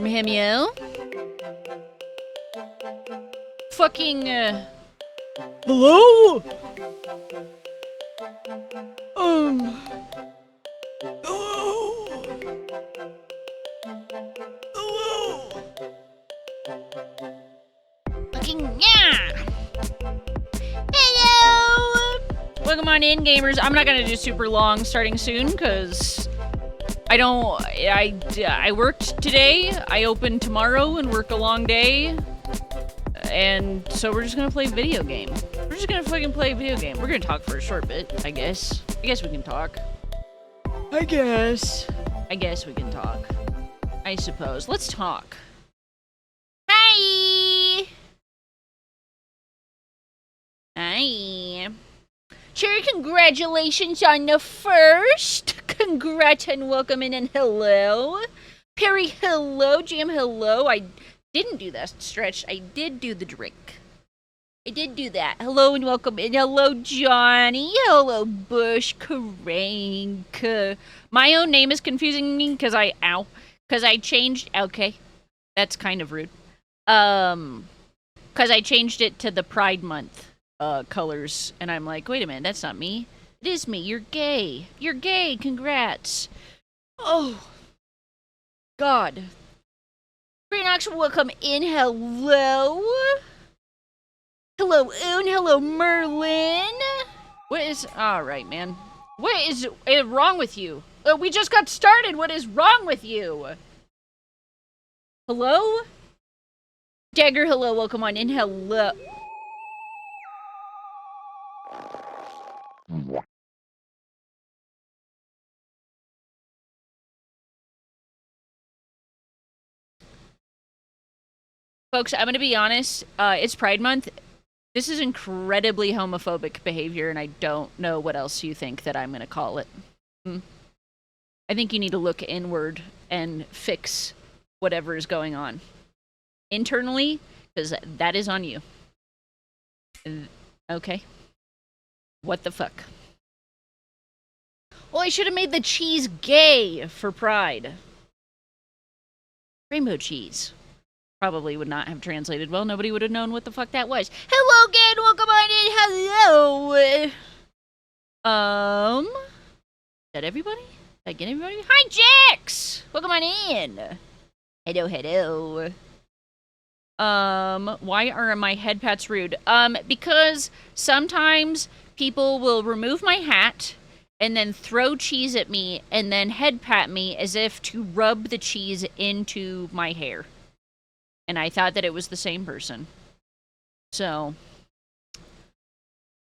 him, yo. Fucking, hello? Hello? Hello? Fucking, yeah! Hello! Welcome on in, gamers. I'm not gonna do super long starting soon, because I worked today, I open tomorrow and work a long day, and so we're just gonna play video game. We're just gonna fucking play video game. We're gonna talk for a short bit, I guess. I guess we can talk. I guess we can talk. I suppose. Let's talk. Hi! Hi. Sure, congratulations on the first. Congrats and welcome in and hello. Perry, hello. Jam, hello. I didn't do that stretch. I did do the drink. I did do that. Hello and welcome in. Hello, Johnny. Hello, Bush. Crank. My own name is confusing me because I changed. Okay. That's kind of rude. Because I changed it to the Pride Month colors, and I'm like, wait a minute, that's not me. It is me. You're gay. You're gay. Congrats. Oh, God. Greenox, welcome in. Hello. Hello, Oon. Hello, Merlin. What is... All right, man. What is wrong with you? We just got started. What is wrong with you? Hello? Dagger, hello. Welcome on in. Hello. Folks, I'm going to be honest. It's Pride Month. This is incredibly homophobic behavior, and I don't know what else you think that I'm going to call it. I think you need to look inward and fix whatever is going on internally, because that is on you. Okay. What the fuck? Well, I should have made the cheese gay for Pride. Rainbow cheese. Probably would not have translated well. Nobody would have known what the fuck that was. Hello again, welcome on in. Hello. Is that everybody? Did I get everybody? Hi, Jax! Welcome on in. Hello, hello. Why are my head pats rude? Because sometimes people will remove my hat and then throw cheese at me and then head pat me as if to rub the cheese into my hair. And I thought that it was the same person. So,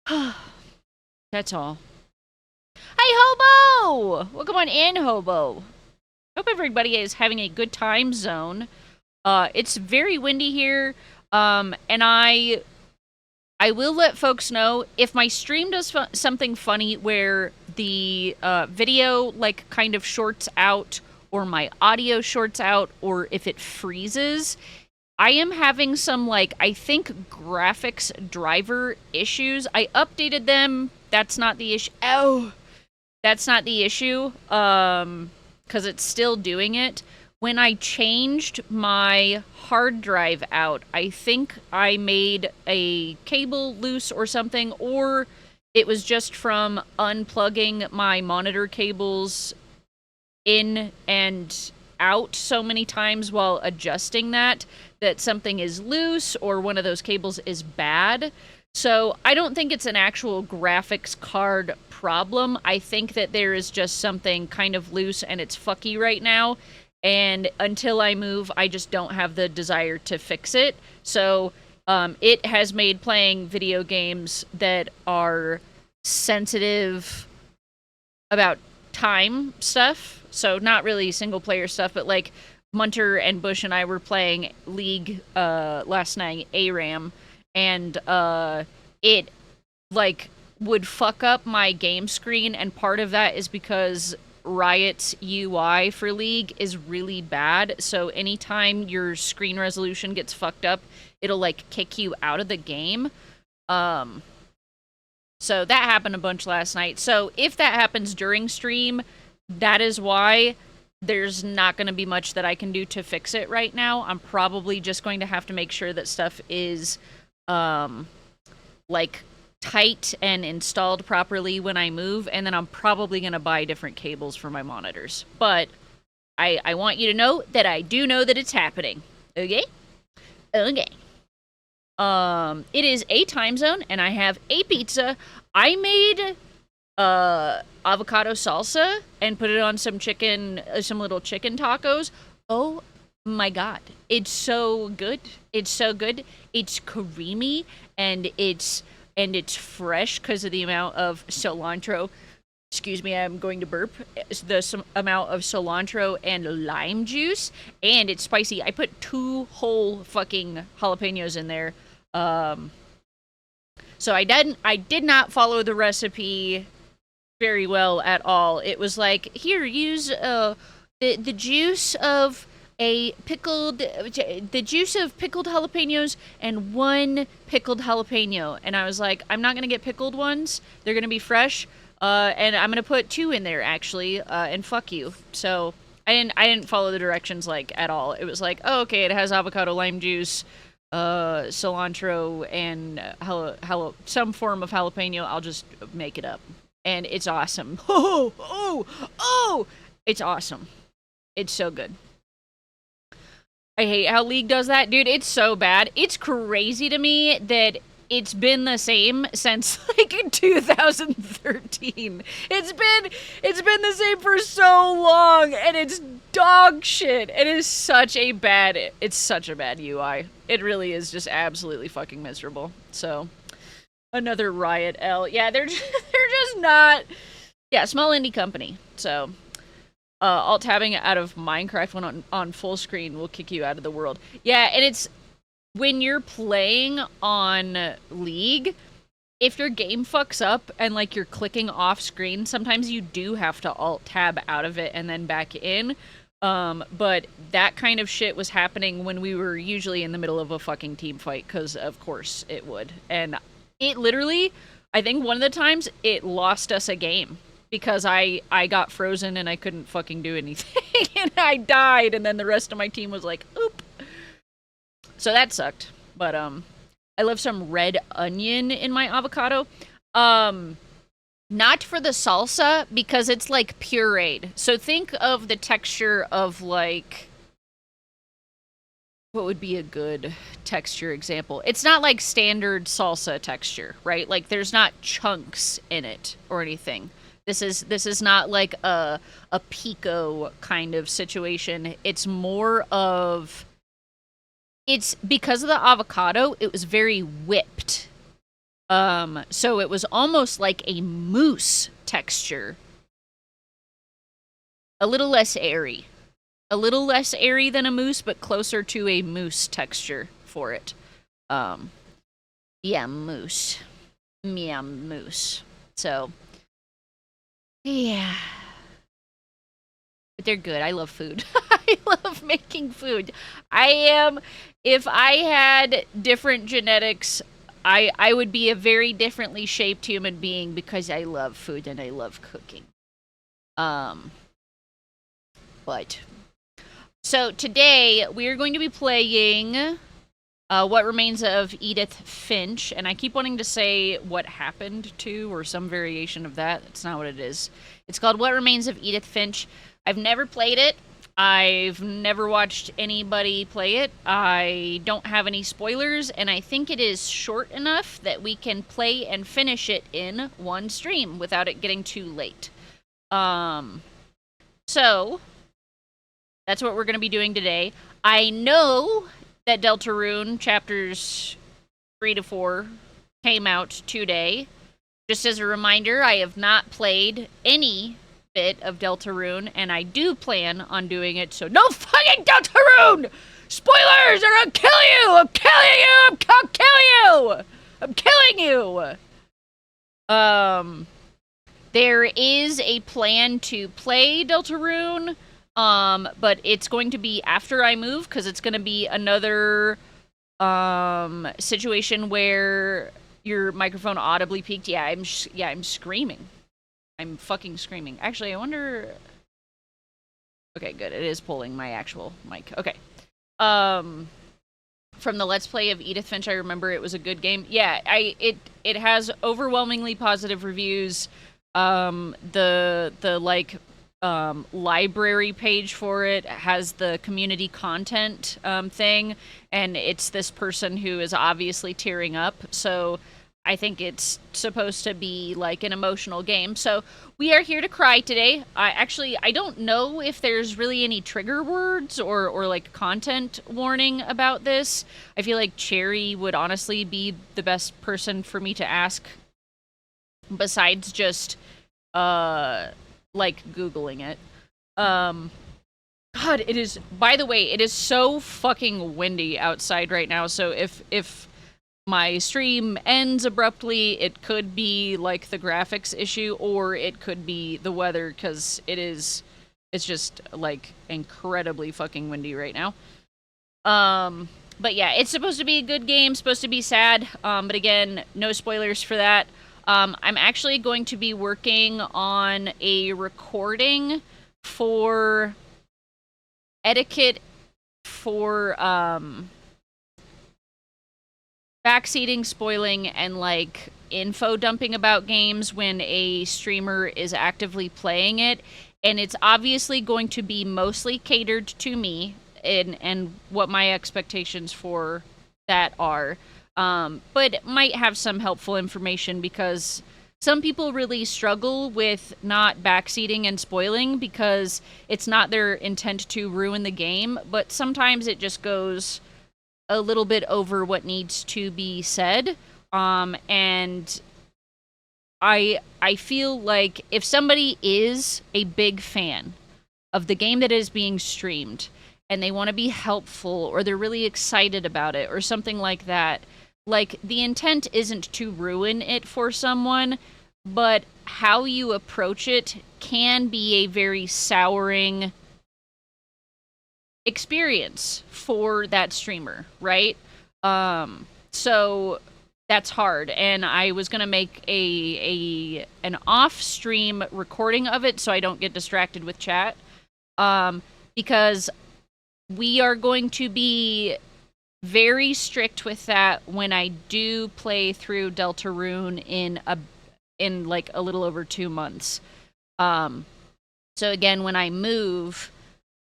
that's all. Hi, Hobo! Welcome on in, Hobo. Hope everybody is having a good time zone. It's very windy here, and I will let folks know if my stream does something funny where the video, like, kind of shorts out, or my audio shorts out, or if it freezes. I am having some, like, I think graphics driver issues. I updated them. That's not the issue. Oh! That's not the issue, because it's still doing it. When I changed my hard drive out, I think I made a cable loose or something, or it was just from unplugging my monitor cables in and out so many times while adjusting that something is loose or one of those cables is bad. So I don't think it's an actual graphics card problem. I think that there is just something kind of loose and it's fucky right now. And until I move, I just don't have the desire to fix it. So it has made playing video games that are sensitive about time stuff. So not really single player stuff, but like Munter and Bush and I were playing League last night, ARAM, and it like would fuck up my game screen, and part of that is because Riot's UI for League is really bad, so anytime your screen resolution gets fucked up, it'll like kick you out of the game. So that happened a bunch last night. So if that happens during stream, that is why. there's not going to be much that I can do to fix it right now. I'm probably just going to have to make sure that stuff is, like, tight and installed properly when I move, and then I'm probably going to buy different cables for my monitors. But I want you to know that I do know that it's happening. Okay? Okay. It is a time zone, and I have a pizza. I made avocado salsa and put it on some chicken, some little chicken tacos. Oh my god, it's so good. It's so good. It's creamy and it's fresh because of the amount of cilantro. Excuse me, I'm going to burp. The amount of cilantro and lime juice, and it's spicy. I put 2 whole fucking jalapenos in there. So I did not follow the recipe very well at all. It was like, here, use the juice of pickled jalapenos and 1 pickled jalapeno. And I was like, I'm not gonna get pickled ones. They're gonna be fresh. And I'm gonna put 2 in there actually. And fuck you. So I didn't follow the directions like at all. It was like, oh, okay, it has avocado, lime juice, cilantro, and some form of jalapeno. I'll just make it up. And it's awesome. Oh! It's awesome. It's so good. I hate how League does that. Dude, it's so bad. It's crazy to me that it's been the same since, like, 2013. It's been the same for so long, and it's dog shit. It's such a bad UI. It really is just absolutely fucking miserable. So, another Riot L. Yeah, they're just not... Yeah, small indie company. So, alt-tabbing out of Minecraft when on full screen will kick you out of the world. Yeah, and it's... When you're playing on League, if your game fucks up and, like, you're clicking off screen, sometimes you do have to alt-tab out of it and then back in. But that kind of shit was happening when we were usually in the middle of a fucking team fight, because of course it would. And it literally, I think one of the times, it lost us a game. Because I got frozen and I couldn't fucking do anything. And I died, and then the rest of my team was like, oop. So that sucked. But, I love some red onion in my avocado. Not for the salsa, because it's, like, pureed. So think of the texture of, like... What would be a good texture example? It's not, like, standard salsa texture, right? Like, there's not chunks in it or anything. This is not, like, a pico kind of situation. It's more of... It's because of the avocado, it was very whipped. So it was almost like a mousse texture. A little less airy. A little less airy than a mousse, but closer to a mousse texture for it. Yeah, mousse. Yeah, mousse. So, yeah. But they're good. I love food. I love making food. If I had different genetics, I would be a very differently shaped human being because I love food and I love cooking. But, so today we're going to be playing What Remains of Edith Finch, and I keep wanting to say What Happened to, or some variation of that. That's not what it is. It's called What Remains of Edith Finch. I've never played it. I've never watched anybody play it. I don't have any spoilers, and I think it is short enough that we can play and finish it in one stream without it getting too late. So, that's what we're going to be doing today. I know that Deltarune chapters 3 to 4 came out today. Just as a reminder, I have not played any bit of Deltarune, and I do plan on doing it, so no fucking Deltarune! Spoilers, or I'll kill you! I'm killing you! I'll kill you! I'm killing you! There is a plan to play Deltarune, but it's going to be after I move, because it's going to be another situation where your microphone audibly peaked. Yeah, I'm screaming. I'm fucking screaming. Actually, I wonder... Okay, good. It is pulling my actual mic. Okay. Um, from the Let's Play of Edith Finch, I remember it was a good game. Yeah, it has overwhelmingly positive reviews. The like library page for it has the community content thing, and it's this person who is obviously tearing up. So I think it's supposed to be like an emotional game. So we are here to cry today. I don't know if there's really any trigger words or like content warning about this. I feel like Cherry would honestly be the best person for me to ask besides just like Googling it. God, it is, by the way, it is so fucking windy outside right now. So if my stream ends abruptly, it could be like the graphics issue, or it could be the weather, because it's just like incredibly fucking windy right now. But yeah, it's supposed to be a good game, supposed to be sad, but again, no spoilers for that. I'm actually going to be working on a recording for etiquette for backseating, spoiling, and like info dumping about games when a streamer is actively playing it. And it's obviously going to be mostly catered to me and what my expectations for that are. But it might have some helpful information because some people really struggle with not backseating and spoiling because it's not their intent to ruin the game, but sometimes it just goes a little bit over what needs to be said. And I feel like if somebody is a big fan of the game that is being streamed and they want to be helpful or they're really excited about it or something like that, like the intent isn't to ruin it for someone, but how you approach it can be a very souring experience for that streamer, right? So that's hard, and I was gonna make an off-stream recording of it so I don't get distracted with chat, because we are going to be very strict with that when I do play through Deltarune in like a little over 2 months. So again, when I move,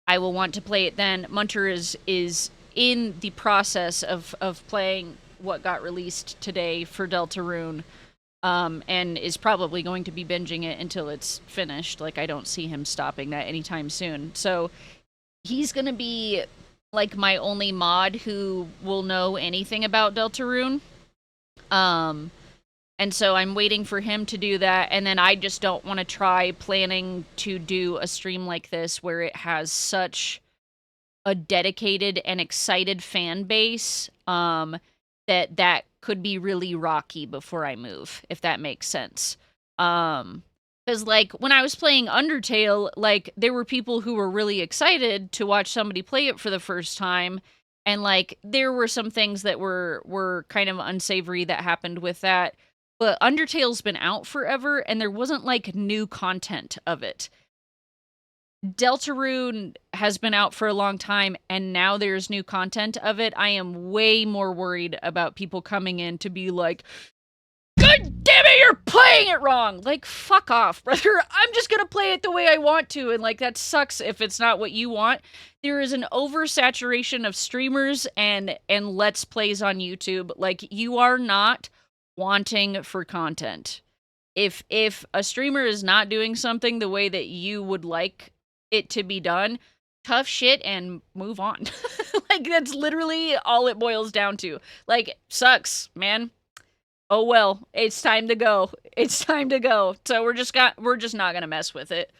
I will want to play it then. Munter is in the process of playing what got released today for Deltarune, and is probably going to be binging it until it's finished. Like, I don't see him stopping that anytime soon. So he's going to be like my only mod who will know anything about Deltarune. And so I'm waiting for him to do that, and then I just don't want to try planning to do a stream like this where it has such a dedicated and excited fan base, that could be really rocky before I move, if that makes sense. Because, like, when I was playing Undertale, like, there were people who were really excited to watch somebody play it for the first time, and, like, there were some things that were kind of unsavory that happened with that. But Undertale's been out forever, and there wasn't, like, new content of it. Deltarune has been out for a long time, and now there's new content of it. I am way more worried about people coming in to be like, God damn it, you're playing it wrong! Like, fuck off, brother. I'm just gonna play it the way I want to, and, like, that sucks if it's not what you want. There is an oversaturation of streamers and Let's Plays on YouTube. Like, you are not wanting for content. If a streamer is not doing something the way that you would like it to be done, tough shit and move on. Like, that's literally all it boils down to. Like, sucks, man. Oh well, it's time to go. It's time to go. So we're just not gonna mess with it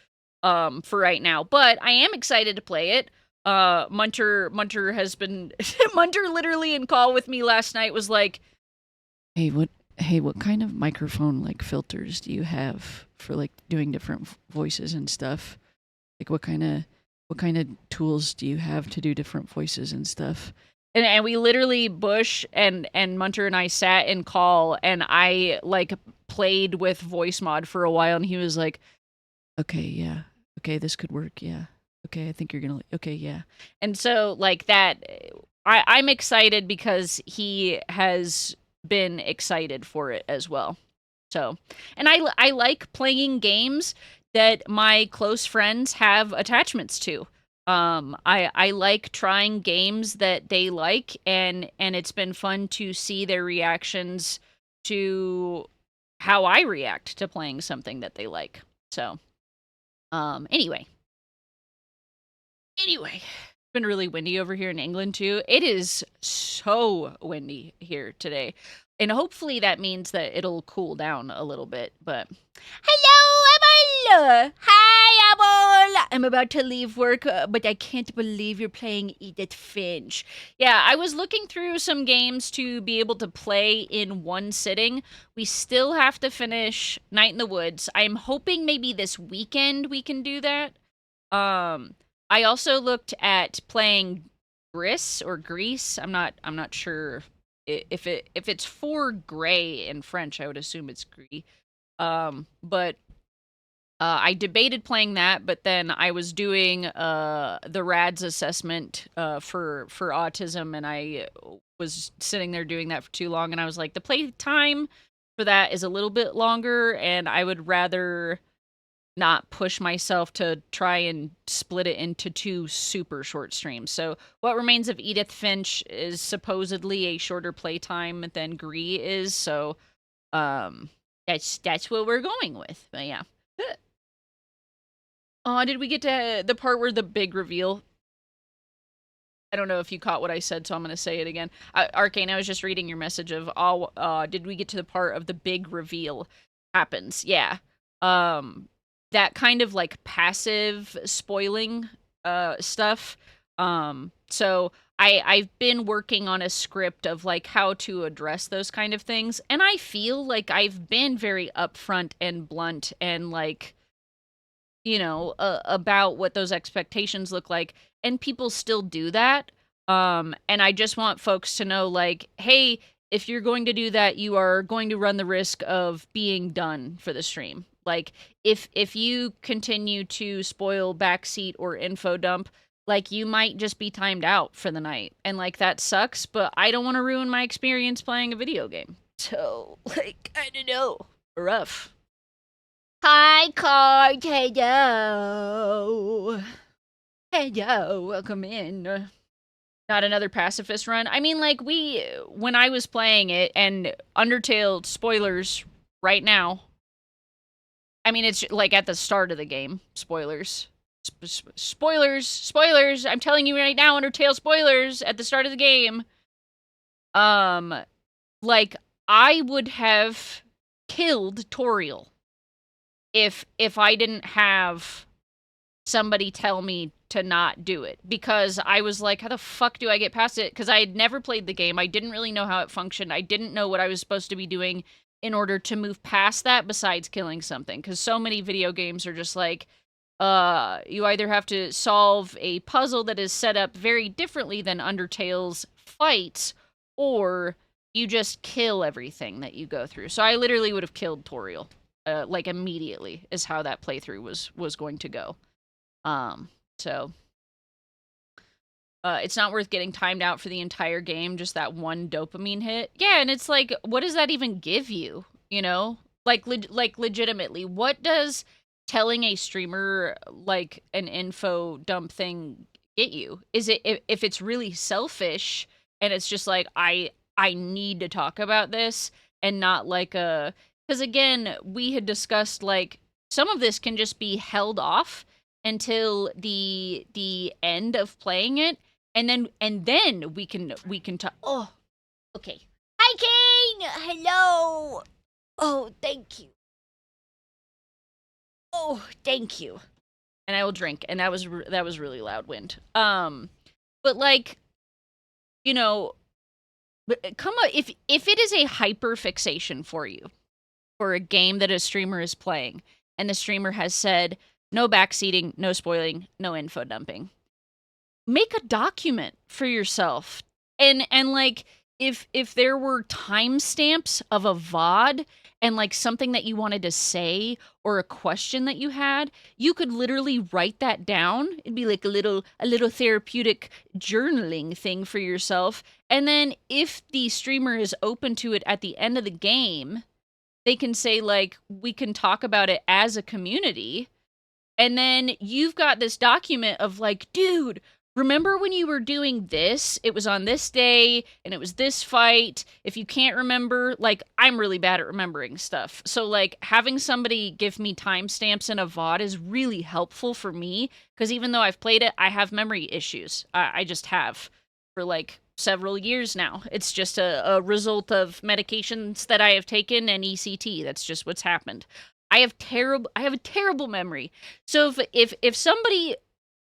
for right now. But I am excited to play it. Munter has been Munter literally in call with me last night was like, Hey, what kind of microphone, like, filters do you have for, like, doing different voices and stuff? Like, what kind of tools do you have to do different voices and stuff? And we literally, Bush and Munter and I sat in call, and I, like, played with voice mod for a while, and he was like, okay, yeah. Okay, this could work, yeah. Okay, I think you're gonna. Okay, yeah. And so like that, I'm excited because he has been excited for it as well. So, and I like playing games that my close friends have attachments to. I like trying games that they like, and it's been fun to see their reactions to how I react to playing something that they like. So, anyway, it's been really windy over here in England too. It is so windy here today. And hopefully that means that it'll cool down a little bit. But hello, Abel! Hi, Abel! I'm about to leave work, but I can't believe you're playing Edith Finch. Yeah, I was looking through some games to be able to play in one sitting. We still have to finish Night in the Woods. I'm hoping maybe this weekend we can do that. I also looked at playing Gris or Grease. I'm not sure if it's for gray in French. I would assume it's gris. But I debated playing that, but then I was doing the RADS assessment for autism, and I was sitting there doing that for too long, and I was like, the play time for that is a little bit longer, and I would rather not push myself to try and split it into two super short streams. So What Remains of Edith Finch is supposedly a shorter playtime than Gree is, so that's what we're going with. But yeah. Did we get to the part where the big reveal? I don't know if you caught what I said, so I'm going to say it again. Arcane, I was just reading your message of did we get to the part of the big reveal happens? Yeah. That kind of like passive spoiling stuff. So I've been working on a script of like how to address those kind of things, and I feel like I've been very upfront and blunt and like, about what those expectations look like, and people still do that. And I just want folks to know, like, hey, if you're going to do that, you are going to run the risk of being done for the stream. Like, if you continue to spoil backseat or info dump, like, you might just be timed out for the night. And, like, that sucks, but I don't want to ruin my experience playing a video game. So, like, I don't know. Rough. Hi, Card. Hello. Hello. Welcome in. Not another pacifist run. I mean, like, when I was playing it, and Undertale, spoilers right now. I mean, it's like at the start of the game. Spoilers. Spoilers. I'm telling you right now, Undertale spoilers at the start of the game. Like, I would have killed Toriel if I didn't have somebody tell me to not do it, because I was like, how the fuck do I get past it? Because I had never played the game. I didn't really know how it functioned. I didn't know what I was supposed to be doing in order to move past that besides killing something. Because so many video games are just like, you either have to solve a puzzle that is set up very differently than Undertale's fights, or you just kill everything that you go through. So I literally would have killed Toriel, like immediately, is how that playthrough was going to go. So it's not worth getting timed out for the entire game, just that one dopamine hit. Yeah, and it's like, what does that even give you? You know? Like legitimately, what does telling a streamer like an info dump thing get you? Is it, if it's really selfish and it's just like, I need to talk about this, and not like a, because again, we had discussed like some of this can just be held off until the end of playing it, and then we can talk. Oh, okay. Hi, Kane. Hello. Oh, thank you. Oh, thank you. And I will drink. And that was really loud wind. But like, you know, come on, if it is a hyper fixation for you for a game that a streamer is playing, and the streamer has said no backseating, no spoiling, no info dumping, make a document for yourself. And like, if there were timestamps of a VOD and like something that you wanted to say or a question that you had, you could literally write that down. It'd be like a little therapeutic journaling thing for yourself. And then if the streamer is open to it at the end of the game, they can say like, we can talk about it as a community. And then you've got this document of like, dude, remember when you were doing this? It was on this day and it was this fight. If you can't remember, like, I'm really bad at remembering stuff. So, like, having somebody give me timestamps in a VOD is really helpful for me because even though I've played it, I have memory issues. I just have for like several years now. It's just a result of medications that I have taken and ECT. That's just what's happened. I have a terrible memory. So if somebody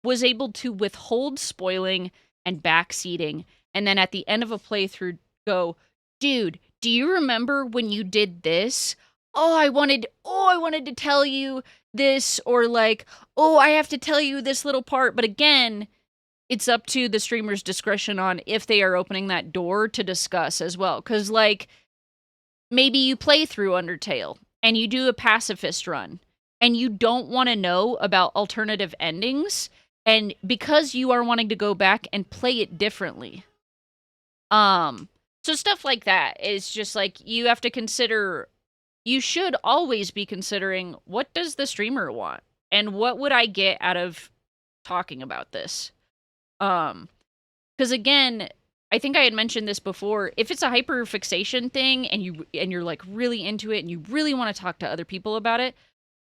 was able to withhold spoiling and backseating and then at the end of a playthrough go, dude, do you remember when you did this? I wanted to tell you this, or like, I have to tell you this little part, but again, it's up to the streamer's discretion on if they are opening that door to discuss as well. Cause like maybe you play through Undertale and you do a pacifist run and you don't want to know about alternative endings, and because you are wanting to go back and play it differently. So stuff like that is just like, you have to consider, you should always be considering, what does the streamer want? And what would I get out of talking about this? Because again, I think I had mentioned this before. If it's a hyperfixation thing and you're like really into it and you really want to talk to other people about it,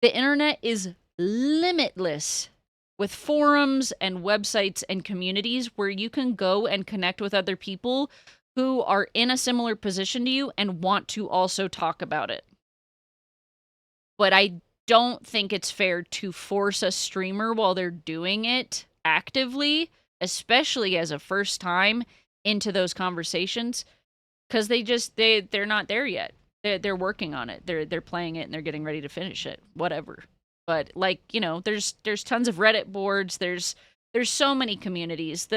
the internet is limitless with forums and websites and communities where you can go and connect with other people who are in a similar position to you and want to also talk about it. But I don't think it's fair to force a streamer while they're doing it actively, especially as a first time, into those conversations, because they're not there yet. They're working on it. They're playing it and they're getting ready to finish it. Whatever. But like, there's tons of Reddit boards. There's so many communities.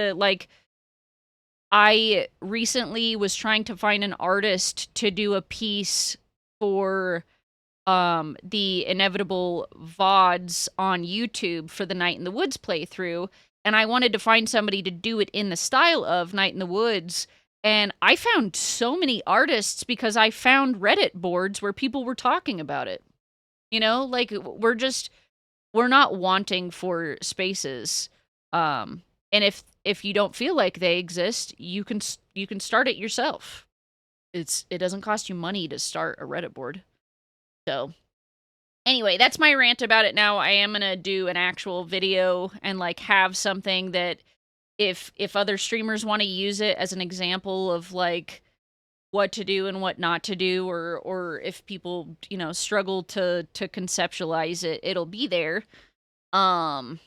I recently was trying to find an artist to do a piece for the inevitable VODs on YouTube for the Night in the Woods playthrough, and I wanted to find somebody to do it in the style of Night in the Woods, and I found so many artists because I found Reddit boards where people were talking about it. Like, we're not wanting for spaces. And if you don't feel like they exist, you can start it yourself. It doesn't cost you money to start a Reddit board. So anyway, that's my rant about it. Now I am going to do an actual video and like have something that if other streamers want to use it as an example of like what to do and what not to do, or if people, struggle to conceptualize it, it'll be there. And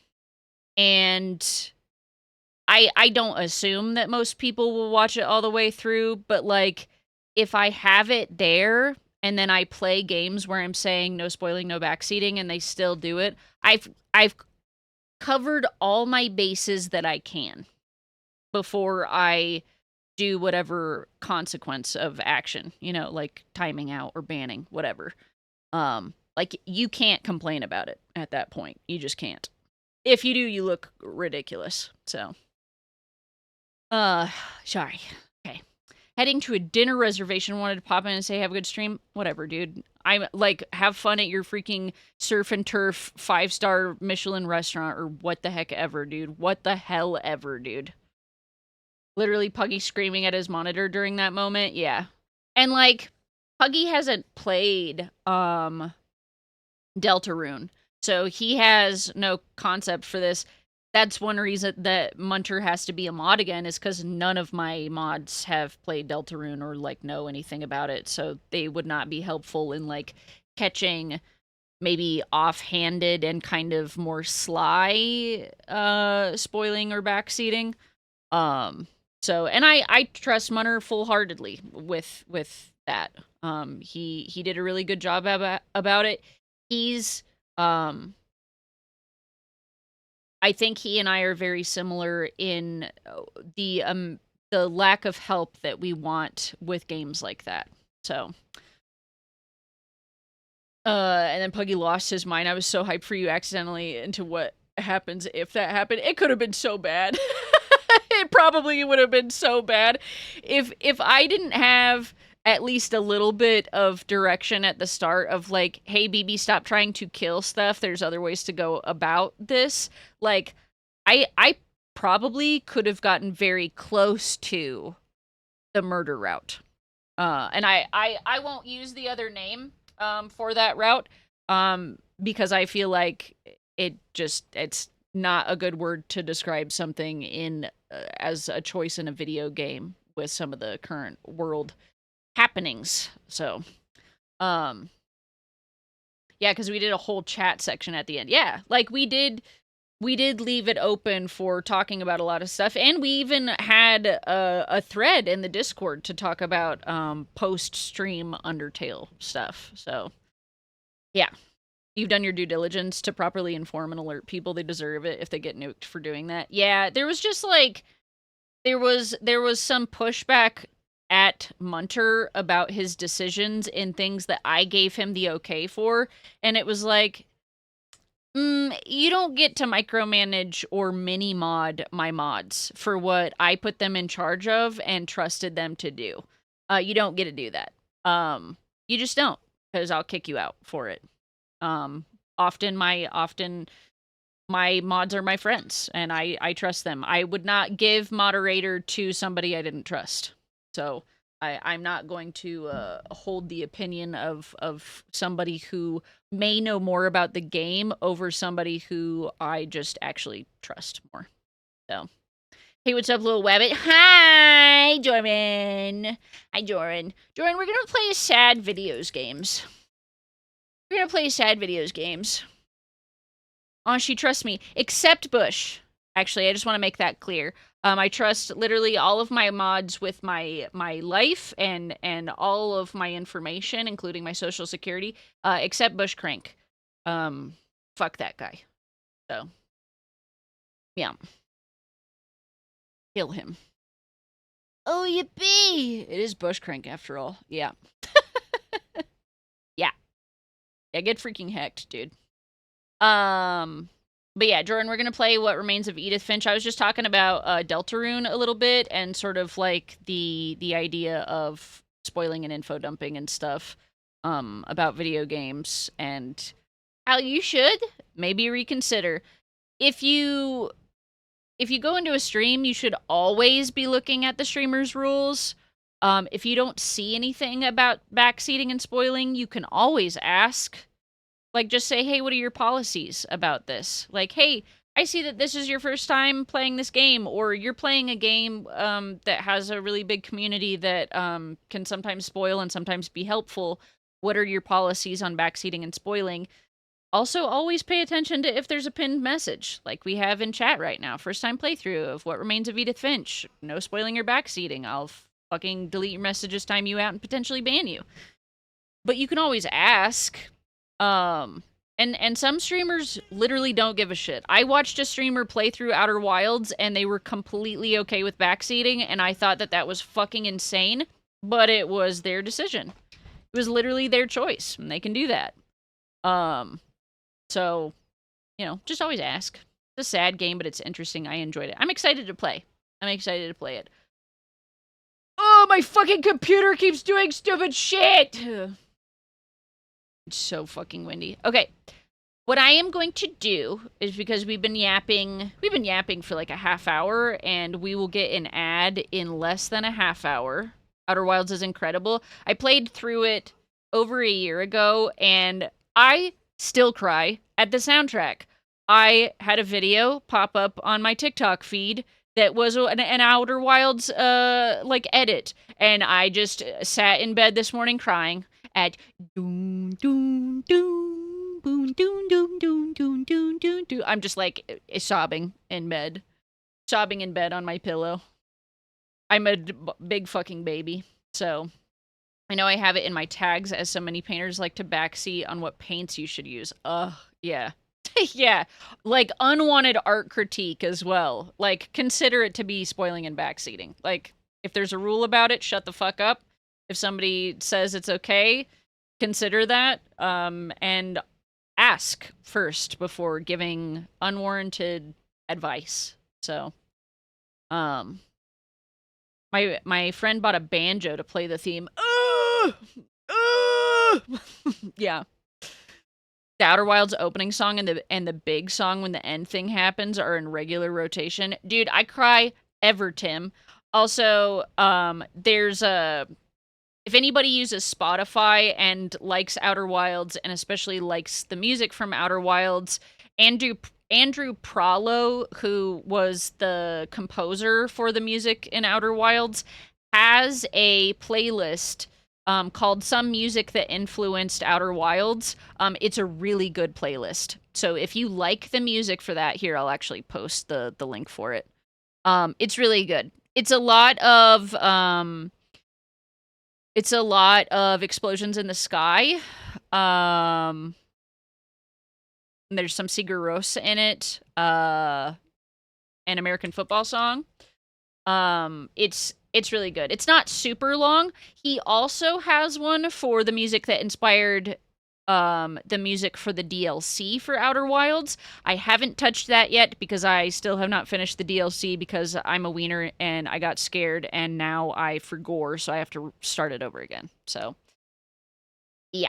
I don't assume that most people will watch it all the way through, but like if I have it there and then I play games where I'm saying no spoiling, no backseating, and they still do it, I've covered all my bases that I can before I do whatever consequence of action, like timing out or banning, whatever. Like, you can't complain about it at that point. You just can't. If you do, you look ridiculous. So, sorry. Okay. Heading to a dinner reservation, wanted to pop in and say, have a good stream. Whatever, dude. I'm like, have fun at your freaking surf and turf 5-star Michelin restaurant or what the heck ever, dude. What the hell ever, dude. Literally Puggy screaming at his monitor during that moment. Yeah. And like, Puggy hasn't played Deltarune, so he has no concept for this. That's one reason that Munter has to be a mod again, is because none of my mods have played Deltarune or like know anything about it, so they would not be helpful in like catching maybe offhanded and kind of more sly spoiling or backseating. So, and I trust Munter full-heartedly with that. He did a really good job about it. He's I think he and I are very similar in the lack of help that we want with games like that. So, And then Puggy lost his mind. I was so hyped for you accidentally into what happens if that happened. It could have been so bad. It probably would have been so bad if I didn't have at least a little bit of direction at the start of like, hey, BB, stop trying to kill stuff. There's other ways to go about this. Like, I probably could have gotten very close to the murder route. And I won't use the other name for that route because I feel like it's not a good word to describe something in as a choice in a video game with some of the current world happenings. So, yeah, because we did a whole chat section at the end. Yeah, like we did leave it open for talking about a lot of stuff, and we even had a thread in the Discord to talk about post-stream Undertale stuff. So, yeah. You've done your due diligence to properly inform and alert people. They deserve it if they get nuked for doing that. Yeah, there was just like there was some pushback at Munter about his decisions in things that I gave him the okay for, and it was like, you don't get to micromanage or mini mod my mods for what I put them in charge of and trusted them to do. You don't get to do that. You just don't, because I'll kick you out for it. Often my mods are my friends, and I trust them. I would not give moderator to somebody I didn't trust. So I'm not going to hold the opinion of somebody who may know more about the game over somebody who I just actually trust more. So, hey, what's up, little wabbit? Hi, Jordan. Hi, Jordan. Jordan, we're gonna play sad videos games. We're gonna play sad videos games. Oh, she trusts me. Except Bush. Actually, I just want to make that clear. I trust literally all of my mods with my life and all of my information, including my social security, except Bush Crank. Fuck that guy. So, yeah. Kill him. Oh, yippee! It is Bush Crank after all. Yeah. Yeah. Yeah, get freaking hacked, dude. But yeah, Jordan, we're gonna play What Remains of Edith Finch. I was just talking about Deltarune a little bit and sort of like the idea of spoiling and info dumping and stuff about video games and how you should maybe reconsider. If you go into a stream, you should always be looking at the streamer's rules. If you don't see anything about backseating and spoiling, you can always ask. Like, just say, hey, what are your policies about this? Like, hey, I see that this is your first time playing this game, or you're playing a game that has a really big community that can sometimes spoil and sometimes be helpful. What are your policies on backseating and spoiling? Also, always pay attention to if there's a pinned message, like we have in chat right now. First time playthrough of What Remains of Edith Finch. No spoiling or backseating. I'll fucking delete your messages, time you out, and potentially ban you. But you can always ask. And some streamers literally don't give a shit. I watched a streamer play through Outer Wilds, and they were completely okay with backseating, and I thought that was fucking insane, but it was their decision. It was literally their choice, and they can do that. So, you know, just always ask. It's a sad game, but it's interesting. I enjoyed it. I'm excited to play. it. Oh, my fucking computer keeps doing stupid shit! It's so fucking windy. Okay. What I am going to do is, because we've been yapping for like a half hour, and we will get an ad in less than a half hour. Outer Wilds is incredible. I played through it over a year ago, and I still cry at the soundtrack. I had a video pop up on my TikTok feed that was an Outer Wilds like edit, and I just sat in bed this morning crying at doom doom doom boom doom doom doom doom doom doom doom. I'm just like sobbing in bed on my pillow. I'm a big fucking baby, so I know I have it in my tags, as so many painters like to backseat on what paints you should use. Yeah. Yeah, like unwanted art critique as well. Like, consider it to be spoiling and backseating. Like, if there's a rule about it, shut the fuck up. If somebody says it's okay, consider that, and ask first before giving unwarranted advice. So, um, my friend bought a banjo to play the theme. Yeah. The Outer Wilds opening song and the big song when the end thing happens are in regular rotation. Dude, I cry ever, Tim. Also, there's a if anybody uses Spotify and likes Outer Wilds and especially likes the music from Outer Wilds, Andrew Pralo, who was the composer for the music in Outer Wilds, has a playlist called Some Music That Influenced Outer Wilds. It's a really good playlist. So if you like the music for that, here, I'll actually post the link for it. It's really good. It's a lot of explosions in the sky. There's some Sigur Rós in it. An American football song. It's really good. It's not super long. He also has one for the music that inspired the music for the DLC for Outer Wilds. I haven't touched that yet because I still have not finished the DLC because I'm a wiener and I got scared and now I forgore, so I have to start it over again. So, yeah.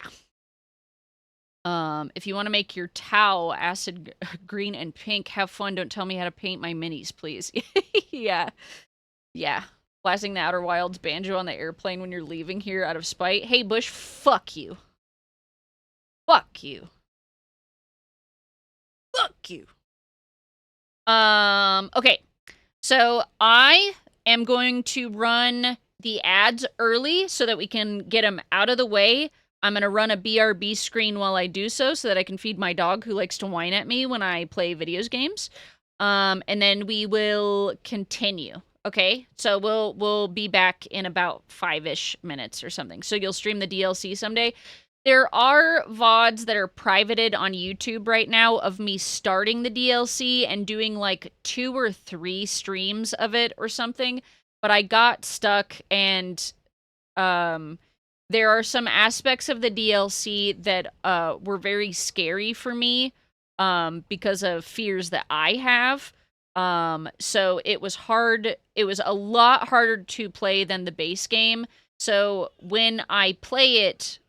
If you want to make your Tau acid green and pink, have fun. Don't tell me how to paint my minis, please. Yeah. Yeah. Blasting the Outer Wilds banjo on the airplane when you're leaving here out of spite. Hey, Bush, fuck you. Fuck you. Fuck you. Okay. So I am going to run the ads early so that we can get them out of the way. I'm going to run a BRB screen while I do so that I can feed my dog who likes to whine at me when I play videos games. And then we will continue. Okay, so we'll be back in about 5-ish minutes or something. So you'll stream the DLC someday. There are VODs that are privated on YouTube right now of me starting the DLC and doing like 2 or 3 streams of it or something. But I got stuck and there are some aspects of the DLC that were very scary for me because of fears that I have. So it was hard. It was a lot harder to play than the base game. So when I play it,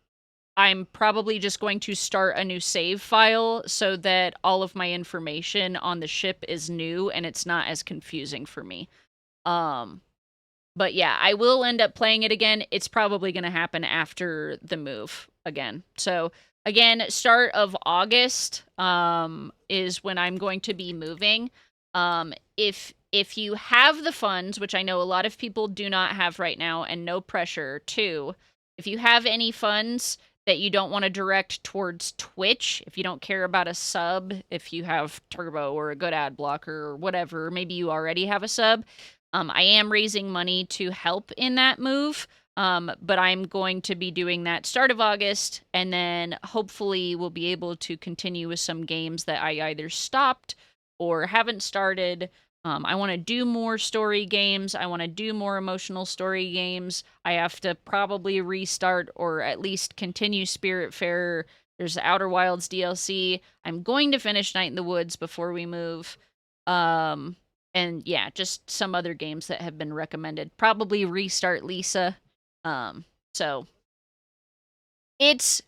I'm probably just going to start a new save file so that all of my information on the ship is new and it's not as confusing for me. But yeah, I will end up playing it again. It's probably going to happen after the move again. So again, start of August is when I'm going to be moving. If you have the funds, which I know a lot of people do not have right now, and no pressure too, if you have any funds that you don't want to direct towards Twitch, if you don't care about a sub, if you have Turbo or a good ad blocker or whatever, maybe you already have a sub, I am raising money to help in that move, but I'm going to be doing that start of August, and then hopefully we'll be able to continue with some games that I either stopped or haven't started. I want to do more story games. I want to do more emotional story games. I have to probably restart or at least continue Spiritfarer. There's the Outer Wilds DLC. I'm going to finish Night in the Woods before we move. And yeah, just some other games that have been recommended. Probably restart Lisa. So it's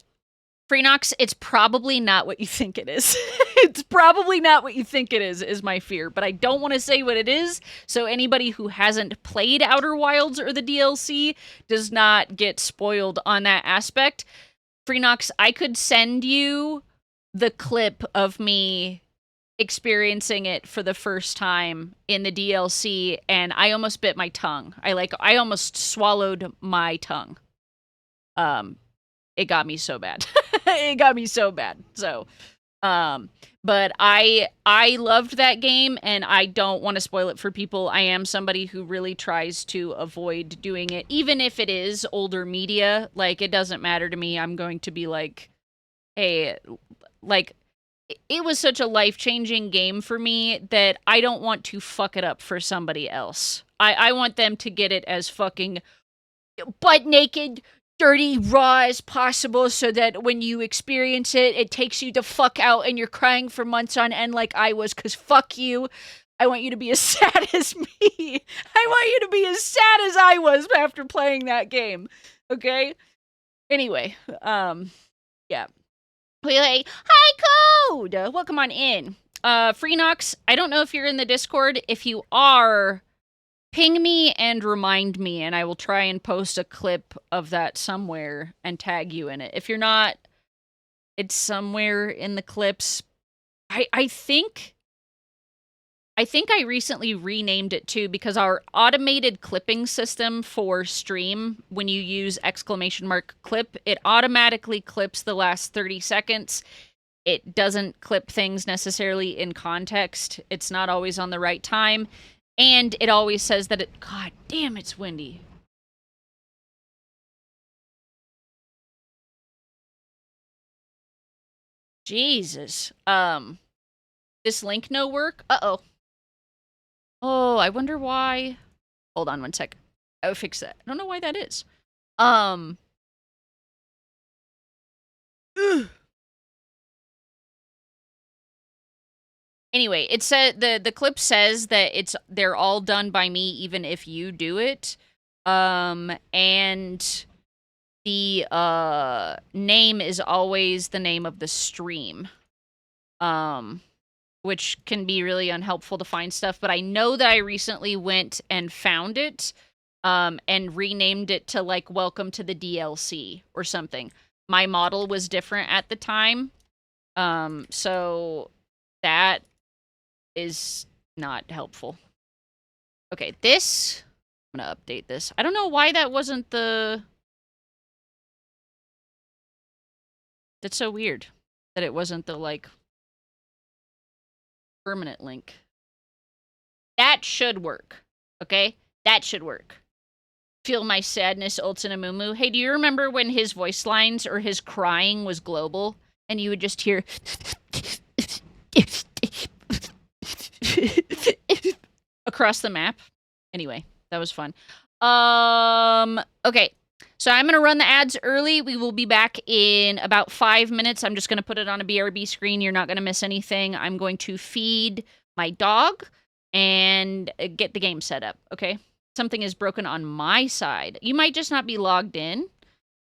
Freenox, it's probably not what you think it is. It's probably not what you think it is my fear. But I don't want to say what it is, so anybody who hasn't played Outer Wilds or the DLC does not get spoiled on that aspect. Freenox, I could send you the clip of me experiencing it for the first time in the DLC, and I almost bit my tongue. I almost swallowed my tongue. It got me so bad. It got me so bad. So, but I loved that game, and I don't want to spoil it for people. I am somebody who really tries to avoid doing it, even if it is older media. Like, it doesn't matter to me. I'm going to be like, hey, like, it was such a life-changing game for me that I don't want to fuck it up for somebody else. I want them to get it as fucking butt naked, dirty, raw as possible so that when you experience it, it takes you the fuck out and you're crying for months on end like I was, because fuck you. I want you to be as sad as me. I want you to be as sad as I was after playing that game. Okay? Anyway, yeah. Like, hi, Code! Welcome on in. Freenox, I don't know if you're in the Discord. If you are, ping me and remind me, and I will try and post a clip of that somewhere and tag you in it. If you're not, it's somewhere in the clips. I think I recently renamed it too, because our automated clipping system for stream, when you use !clip, it automatically clips the last 30 seconds. It doesn't clip things necessarily in context. It's not always on the right time. And it always says that it... God damn, it's windy. Jesus. This link no work? Uh-oh. Oh, I wonder why... Hold on one sec. I will fix that. I don't know why that is. Ugh. Anyway, it said the clip says that they're all done by me even if you do it. And the name is always the name of the stream. Which can be really unhelpful to find stuff, but I know that I recently went and found it and renamed it to like Welcome to the DLC or something. My model was different at the time. So that is not helpful. Okay, this... I'm gonna update this. I don't know why that wasn't the... That's so weird that it wasn't the, like, permanent link. That should work, okay? That should work. Feel my sadness, Ultinamumu. Hey, do you remember when his voice lines or his crying was global? And you would just hear... across the map? Anyway, that was fun. Okay. So I'm going to run the ads early. We will be back in about 5 minutes. I'm just going to put it on a BRB screen. You're not going to miss anything. I'm going to feed my dog and get the game set up, okay? Something is broken on my side. You might just not be logged in.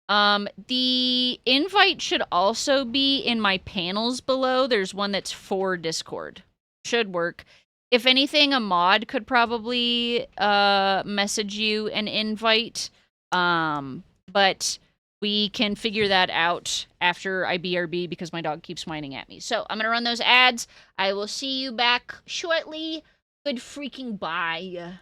The invite should also be in my panels below. There's one that's for Discord. Should work. If anything, a mod could probably message you an invite. But we can figure that out after I BRB because my dog keeps whining at me. So I'm going to run those ads. I will see you back shortly. Good freaking bye.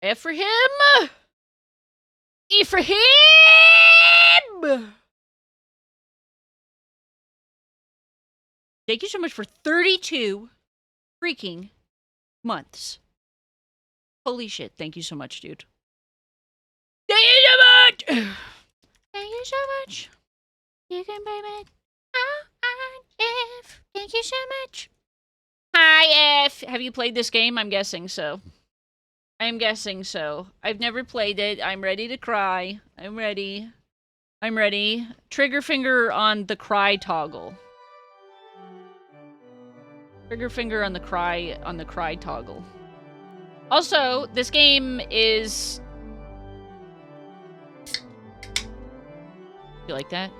F for him! E for him! Thank you so much for 32 freaking months. Holy shit, thank you so much, dude. Thank you so much! Thank you so much. You can pay me. F. Thank you so much. Hi, F. Have you played this game? I'm guessing so. I'm guessing so. I've never played it. I'm ready to cry. I'm ready. I'm ready. Trigger finger on the cry toggle. Trigger finger on the cry toggle. Also, this game is... You like that?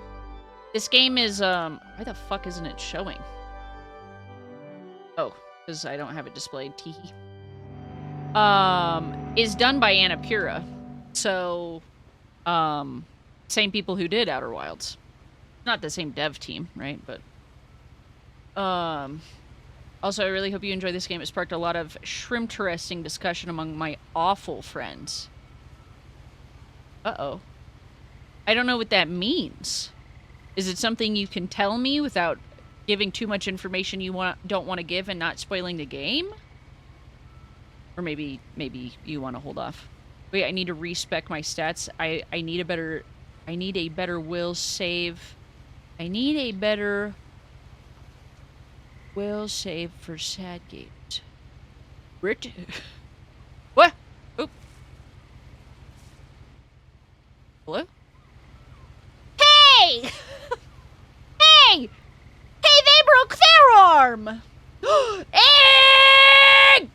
This game is, why the fuck isn't it showing? Oh, because I don't have it displayed. Teehee. Is done by Annapurna. So, same people who did Outer Wilds. Not the same dev team, right? But, also, I really hope you enjoy this game. It sparked a lot of shrimp-interesting discussion among my awful friends. Uh-oh. I don't know what that means. Is it something you can tell me without giving too much information you don't want to give and not spoiling the game? Or maybe you want to hold off. Wait, I need to respec my stats. I need a better will save. I need a better will save for sad games. What? Oop. Hello? Hey! Hey! Hey, they broke their arm! Egg!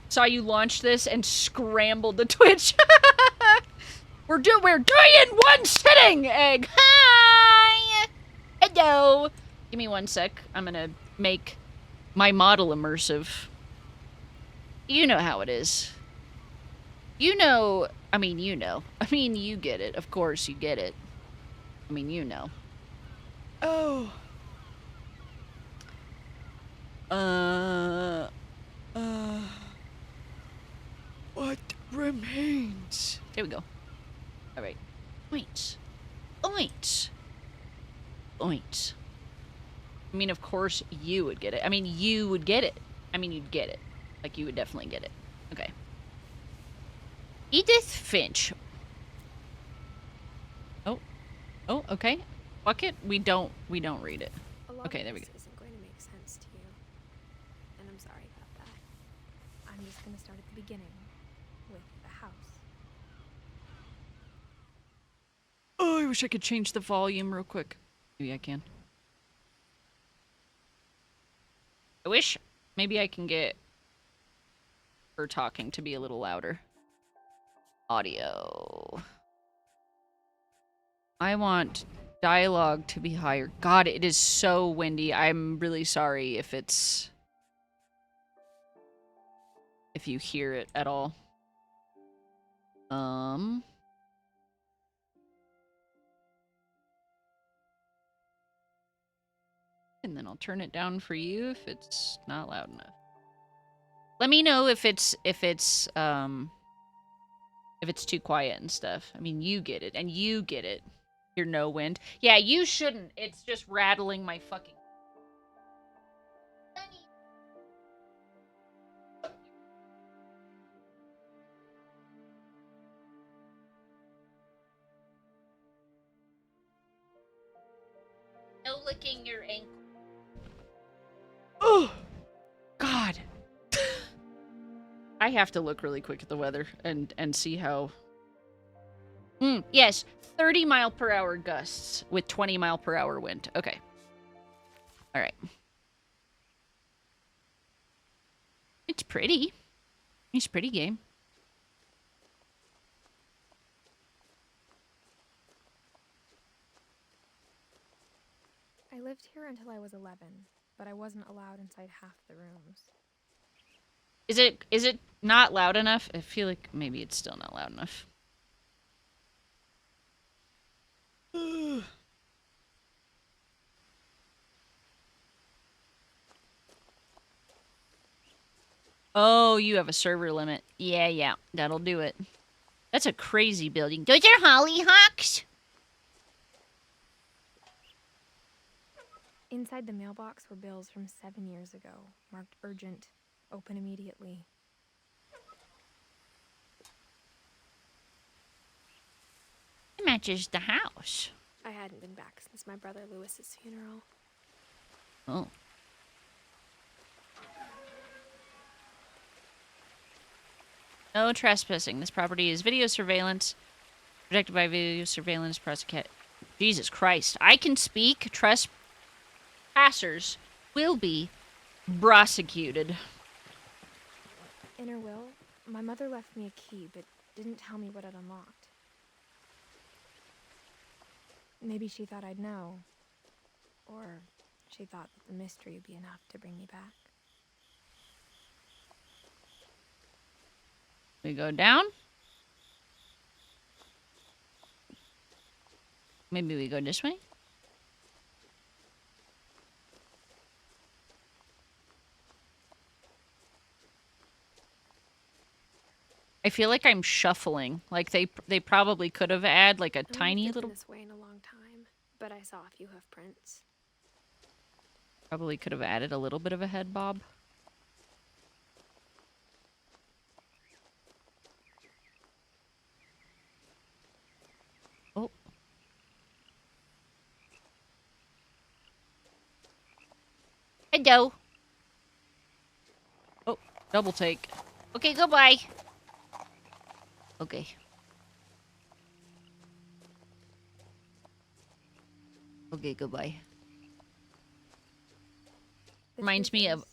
Saw you launch this and scrambled the Twitch. We're doing in one sitting, Egg! Hi! Hello! Give me 1 sec. I'm gonna make my model immersive. You know how it is. You know... I mean, you know. I mean, you get it. Of course you get it. I mean, you know. Oh. What remains? There we go. Alright. Points. Points. Points. I mean, of course you would get it. I mean, you would get it. I mean, you'd get it. Like, you would definitely get it. Okay. Edith Finch. Oh. Oh, okay. Fuck it. We don't read it. Okay, there we go. Isn't going to make sense to you. And I'm sorry about that. I'm just going to start at the beginning with the house. Oh, I wish I could change the volume real quick. Maybe I can. I wish maybe I can get her talking to be a little louder. Audio. I want dialogue to be higher. God, it is so windy. I'm really sorry if you hear it at all. And then I'll turn it down for you if it's not loud enough. Let me know if it's too quiet and stuff. I mean, you get it, and you get it. You're no wind. Yeah, you shouldn't. It's just rattling my fucking... No licking your ankle. Oh! God. I have to look really quick at the weather and see how... yes, 30-mile-per-hour gusts with 20-mile-per-hour wind. Okay. All right. It's pretty. It's a pretty game. I lived here until I was 11, but I wasn't allowed inside half the rooms. Is it not loud enough? I feel like maybe it's still not loud enough. Oh, you have a server limit. Yeah, yeah, that'll do it. That's a crazy building. Those are hollyhocks. Inside the mailbox were bills from 7 years ago, marked urgent, open immediately. It matches the house. I hadn't been back since my brother Lewis's funeral. Oh. No trespassing. This property is video surveillance. Protected by video surveillance. Prosecute. Jesus Christ. I can speak. Trespassers will be prosecuted. In her will, my mother left me a key, but didn't tell me what it unlocked. Maybe she thought I'd know. Or she thought that the mystery would be enough to bring me back. We go down. Maybe we go this way. I feel like I'm shuffling. Like they probably could have added like a tiny little. This way in a long time, but I saw a few hoof prints. Probably could have added a little bit of a head bob. Oh. Hello. Oh, double take. Okay, goodbye. Okay. Okay, goodbye. Reminds me of...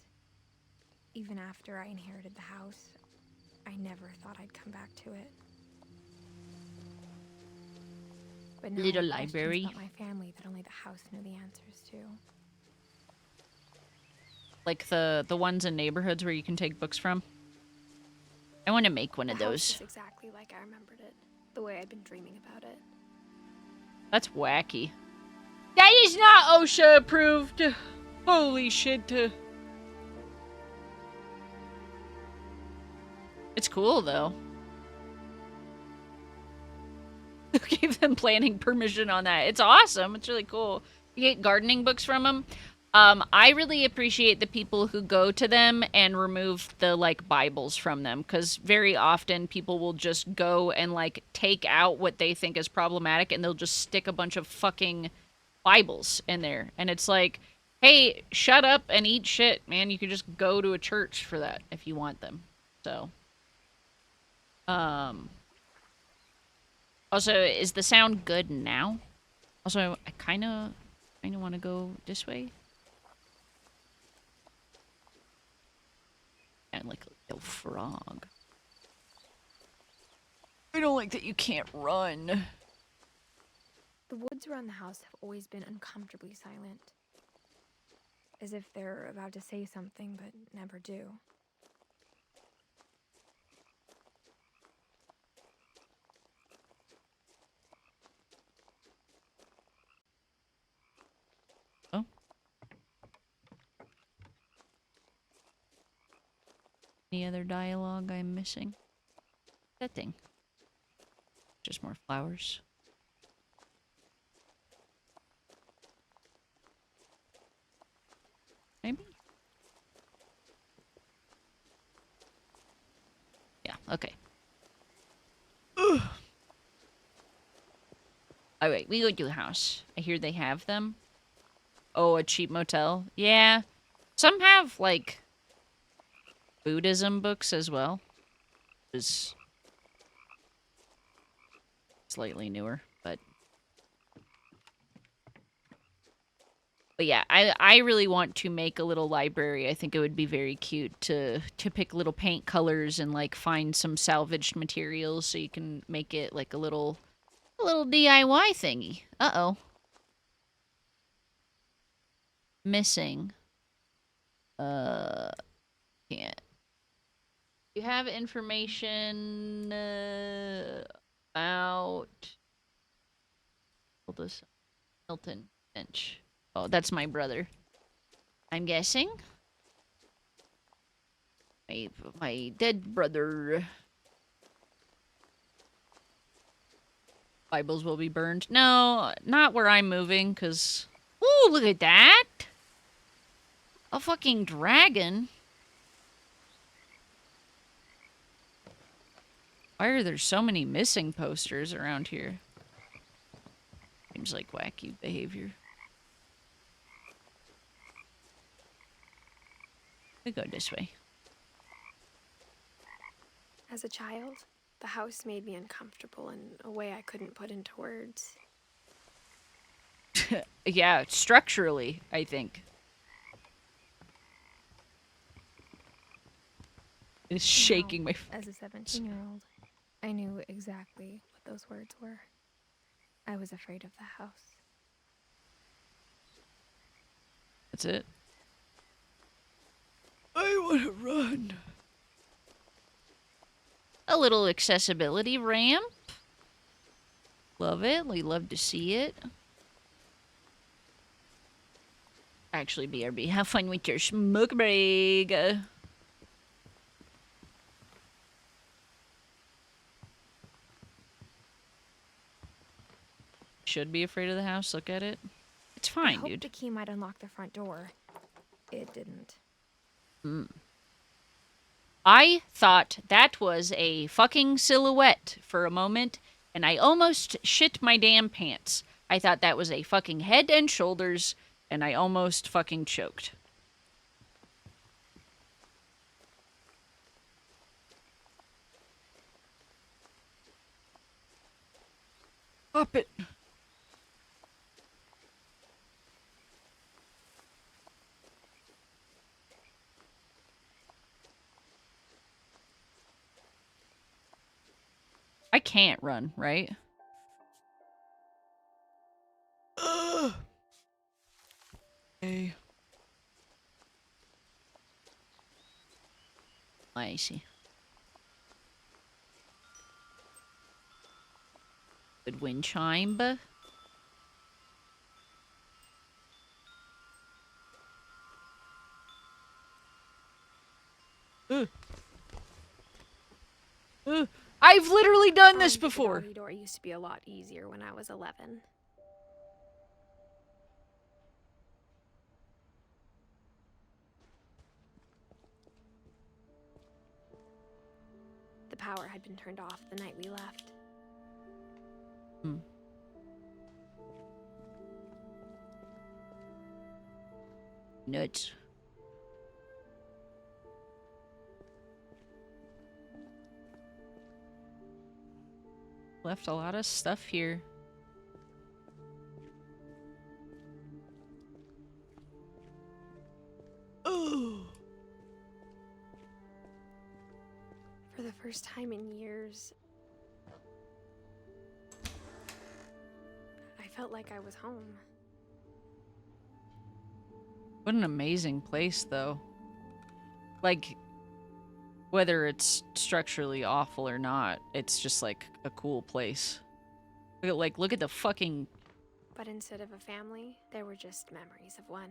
Even after I inherited the house, I never thought I'd come back to it. But now Little I have questions library. about my family that only the house knew the answers to. Like the ones in neighborhoods where you can take books from. I want to make one of The house those. is exactly like I remembered it, the way I'd been dreaming about it. That's wacky. That is not OSHA approved. Holy shit. It's cool though. Gave them planning permission on that. It's awesome. It's really cool. You get gardening books from them. I really appreciate the people who go to them and remove the like Bibles from them, because very often people will just go and like take out what they think is problematic and they'll just stick a bunch of fucking Bibles in there. And it's like, hey, shut up and eat shit, man. You could just go to a church for that if you want them. So, also, is the sound good now? Also, I kind of want to go this way. And like a little frog. I don't like that you can't run. The woods around the house have always been uncomfortably silent. As if they're about to say something, but never do. Oh. Any other dialogue I'm missing? That thing. Just more flowers. Maybe? Yeah, okay. Ugh. Oh, wait, we go to the house. I hear they have them. Oh, a cheap motel? Yeah. Some have, like, Buddhism books as well. Is slightly newer, but yeah, I really want to make a little library. I think it would be very cute to pick little paint colors and like find some salvaged materials so you can make it like a little DIY thingy. Uh-oh. Missing. Can't. You have information about this Edith Finch. Oh, that's my brother. I'm guessing. My dead brother. Bibles will be burned. No, not where I'm moving, because... Ooh, look at that! A fucking dragon. Why are there so many missing posters around here? Seems like wacky behavior. We go this way. As a child, the house made me uncomfortable in a way I couldn't put into words. Yeah, structurally, I think. It's shaking my... As a 17-year-old, I knew exactly what those words were. I was afraid of the house. That's it. I want to run. A little accessibility ramp. Love it. We love to see it. Actually, BRB, have fun with your smoke break. Should be afraid of the house. Look at it. It's fine, I hoped dude. the key might unlock the front door. It didn't. I thought that was a fucking silhouette for a moment, and I almost shit my damn pants. I thought that was a fucking head and shoulders, and I almost fucking choked. Pop it. I can't run, right? Okay. I see. Good wind chime. I've literally done this before. The doggy door used to be a lot easier when I was 11. The power had been turned off the night we left. Nuts. Left a lot of stuff here. Oh. For the first time in years, I felt like I was home. What an amazing place, though. Like, whether it's structurally awful or not, it's just like a cool place. Look at the fucking... But instead of a family, there were just memories of one.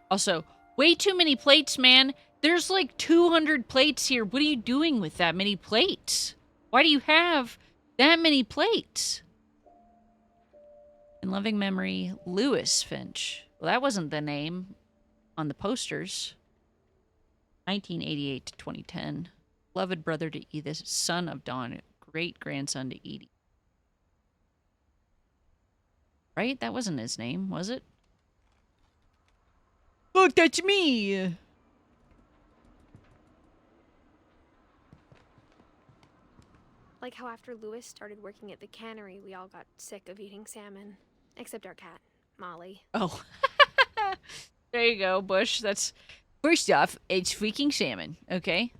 Also, way too many plates, man. There's like 200 plates here. What are you doing with that many plates? Why do you have that many plates? In loving memory, Lewis Finch. Well, that wasn't the name on the posters. 1988 to 2010. Beloved brother to Edith, son of Dawn, great-grandson to Edie. Right? That wasn't his name, was it? Look, that's me! Like how after Lewis started working at the cannery, we all got sick of eating salmon. Except our cat, Molly. Oh. There you go, Bush. That's... First off, it's freaking salmon, okay?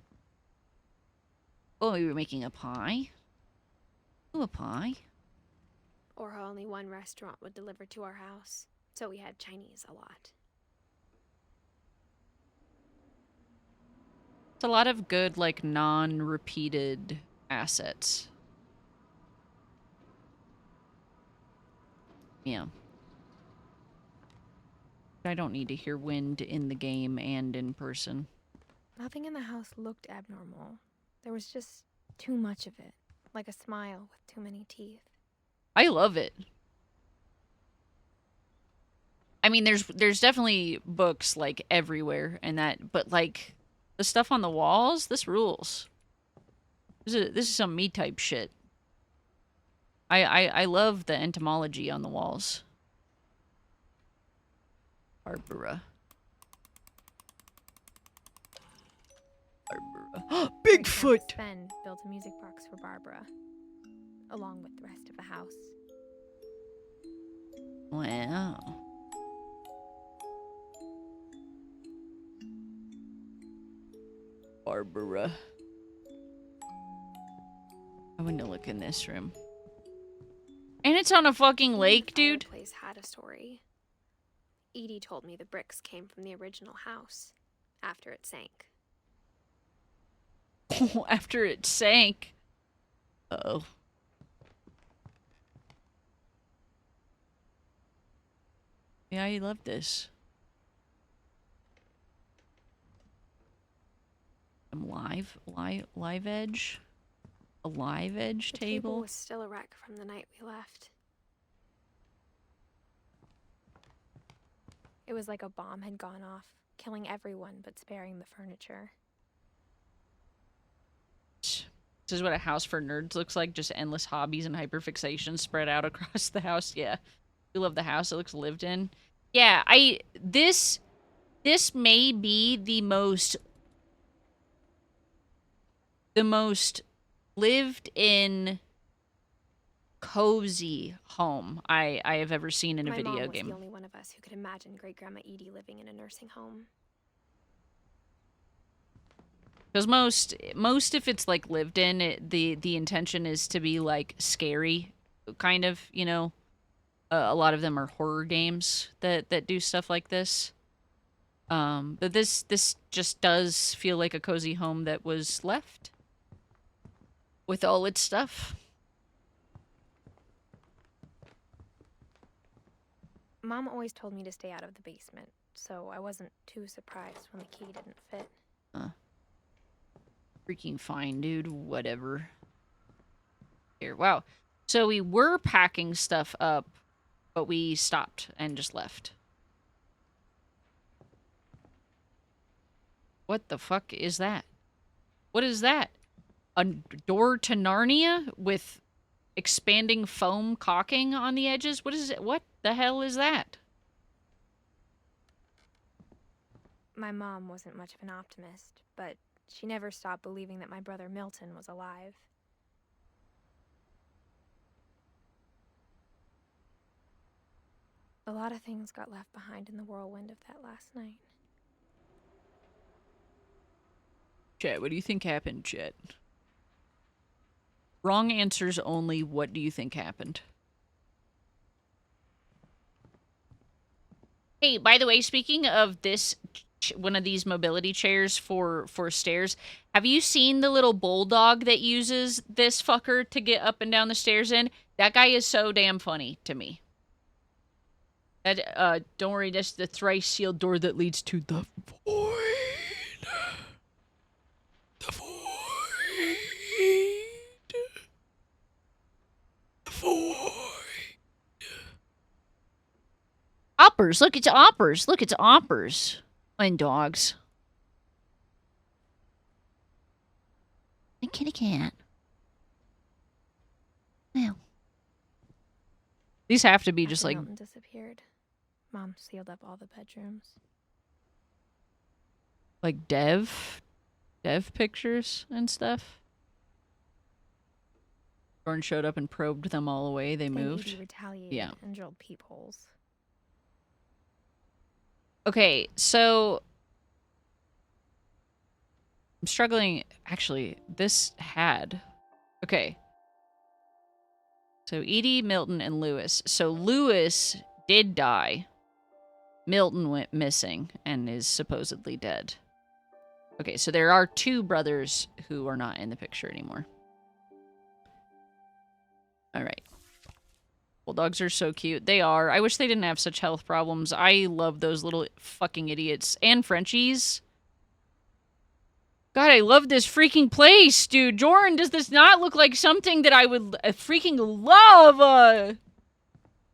Oh, we were making a pie. Ooh, a pie. Or how only one restaurant would deliver to our house, so we had Chinese a lot. It's a lot of good, like, non-repeated assets. Yeah. I don't need to hear wind in the game and in person. Nothing in the house looked abnormal. There was just too much of it, like a smile with too many teeth. I love it. I mean, there's definitely books like everywhere and that, but like the stuff on the walls, this rules. This is some me type shit. I love the entomology on the walls. Barbara. Barbara. Bigfoot! Sven built a music box for Barbara, along with the rest of the house. Wow. Barbara. I want to look in this room. And it's on a fucking lake, dude. The fireplace had a story. Edie told me the bricks came from the original house after it sank. After it sank. Uh-oh. Yeah, I love this. Some live edge. A live edge the table. Table was still a wreck from the night we left. It was like a bomb had gone off, killing everyone but sparing the furniture. This is what a house for nerds looks like. Just endless hobbies and hyperfixation spread out across the house. Yeah. You love the house. It looks lived in. Yeah, this may be the most lived in cozy home I have ever seen in a video game. My mom was the only one of us who could imagine Great Grandma Edie living in a nursing home. Because most if it's like lived in, the intention is to be like scary, kind of, you know. A lot of them are horror games that do stuff like this. But this just does feel like a cozy home that was left with all its stuff. Mom always told me to stay out of the basement, so I wasn't too surprised when the key didn't fit. Freaking fine, dude. Whatever. Here, wow. So we were packing stuff up, but we stopped and just left. What the fuck is that? What is that? A door to Narnia with expanding foam caulking on the edges? What is it? What the hell is that? My mom wasn't much of an optimist, but she never stopped believing that my brother Milton was alive. A lot of things got left behind in the whirlwind of that last night. Chet, what do you think happened, Chet? Wrong answers only. What do you think happened? Hey, by the way, speaking of this, one of these mobility chairs for stairs, have you seen the little bulldog that uses this fucker to get up and down the stairs in? That guy is so damn funny to me. That, don't worry, that's the thrice sealed door that leads to the void. The void. The void. Oppers, look, it's oppers. Look, it's oppers. And dogs. And kitty cat. Well. These have to be just like... Milton disappeared. Mom sealed up all the bedrooms. Like dev pictures and stuff. Jordan showed up and probed them all away. They moved. Edie retaliated and drilled peepholes. Okay, so I'm struggling. Actually, this had... Okay. So Edie, Milton, and Lewis. So Lewis did die. Milton went missing and is supposedly dead. Okay, so there are two brothers who are not in the picture anymore. Alright. Bulldogs are so cute. They are. I wish they didn't have such health problems. I love those little fucking idiots. And Frenchies. God, I love this freaking place, dude. Jordan, does this not look like something that I would freaking love?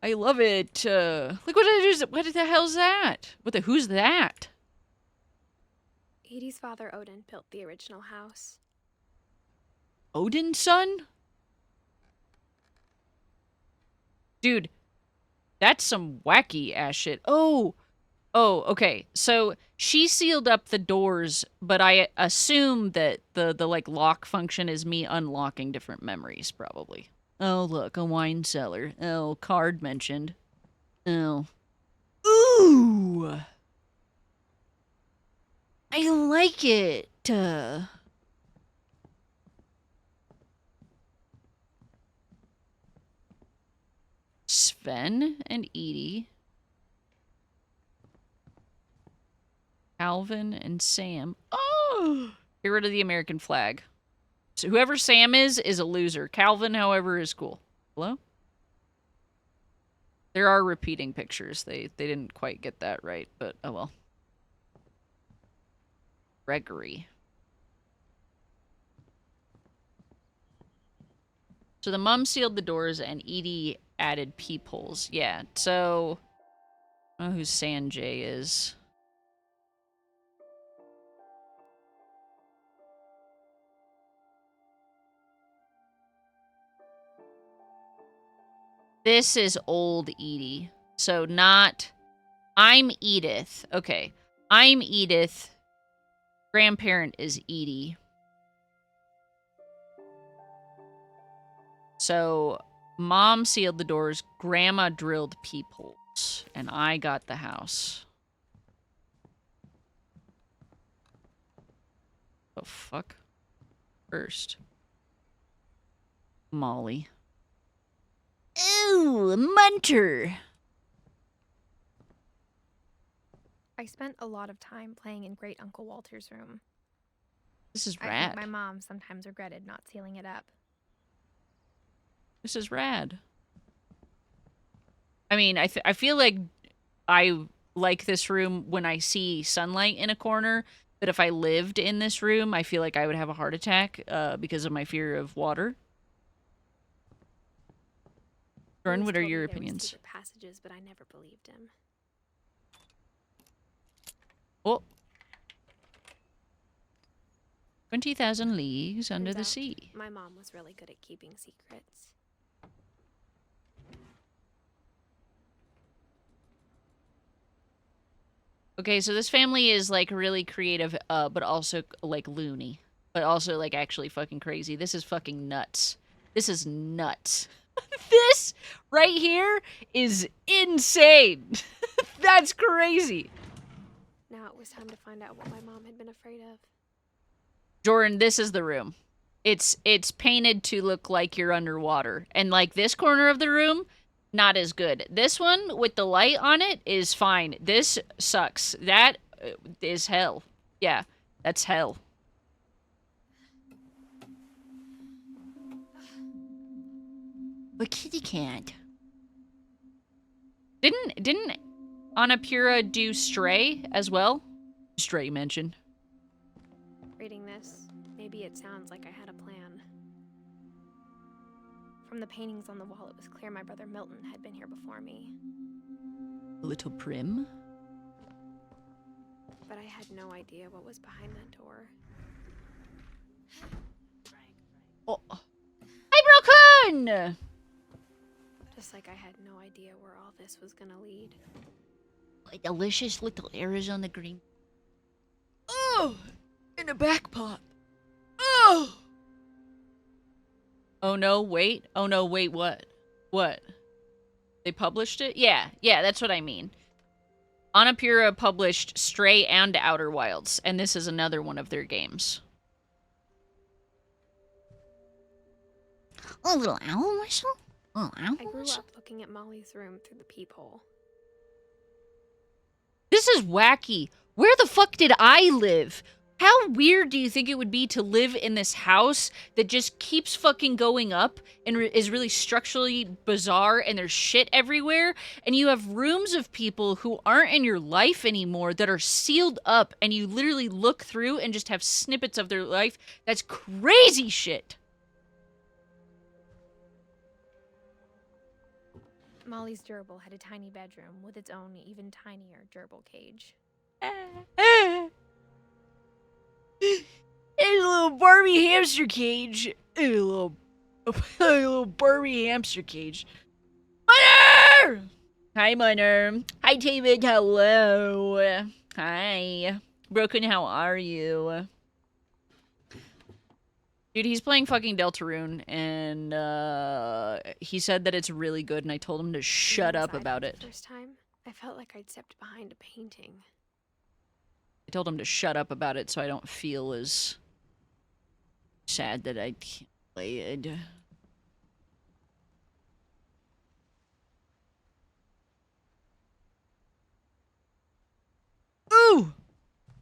I love it. Look what the hell's that? Who's that? Edie's father Odin built the original house. Odin's son? Dude, that's some wacky ass shit. Oh, okay. So she sealed up the doors, but I assume that the like lock function is me unlocking different memories, probably. Oh, look, a wine cellar. Oh, card mentioned. Oh. Ooh! I like it. Sven and Edie. Calvin and Sam. Oh! Get rid of the American flag. So whoever Sam is a loser. Calvin, however, is cool. Hello? There are repeating pictures. They didn't quite get that right, but oh well. Gregory. So the mom sealed the doors and Edie added peepholes. Yeah, so I don't know who Sanjay is. This is old Edie. So not... I'm Edith. Okay. I'm Edith. Grandparent is Edie. So, mom sealed the doors, grandma drilled peepholes, and I got the house. The fuck? First. Molly. Ooh, a munter! I spent a lot of time playing in Great Uncle Walter's room. This is I rad. think my mom sometimes regretted not sealing it up. This is rad. I mean, I feel like I like this room when I see sunlight in a corner, but if I lived in this room, I feel like I would have a heart attack because of my fear of water. Jordan, what are your opinions? Secret passages, but I never believed him. Oh. 20,000 Leagues Under the Sea. My mom was really good at keeping secrets. Okay, so this family is like really creative, but also like loony. But also like actually fucking crazy. This is fucking nuts. This is nuts. This right here is insane. That's crazy. Now it was time to find out what my mom had been afraid of. Jordan, this is the room. It's painted to look like you're underwater. And like this corner of the room, not as good. This one with the light on it is fine. This sucks. That is hell. Yeah, that's hell. But kitty can't. Didn't Annapurna do Stray as well? Stray mentioned. Reading this, maybe it sounds like I had a plan. From the paintings on the wall, it was clear my brother Milton had been here before me. Little Prim? But I had no idea what was behind that door. Oh. Hi, Broken! Just like I had no idea where all this was gonna lead. A delicious little Arizona green. Oh! In a back pot. Oh! Oh no, wait. Oh no, wait, what? What? They published it? Yeah, that's what I mean. Annapurna published Stray and Outer Wilds, and this is another one of their games. Oh, little owl whistle? Oh, owl I grew up looking at Molly's room through the peephole. This is wacky. Where the fuck did I live? How weird do you think it would be to live in this house that just keeps fucking going up and is really structurally bizarre and there's shit everywhere, and you have rooms of people who aren't in your life anymore that are sealed up and you literally look through and just have snippets of their life? That's crazy shit. Molly's gerbil had a tiny bedroom with its own even tinier gerbil cage. There's a little Barbie hamster cage. A little Barbie hamster cage. Mother! Hi, Mother. Hi, David. Hello. Hi. Broken, how are you? Dude, he's playing fucking Deltarune, and he said that it's really good, and I told him to shut up about it. The first time, I felt like I'd stepped behind a painting. I told him to shut up about it so I don't feel as sad that I can't play it. Ooh!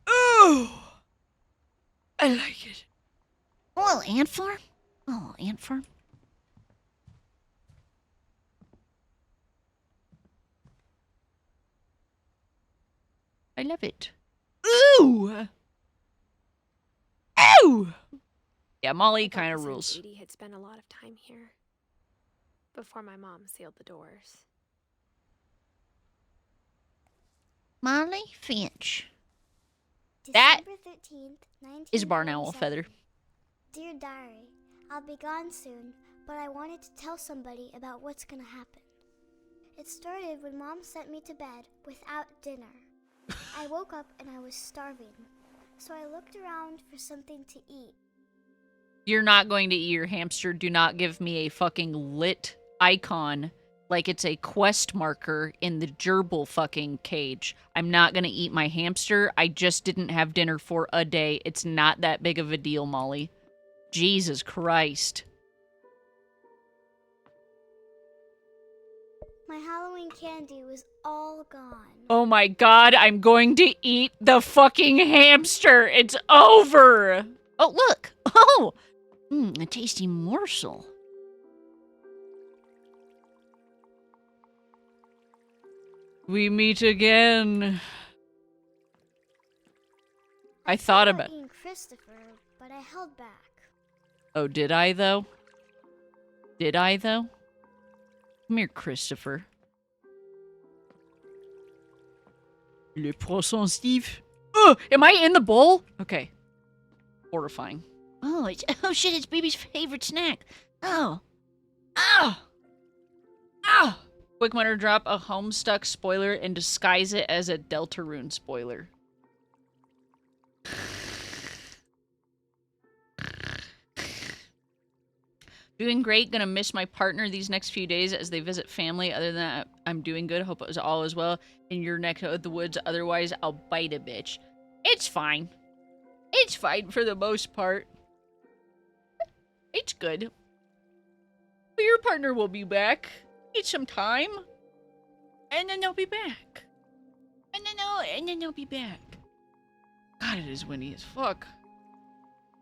Ooh! I like it. A little ant farm? A little ant farm? I love it. Ooh! Ooh! Yeah, Molly kind of rules. Edie had spent a lot of time here before my mom sealed the doors. Molly Finch. December That 13th, is Barn Owl 1947. Feather. Dear Diary, I'll be gone soon, but I wanted to tell somebody about what's gonna happen. It started when Mom sent me to bed without dinner. I woke up and I was starving, so I looked around for something to eat. You're not going to eat your hamster. Do not give me a fucking lit icon like it's a quest marker in the gerbil fucking cage. I'm not gonna eat my hamster. I just didn't have dinner for a day. It's not that big of a deal, Molly. Jesus Christ. My Halloween candy was all gone. Oh my god, I'm going to eat the fucking hamster. It's over. Oh, look. Oh, a tasty morsel. We meet again. I thought about eating Christopher, but I held back. Oh, did I though? Did I though? Come here, Christopher. Le poisson Steve. Oh, am I in the bowl? Okay. Horrifying. Oh, oh shit, it's baby's favorite snack. Oh. Oh. Oh. Quick Winter drop a Homestuck spoiler and disguise it as a Deltarune spoiler. Doing great. Gonna miss my partner these next few days as they visit family. Other than that, I'm doing good. Hope it was all as well in your neck of the woods. Otherwise, I'll bite a bitch. It's fine. It's fine for the most part. It's good. But your partner will be back. Need some time. And then they'll be back. And then they'll be back. God, it is windy as fuck.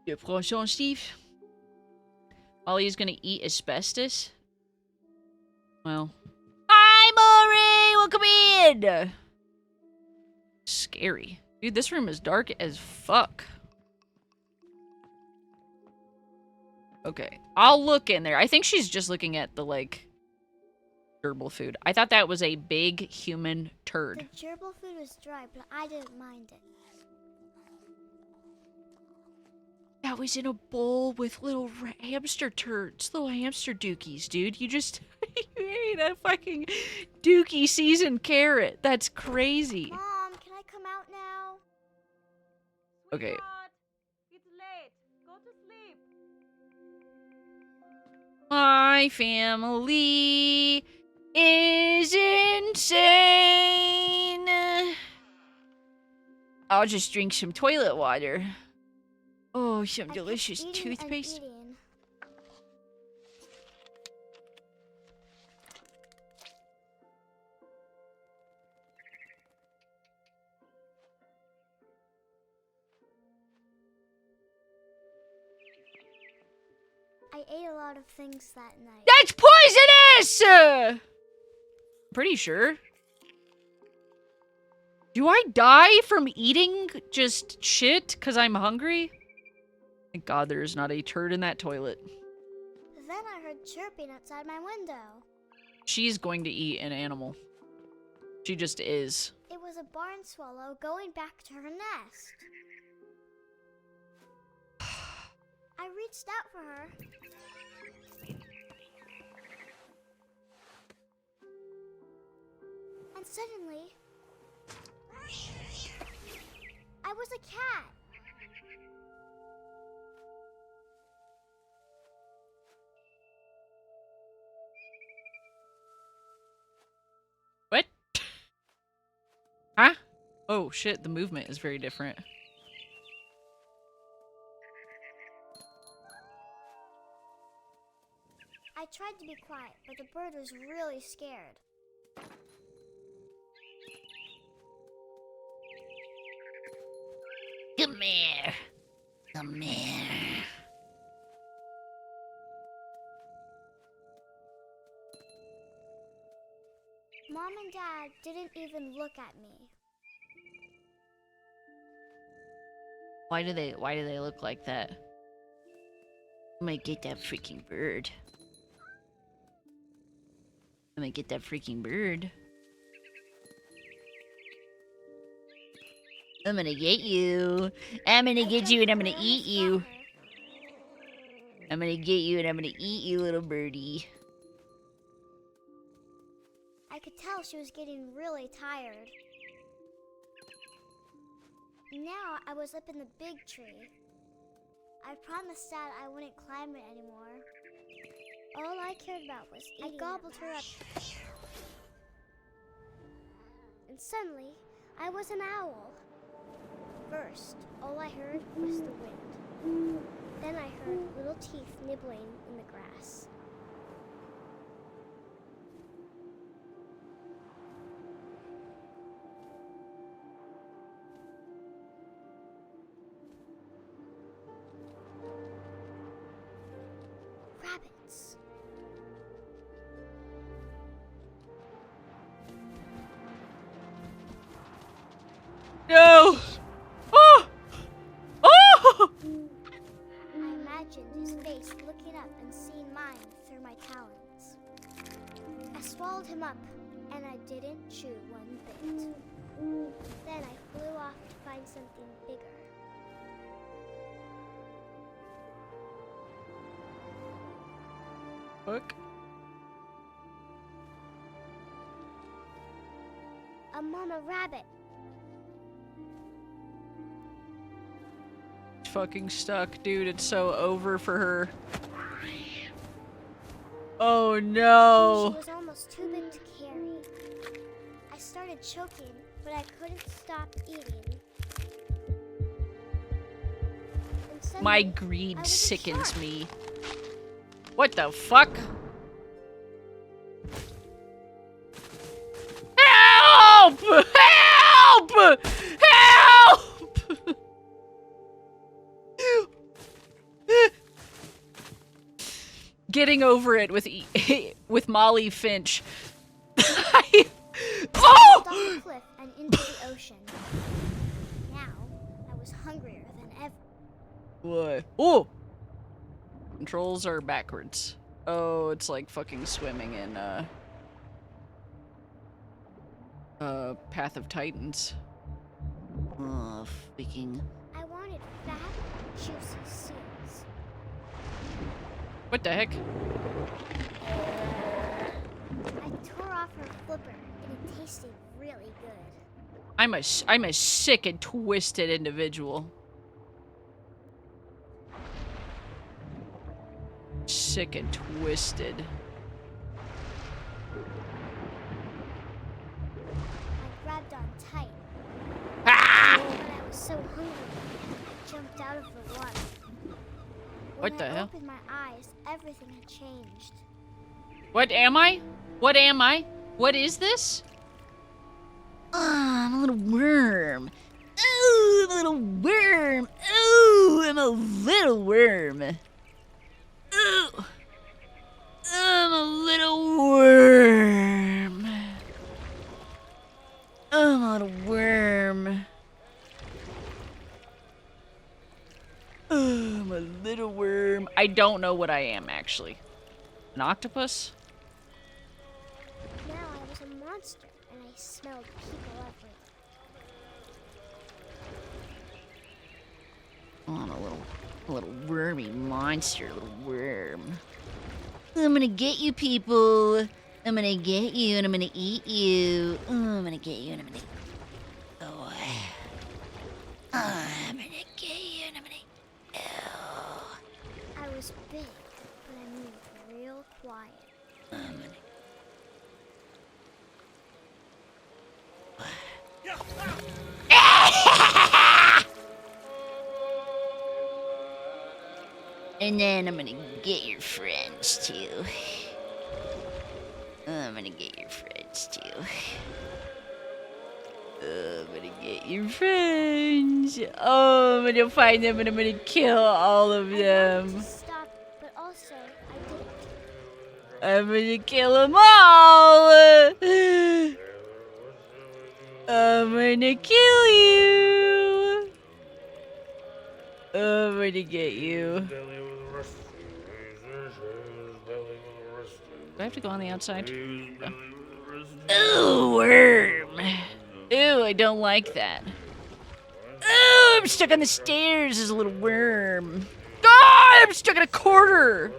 Le poisson Steve. Ollie's gonna eat asbestos? Well. Hi, Maury! Welcome in! Scary. Dude, this room is dark as fuck. Okay. I'll look in there. I think she's just looking at the, like, gerbil food. I thought that was a big human turd. The gerbil food was dry, but I didn't mind it. That was in a bowl with little hamster turds. Little hamster dookies, dude. You just... you ate a fucking dookie seasoned carrot. That's crazy. Mom, can I come out now? Okay. It's late. Go to sleep. My family is insane. I'll just drink some toilet water. Oh, some delicious toothpaste. I ate a lot of things that night. That's poisonous! Pretty sure. Do I die from eating just shit because I'm hungry? Thank God there is not a turd in that toilet. Then I heard chirping outside my window. She's going to eat an animal. She just is. It was a barn swallow going back to her nest. I reached out for her. And suddenly, I was a cat. What? Huh? Oh shit, the movement is very different. I tried to be quiet, but the bird was really scared. Come here. Come here. Mom and Dad didn't even look at me. Why do they look like that? I'm gonna get that freaking bird. I'm gonna get that freaking bird. I'm gonna get you. I'm gonna get you and I'm gonna eat you. I'm gonna get you and I'm gonna eat you, little birdie. I could tell she was getting really tired. Now I was up in the big tree. I promised Dad I wouldn't climb it anymore. All I cared about was eating. I gobbled her up. And suddenly, I was an owl. First, all I heard was the wind. Then I heard little teeth nibbling in the grass. Rabbits. No! Oh! Oh! I imagined his face looking up and seeing mine through my talons. I swallowed him up, and I didn't chew one bit. Then I flew off to find something bigger. Fuck. A mama rabbit. Fucking stuck, dude. It's so over for her. Oh no. She was almost too big to carry. I started choking, but I couldn't stop eating. And suddenly, My I greed was a sickens shark. me. What the fuck? Help! Help! Help! Getting over it with with Molly Finch. I fell Oh! off the cliff and into the ocean. Now, I was hungrier than ever. What? Oh! Controls are backwards. Oh, it's like fucking swimming in Path of Titans. Oh, freaking. I wanted fat, juicy seals. What the heck? I tore off her flipper, and it tasted really good. I'm a sick and twisted individual. Sick and twisted. I grabbed on tight. Ah! But I was so hungry, I jumped out of the water. What When the I hell? opened my eyes, everything had changed. What am I? What am I? What is this? Ah, I'm a little worm. Ooh, I'm a little worm. Ooh, I'm a little worm. Ooh. I'm a little worm. I'm a little worm. I'm a little worm. I don't know what I am, actually. An octopus? Now I was a monster, and I smelled people everywhere. Oh, I'm a little wormy monster, little worm. I'm gonna get you, people. I'm gonna get you, and I'm gonna eat you. Oh, I'm gonna get you, and I'm gonna... Oh, I'm gonna get you, and I'm gonna... Oh, I was big, but I moved real quiet. I'm gonna... And then I'm gonna get your friends, too. I'm gonna get your friends, too. I'm gonna get your friends. Oh, I'm gonna find them and I'm gonna kill all of I wanted them. to stop, but also I didn't. I'm gonna kill them all. I'm gonna kill you. I'm gonna get you. Do I have to go on the outside? No. Ooh, worm. Ooh, I don't like that. Ooh, I'm stuck on the stairs as a little worm. Ah, I'm stuck in a corner.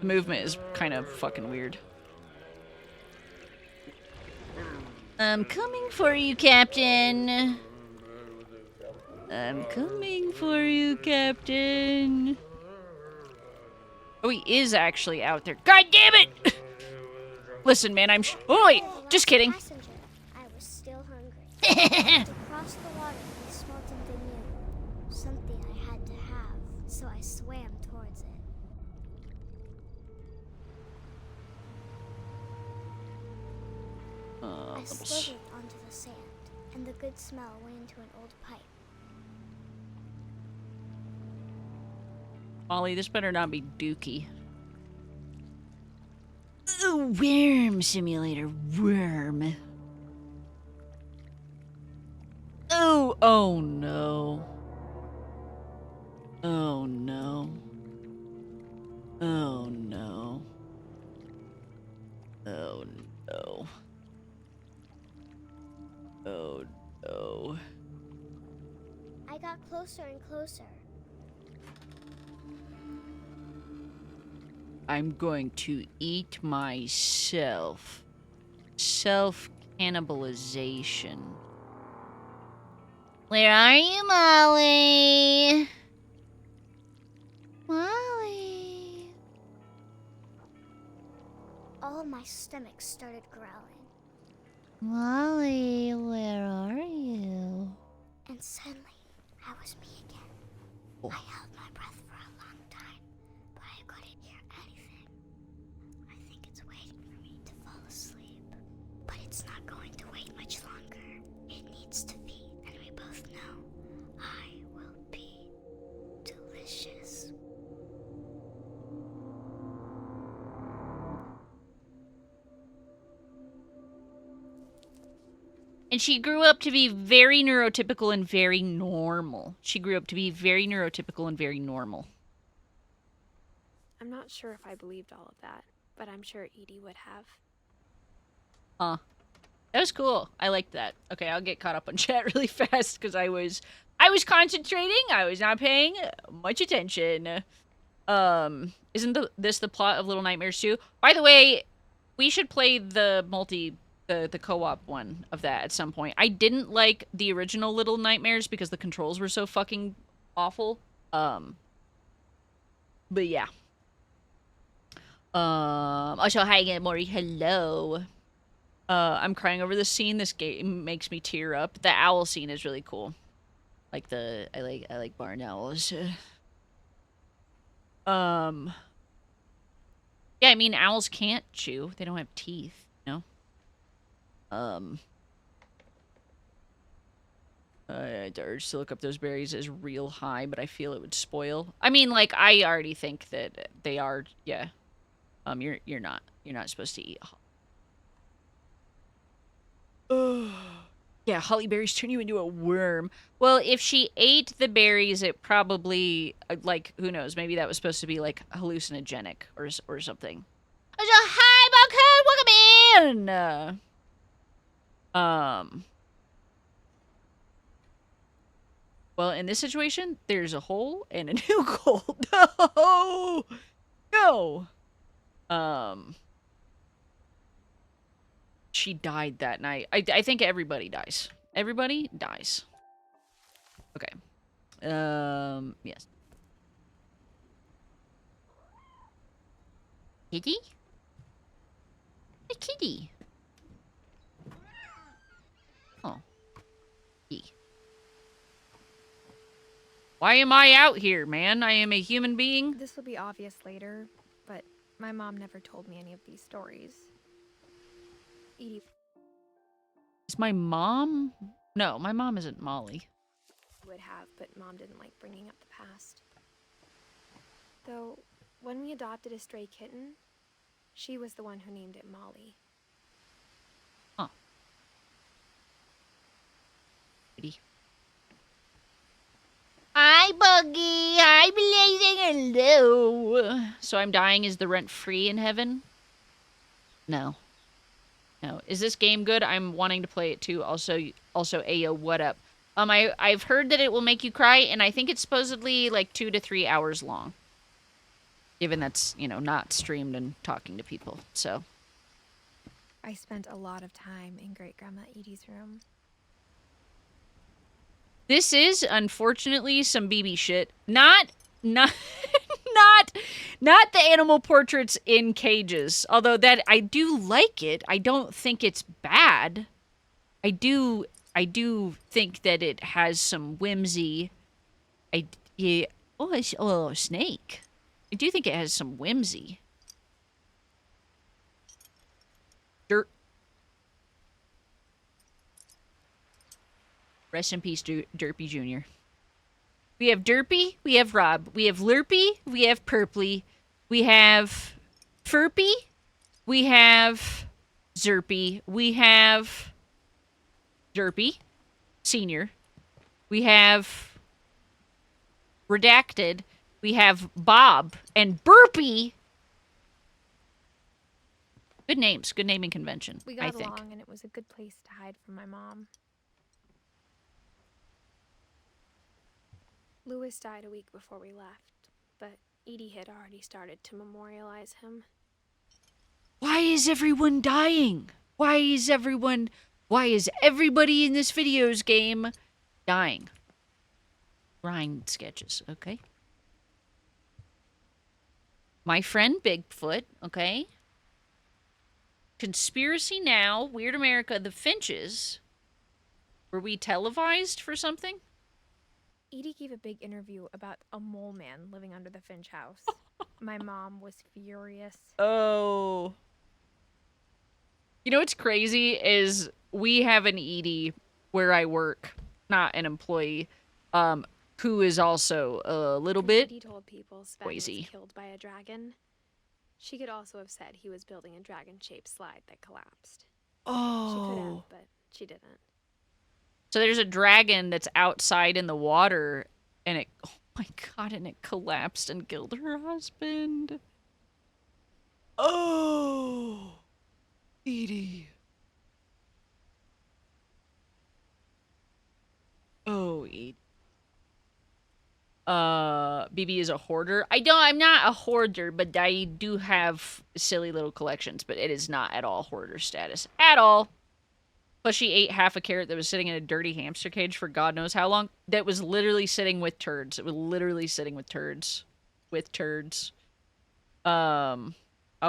The movement is kind of fucking weird. I'm coming for you, Captain. I'm coming for you, Captain. Oh, he is actually out there. God damn it! Listen, man, oh, wait. Just kidding. Passenger, I was still hungry. To cross the water, I smelled something new. Something I had to have, so I swam towards it. I slithered onto the sand, and the good smell went into an old pipe. Molly, this better not be Dookie. Ooh, worm simulator, worm. Oh, oh no. Oh no. Oh no. Oh no. Oh no. I got closer and closer. I'm going to eat myself. Self-cannibalization. Where are you, Molly? Molly. All of my stomach started growling, Molly, where are you? and suddenly, I was me again. Oh. I held my breath for a long time, but I couldn't hear anything. I think it's waiting for me to fall asleep. But it's not going to wait much longer. It needs to feed, and we both know I will be delicious. And she grew up to be very neurotypical and very normal. She grew up to be very neurotypical and very normal. I'm not sure if I believed all of that, but I'm sure Edie would have. Huh. That was cool. I liked that. Okay, I'll get caught up on chat really fast because I was concentrating. I was not paying much attention. Isn't this the plot of Little Nightmares 2? By the way, we should play the the co-op one of that at some point. I didn't like the original Little Nightmares because the controls were so fucking awful. But yeah. Also, hi again, Maury. Hello. I'm crying over this scene. This game makes me tear up. The owl scene is really cool. I like barn owls. Yeah, I mean owls can't chew. They don't have teeth, you know? The urge to look up those berries is real high, but I feel it would spoil. I mean, like, I already think that they are, yeah. You're not supposed to eat. Yeah, holly berries turn you into a worm. Well, if she ate the berries, it probably, like, who knows? Maybe that was supposed to be, like, hallucinogenic or something. Hi, welcome in! Well, in this situation, there's a hole and a new goal. No! No! She died that night. I think everybody dies. Everybody dies. Okay. Yes. Kitty? A kitty. Oh. Kitty. Why am I out here, man? I am a human being. This will be obvious later, but my mom never told me any of these stories. Edie Is my mom? No, my mom isn't Molly. would have, but Mom didn't like bringing up the past. Though, when we adopted a stray kitten, she was the one who named it Molly. Huh. Kitty. Hi, Buggy. Hi, Blazing. Hello. So I'm dying is the rent-free in heaven? No. No. Is this game good? I'm wanting to play it too. Also, Ayo, what up? I've heard that it will make you cry, and I think it's supposedly like 2 to 3 hours long. Given that's, you know, not streamed and talking to people, so. I spent a lot of time in Great Grandma Edie's room. This is, unfortunately, some BB shit. Not not the animal portraits in cages. Although that I do like it. I don't think it's bad. I do think that it has some whimsy. Oh, a snake. I do think it has some whimsy. Dirt. Rest in peace, Derpy Jr. We have Derpy, we have Rob, we have Lurpy, we have Purply, we have Furpy, we have Zerpy, we have Derpy, Senior, we have Redacted, we have Bob, and Burpy. Good names, good naming convention, We I got think. along, and it was a good place to hide from my mom. Louis died a week before we left, but Edie had already started to memorialize him. Why is everyone dying? Why is everybody in this video's game dying? Grind sketches, okay? My friend Bigfoot, okay? Conspiracy Now, Weird America, The Finches. Were we televised for something? Edie gave a big interview about a mole man living under the Finch house. My mom was furious. Oh. You know what's crazy is we have an Edie where I work, not an employee, who is also a little bit Edie told people Sven crazy. was killed by a dragon. She could also have said he was building a dragon-shaped slide that collapsed. She could have, but she didn't. So there's a dragon that's outside in the water, and it, oh my god, and it collapsed and killed her husband. Oh, Edie. Oh, Edie. BB is a hoarder. I'm not a hoarder, but I do have silly little collections, but it is not at all hoarder status. At all. Plus, she ate half a carrot that was sitting in a dirty hamster cage for God knows how long. That was literally sitting with turds. It was literally sitting with turds. With turds. I'll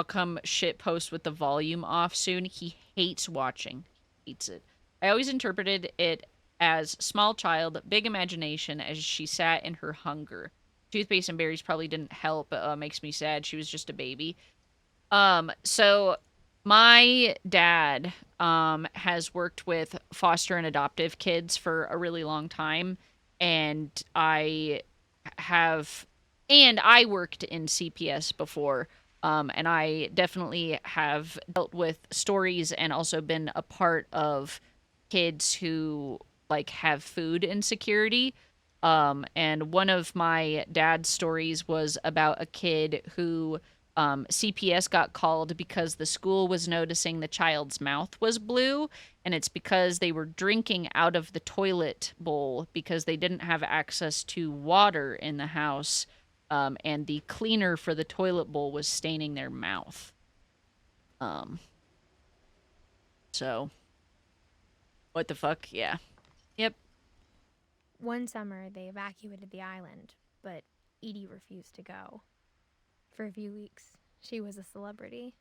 come shit post with the volume off soon. He hates watching. Hates it. I always interpreted it as small child, big imagination as she sat in her hunger. Toothpaste and berries probably didn't help. Makes me sad. She was just a baby. So my dad, has worked with foster and adoptive kids for a really long time, and have I worked in CPS before. And I definitely have dealt with stories and also been a part of kids who like have food insecurity. And one of my dad's stories was about a kid who CPS got called because the school was noticing the child's mouth was blue, and it's because they were drinking out of the toilet bowl because they didn't have access to water in the house, and the cleaner for the toilet bowl was staining their mouth. Um, so, what the fuck? Yeah. Yep. One summer, they evacuated the island, but Edie refused to go. For a few weeks, she was a celebrity.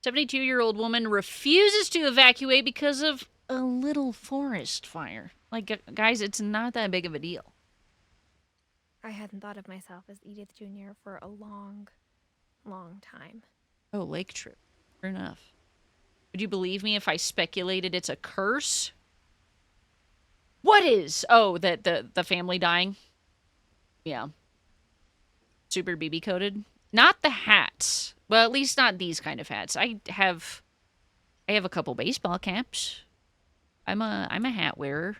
72-year-old woman refuses to evacuate because of a little forest fire. Like, guys, it's not that big of a deal. I hadn't thought of myself as Edith Jr. for a long, long time. Oh, lake trip. Fair enough. Would you believe me if I speculated it's a curse? What is? Oh, that the family dying? Yeah. Super BB coated? Not the hats. Well, at least not these kind of hats. I have a couple baseball caps. I'm a hat wearer.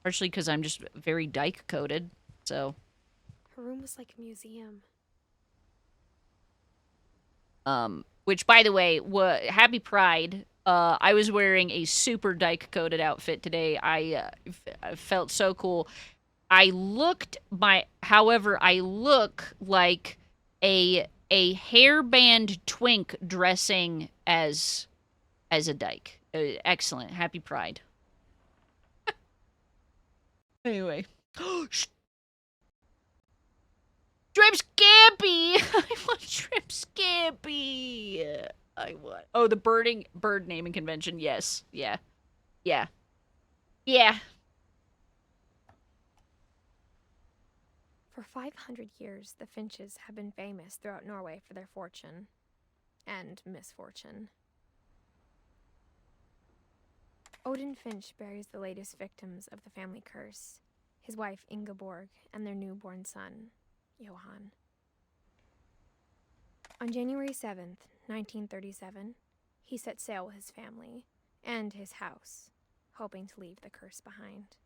Partially because I'm just very dyke coated. So Her room was like a museum. which by the way, happy Pride. I was wearing a super dyke coated outfit today. I felt so cool. However, I look like a hairband twink dressing as a dyke. Excellent. Happy Pride. Anyway. Shrimp Scampi! I want Shrimp Scampi! I want. Oh, the bird naming convention. Yes. Yeah. Yeah. Yeah. For 500 years, the Finches have been famous throughout Norway for their fortune and misfortune. Odin Finch buries the latest victims of the family curse, his wife Ingeborg and their newborn son, Johan. On January 7th, 1937, he set sail with his family and his house, hoping to leave the curse behind.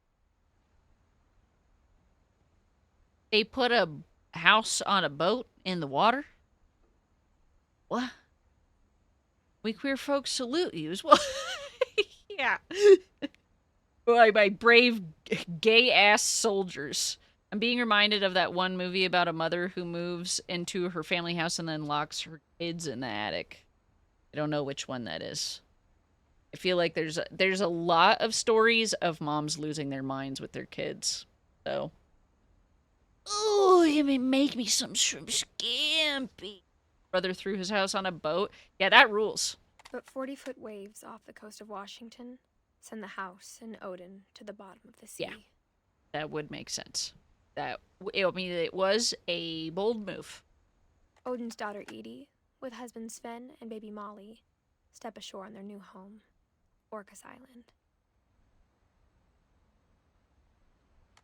They put a house on a boat in the water? What? We queer folks salute you as well. Yeah. My brave gay-ass soldiers. I'm being reminded of that one movie about a mother who moves into her family house and then locks her kids in the attic. I don't know which one that is. I feel like there's a lot of stories of moms losing their minds with their kids. So, oh, you may make me some shrimp scampi. Brother threw his house on a boat. Yeah, that rules. But 40-foot waves off the coast of Washington send the house and Odin to the bottom of the sea. Yeah. That would make sense. It was a bold move. Odin's daughter Edie, with husband Sven and baby Molly, step ashore on their new home, Orcas Island.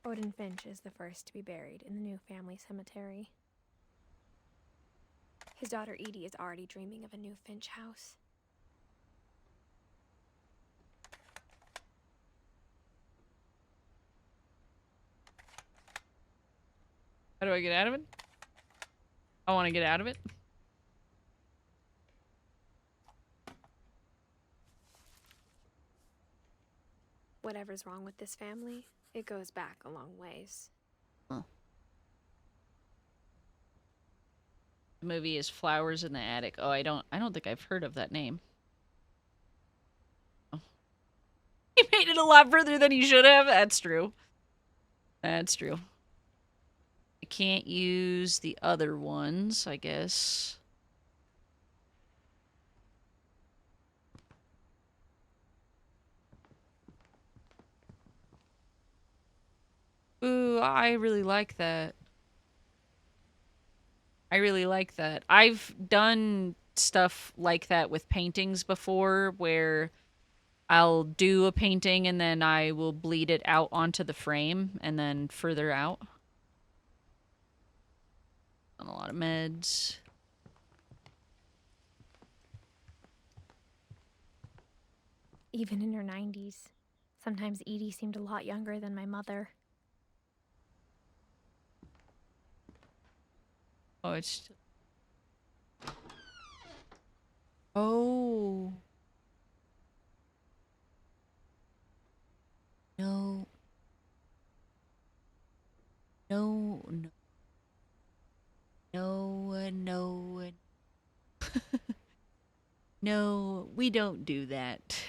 Odin Finch is the first to be buried in the new family cemetery. His daughter Edie is already dreaming of a new Finch house. How do I get out of it? I want to get out of it. Whatever's wrong with this family, it goes back a long ways. Huh. The movie is Flowers in the Attic. Oh, I don't think I've heard of that name. Oh. He made it a lot further than he should have. That's true. That's true. I can't use the other ones, I guess. Ooh, I really like that. I really like that. I've done stuff like that with paintings before, where I'll do a painting and then I will bleed it out onto the frame and then further out. On a lot of meds. Even in her 90s, sometimes Edie seemed a lot younger than my mother. Oh, it's... Oh. No. No, no. No, no. No, we don't do that.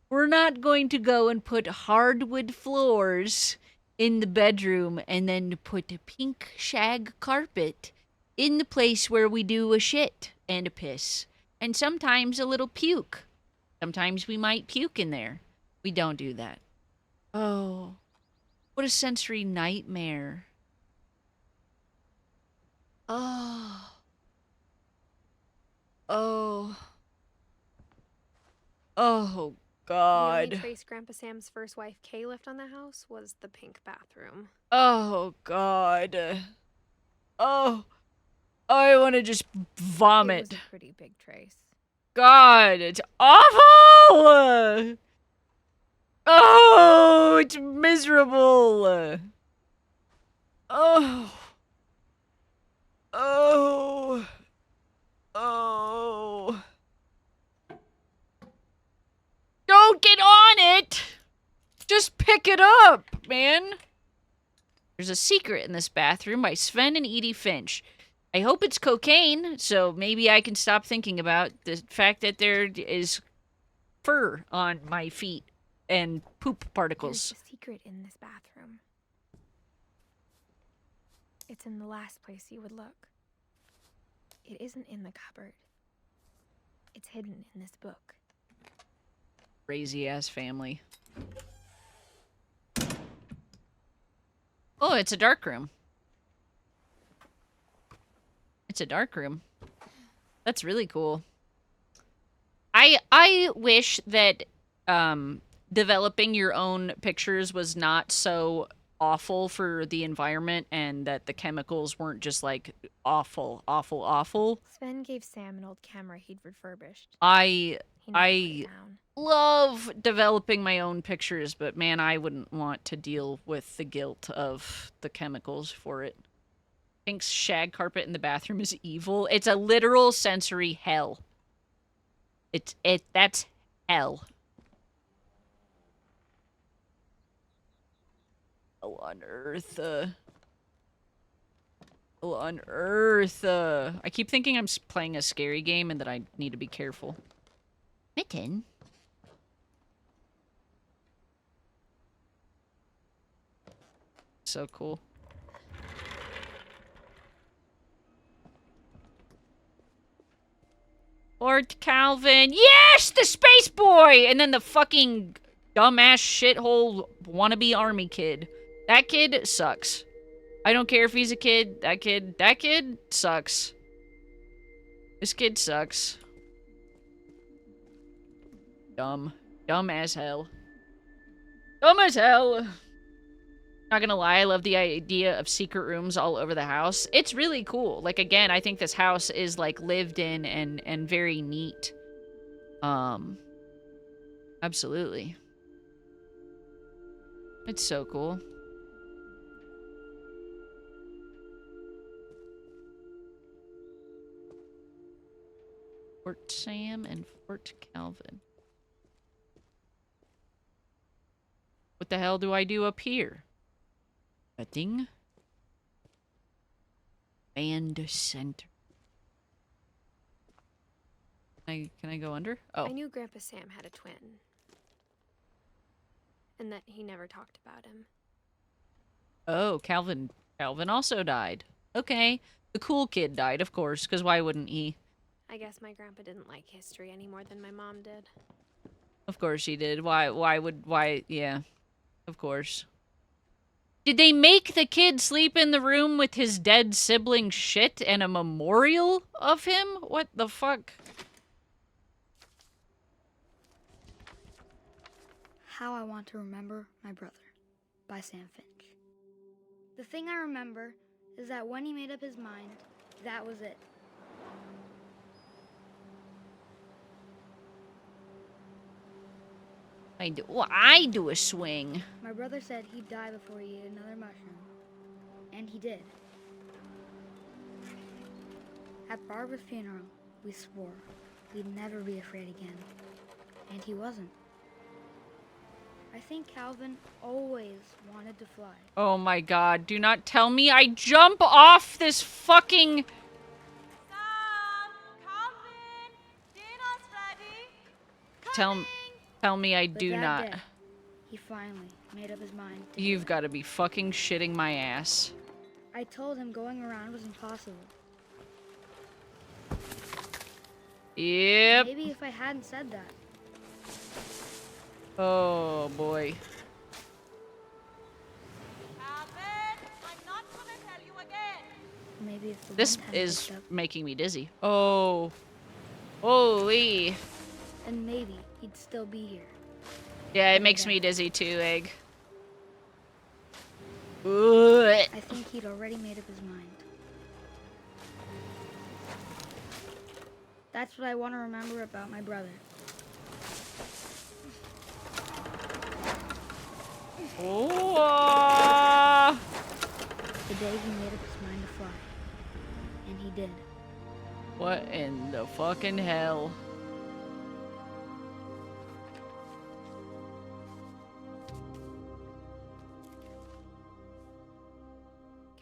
We're not going to go and put hardwood floors in the bedroom and then put a pink shag carpet in the place where we do a shit and a piss. And sometimes a little puke. Sometimes we might puke in there. We don't do that. Oh, what a sensory nightmare. Oh. Oh. Oh, The God. only trace Grandpa Sam's first wife, Kay, left on the house was the pink bathroom. Oh, God. Oh. I want to just vomit. It was a pretty big trace. God, it's awful! Oh, it's miserable. Oh. Oh. Oh. Don't get on it! Just pick it up, man. There's a secret in this bathroom by Sven and Edith Finch. I hope it's cocaine, so maybe I can stop thinking about the fact that there is fur on my feet and poop particles. There's a secret in this bathroom. It's in the last place you would look. It isn't in the cupboard. It's hidden in this book. Crazy ass family. Oh, it's a dark room. It's a dark room. That's really cool. I wish that developing your own pictures was not so awful for the environment and that the chemicals weren't just like awful, awful, awful. Sven gave Sam an old camera he'd refurbished. I He never put it down. love developing my own pictures, but man, I wouldn't want to deal with the guilt of the chemicals for it. Pink's shag carpet in the bathroom is evil. It's a literal sensory hell. That's hell. Hell on earth. Hell on earth. I keep thinking I'm playing a scary game and that I need to be careful. Mitten? So cool. Lord Calvin. Yes! The space boy! And then the fucking dumbass shithole wannabe army kid. That kid sucks. I don't care if he's a kid. That kid sucks. This kid sucks. Dumb. Dumb as hell. Dumb as hell. Not gonna lie, I love the idea of secret rooms all over the house. It's really cool. Like, again, I think this house is, like, lived in and very neat. Absolutely. It's so cool. Fort Sam and Fort Calvin. What the hell do I do up here? Nothing. Band center. Can I go under? Oh. I knew Grandpa Sam had a twin. And that he never talked about him. Oh, Calvin also died. Okay. The cool kid died, of course, because why wouldn't he? I guess my grandpa didn't like history any more than my mom did. Of course he did. Yeah. Of course. Did they make the kid sleep in the room with his dead sibling shit and a memorial of him? What the fuck? How I Want to Remember My Brother by Sam Finch. The thing I remember is that when he made up his mind, that was it. I do a swing. My brother said he'd die before he ate another mushroom. And he did. At Barbara's funeral, we swore we'd never be afraid again. And he wasn't. I think Calvin always wanted to fly. Oh my god, do not tell me I jump off this fucking... Sam, Calvin, dinner's ready. Tell me I But do that not. day, he finally made up his mind to You've do it. got to be fucking shitting my ass. I told him going around was impossible. Yep. Maybe if I hadn't said that. Oh boy. Calvin, I'm not gonna tell you again. Maybe if the This wind hadn't is picked up, making me dizzy. Oh. Holy. and maybe he'd still be here. Yeah, it makes me dizzy too, Egg. Ugh. I think he'd already made up his mind. That's what I want to remember about my brother. Oh. The day he made up his mind to fly. And he did. What in the fucking hell?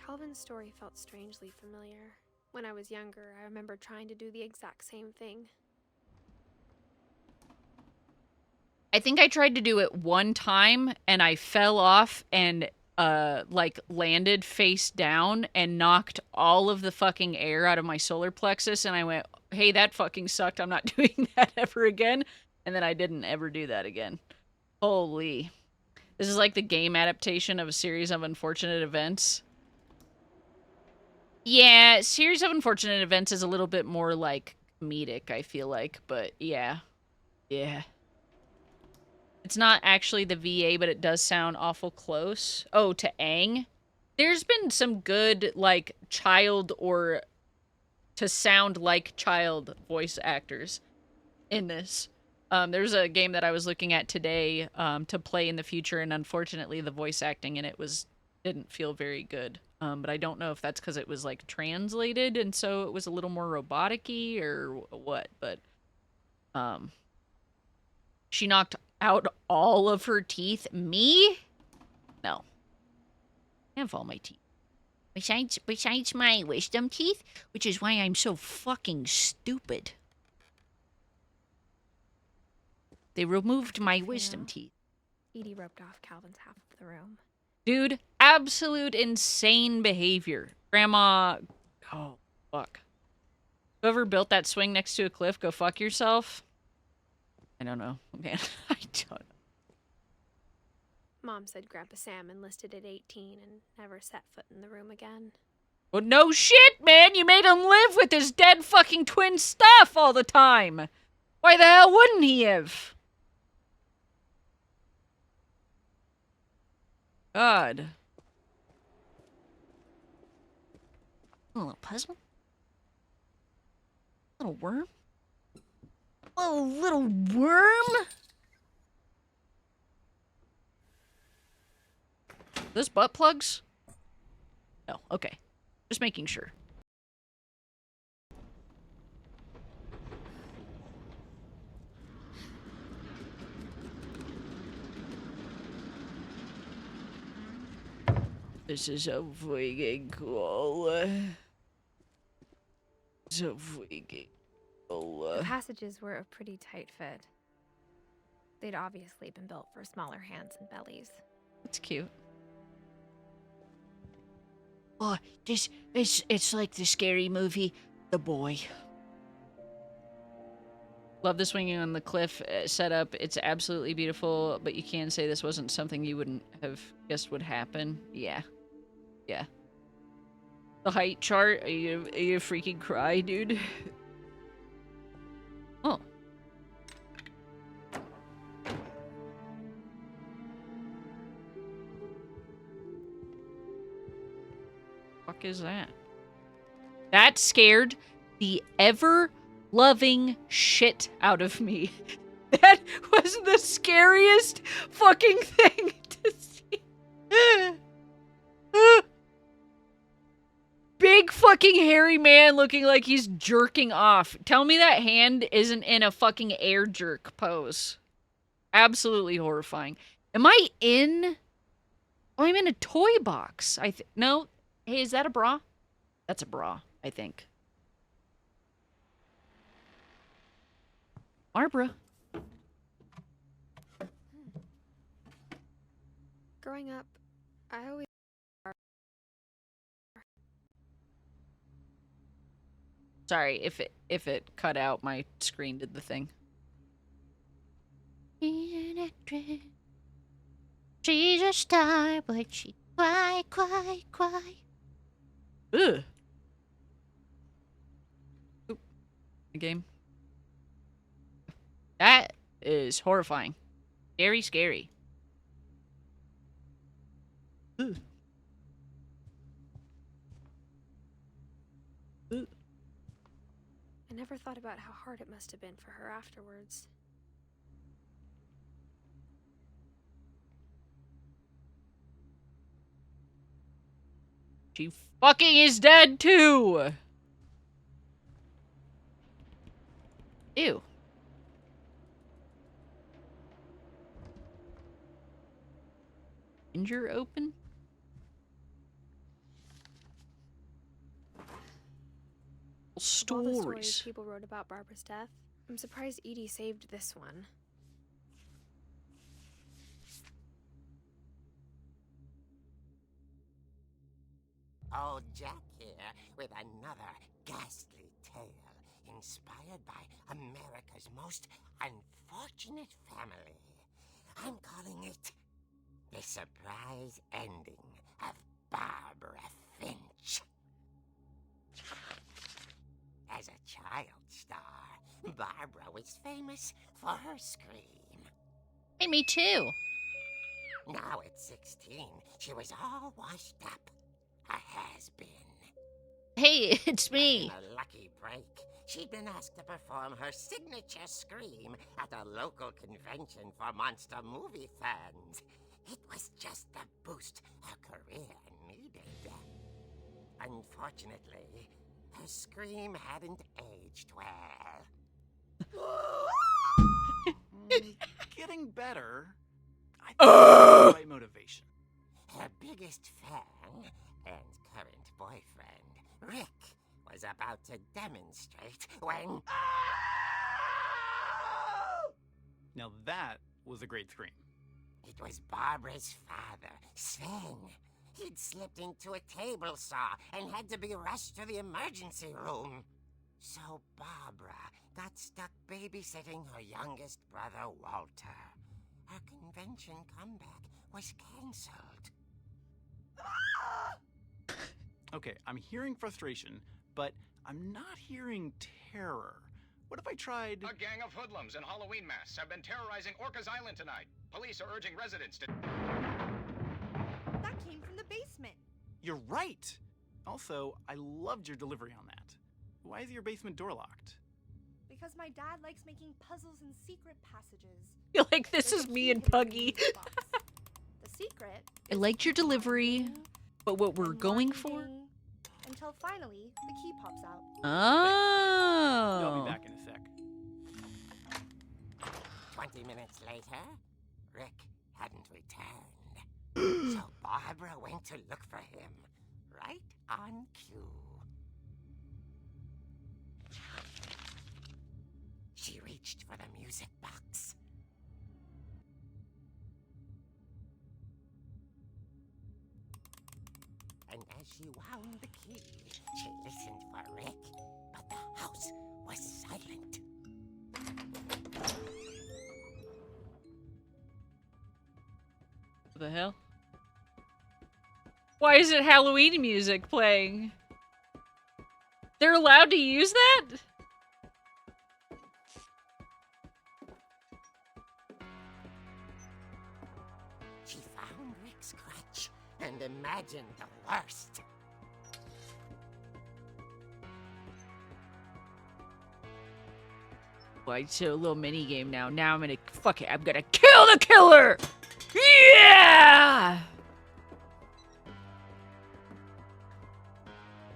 Calvin's story felt strangely familiar. When I was younger, I remember trying to do the exact same thing. I think I tried to do it one time and I fell off and like landed face down and knocked all of the fucking air out of my solar plexus, and I went, "Hey, that fucking sucked. I'm not doing that ever again." And then I didn't ever do that again. Holy. This is like the game adaptation of a series of unfortunate events. Yeah, series of unfortunate events is a little bit more like comedic, I feel like, but yeah. Yeah. It's not actually the VA, but it does sound awful close. Oh, to Aang? There's been some good, like, child or to sound like child voice actors in this. There's a game that I was looking at today to play in the future, and unfortunately the voice acting in it didn't feel very good. But I don't know if that's because it was, like, translated, and so it was a little more robotic-y or what, but she knocked out all of her teeth. Me? No. I have all my teeth. Besides my wisdom teeth, which is why I'm so fucking stupid. They removed my wisdom teeth. Edie roped off Calvin's half of the room. Dude, absolute insane behavior. Grandma... Oh, fuck. Whoever built that swing next to a cliff, go fuck yourself. I don't know. Man, I don't know. Mom said Grandpa Sam enlisted at 18 and never set foot in the room again. Well, no shit, man! You made him live with his dead fucking twin stuff all the time! Why the hell wouldn't he have? God. A little puzzle? Little worm? Little worm? Those butt plugs? No, okay. Just making sure. This is so freaking cool. So freaking cool. The passages were a pretty tight fit. They'd obviously been built for smaller hands and bellies. That's cute. Oh, it's like the scary movie, The Boy. Love the swinging on the cliff setup. It's absolutely beautiful, but you can say this wasn't something you wouldn't have guessed would happen. Yeah. Yeah. The height chart, are you freaking cry, dude? Oh. fuck is that? That scared the ever-loving shit out of me. That was the scariest fucking thing to see. Big fucking hairy man looking like he's jerking off. Tell me that hand isn't in a fucking air jerk pose. Absolutely horrifying. Am I in... Oh, I'm in a toy box. No. Hey, is that a bra? That's a bra, I think. Barbara. Growing up, I always... Sorry, if it cut out, my screen did the thing. She's a star, but she cry. Ugh. Oop. The game. That is horrifying. Scary, scary. Ugh. Ugh. I never thought about how hard it must have been for her afterwards. She fucking is dead too! Ew. Ginger open? Of all the stories Stories. people wrote about Barbara's death, I'm surprised Edie saved this one. Old Jack here with another ghastly tale inspired by America's most unfortunate family. I'm calling it The Surprise Ending of Barbara Finch. As a child star, Barbara was famous for her scream. Hey, me too. Now at 16, she was all washed up. A has-been. Hey, it's me. In a lucky break, she'd been asked to perform her signature scream at a local convention for monster movie fans. It was just the boost her career needed. Unfortunately, her scream hadn't aged well. Getting better. I think that's the right motivation. Her biggest fan and current boyfriend, Rick, was about to demonstrate when... Now that was a great scream. It was Barbara's father, Sven. He'd slipped into a table saw and had to be rushed to the emergency room. So Barbara got stuck babysitting her youngest brother, Walter. Her convention comeback was cancelled. Okay, I'm hearing frustration, but I'm not hearing terror. What if I tried... A gang of hoodlums in Halloween masks have been terrorizing Orcas Island tonight. Police are urging residents to... That came from the basement. You're right! Also, I loved your delivery on that. Why is your basement door locked? Because my dad likes making puzzles and secret passages. I feel like this There's is a me key and hidden in Puggy. the box. The secret. I liked your delivery, but what we're and going one for... thing, until finally, the key pops out. I'll Oh. be back in a sec. 20 minutes later, Rick hadn't returned. So Barbara went to look for him, right on cue. She reached for the music box. And as she wound the key, she listened for Rick, but the house was silent. What the hell? Why is it Halloween music playing? They're allowed to use that? She found Rick's crutch and imagined the worst. It's a little mini game now. Now I'm gonna fuck it. I'm gonna kill the killer. Yeah.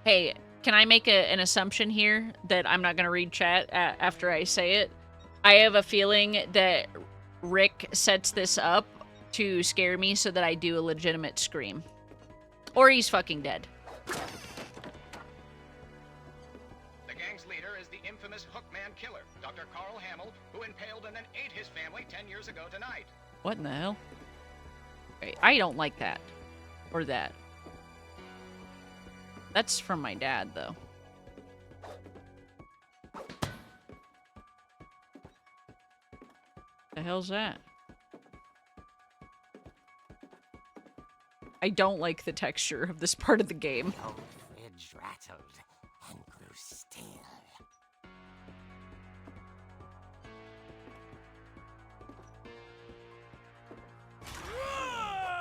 Hey, can I make an assumption here that I'm not gonna read chat after I say it? I have a feeling that Rick sets this up to scare me so that I do a legitimate scream, or he's fucking dead. The gang's leader is the infamous Hookman killer, Dr. Carl Hamill, who impaled and then ate his family 10 years ago tonight. What in the hell? Wait, I don't like that. Or that. That's from my dad, though. The hell's that? I don't like the texture of this part of the game. The old fridge rattled and grew still.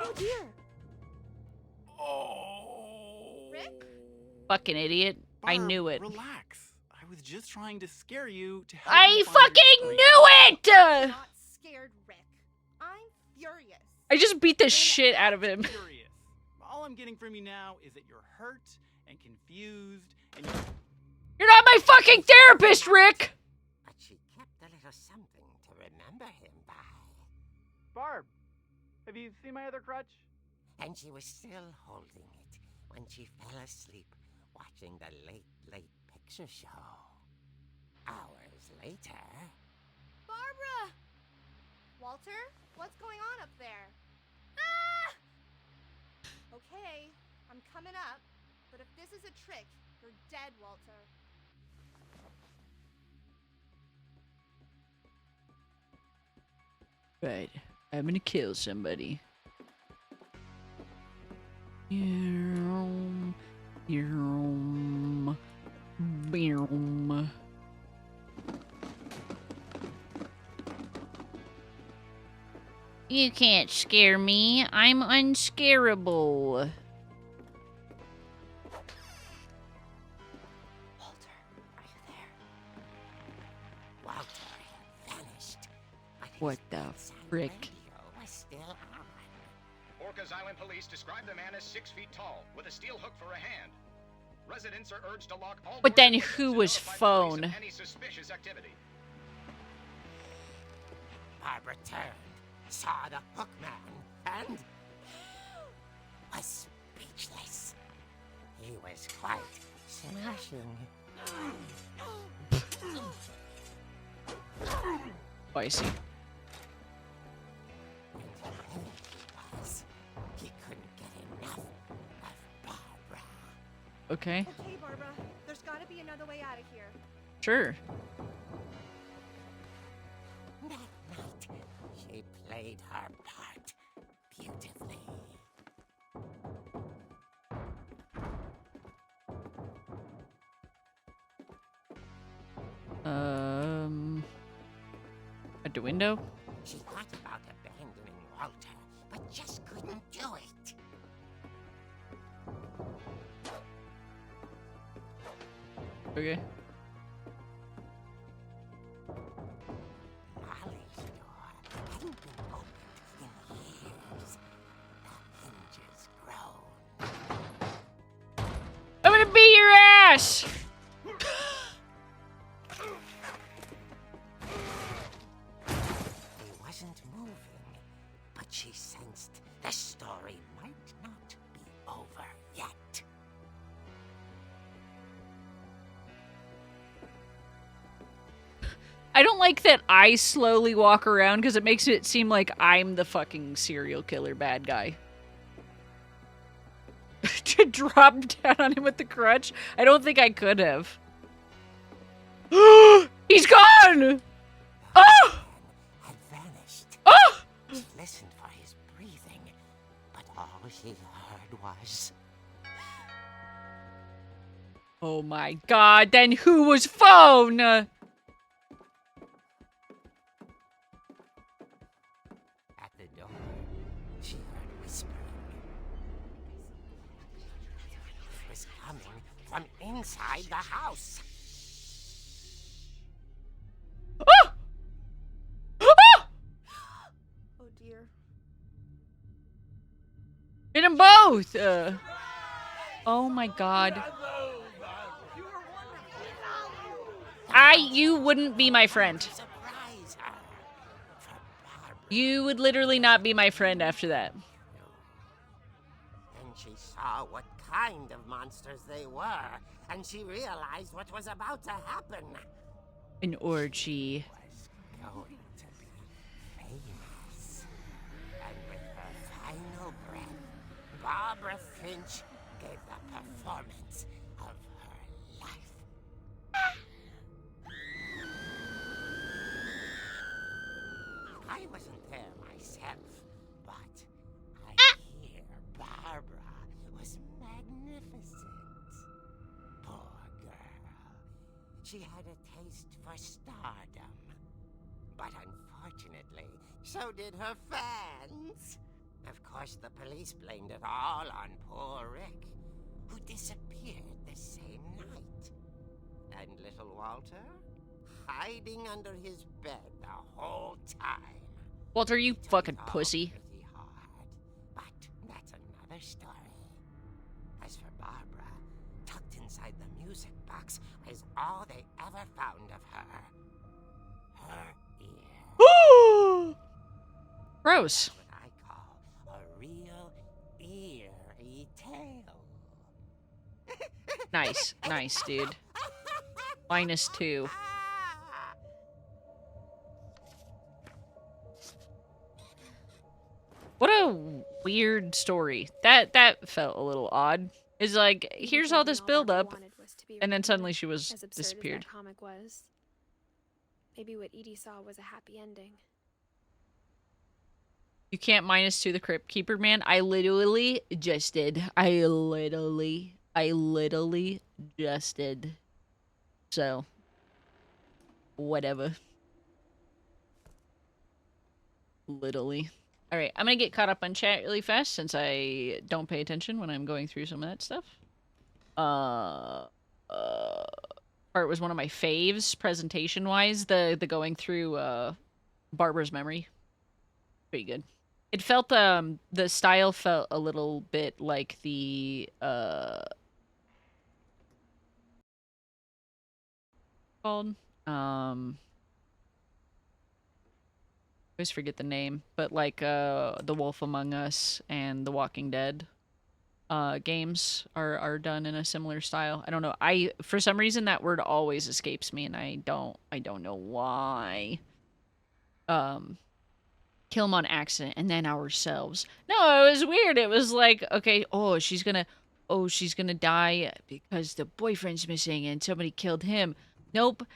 Oh dear. Oh. Rick? Fucking idiot. I Barb, knew it. Relax. I was just trying to scare you to help I you find your fucking streak. knew it! Not scared, Rick. I'm furious. I just beat the shit out of him. Furious. All I'm getting from you now is that you're hurt and confused and You're not my fucking therapist, Rick! But she kept a little something to remember him by. Barb, have you seen my other crutch? And she was still holding it when she fell asleep watching the late picture show. Hours later... Barbara! Walter, what's going on up there? Ah! Okay, I'm coming up, but if this is a trick, you're dead, Walter. Right. I'm gonna kill somebody. You can't scare me. I'm unscarable. Walter, are you there? Walter had vanished. But his What the bedside frick? radio was still on. Orcas Island police describe the man as 6 feet tall, with a steel hook for a hand. Residents are urged to lock all But doors then and windows who to was notify the police phone? of any suspicious activity. Barbara turned, saw the hook man, and was speechless. He was quite smashing. Oh, I see. And really was. He couldn't get enough of Barbara. Okay. Okay, Barbara, there's gotta be another way out of here. Sure. That night, she played her part beautifully. At the window? She thought about abandoning Walter, but just couldn't do it. Okay. Molly's door hadn't been opened in years. The hinges groaned. I'm gonna beat your ass! He wasn't moving, but she sensed the story might not be over yet. I don't like that I slowly walk around because it makes it seem like I'm the fucking serial killer bad guy. To drop down on him with the crutch? I don't think I could have. He's gone! Oh! Had vanished. Oh! She listened for his breathing, but all she heard was... Oh my god, then who was phone? At the door, she heard whispering. It was coming from inside the house. Oh! Hit them both! Oh my god. You wouldn't be my friend. Surprise her. For Barbara. You would literally not be my friend after that. Then she saw what kind of monsters they were, and she realized what was about to happen. An orgy. Was going to be famous. And with her final breath, Barbara Finch gave the performance of her life. I wasn't there myself, but I hear Barbara was magnificent. Poor girl. She had a taste for stardom. But unfortunately, so did her fans. Of course, the police blamed it all on poor Rick, who disappeared the same night. And little Walter? Hiding under his bed the whole time. Walter, you Took fucking it all pussy. pretty hard, but that's another story. As for Barbara, tucked inside the music box is all they ever found of her. Her ear. Gross. That's what I call a real eerie tale. Nice. Nice, dude. -2. What a weird story. That felt a little odd. It's like, here's all this buildup, and then suddenly she was as absurd disappeared. As that comic was. Maybe what Edie saw was a happy ending. You can't -2 the Crypt Keeper, man. I literally just did. I literally just did. So, whatever. Literally. Alright, I'm gonna get caught up on chat really fast since I don't pay attention when I'm going through some of that stuff. Part was one of my faves, presentation-wise, the going through, Barbara's memory. Pretty good. It felt, the style felt a little bit like the, called? I always forget the name, but like The Wolf Among Us and The Walking Dead games are done in a similar style. I don't know. For some reason that word always escapes me and I don't know why. Kill 'em on accident and then ourselves. No, it was weird. It was like, okay, she's gonna die because the boyfriend's missing and somebody killed him. Nope.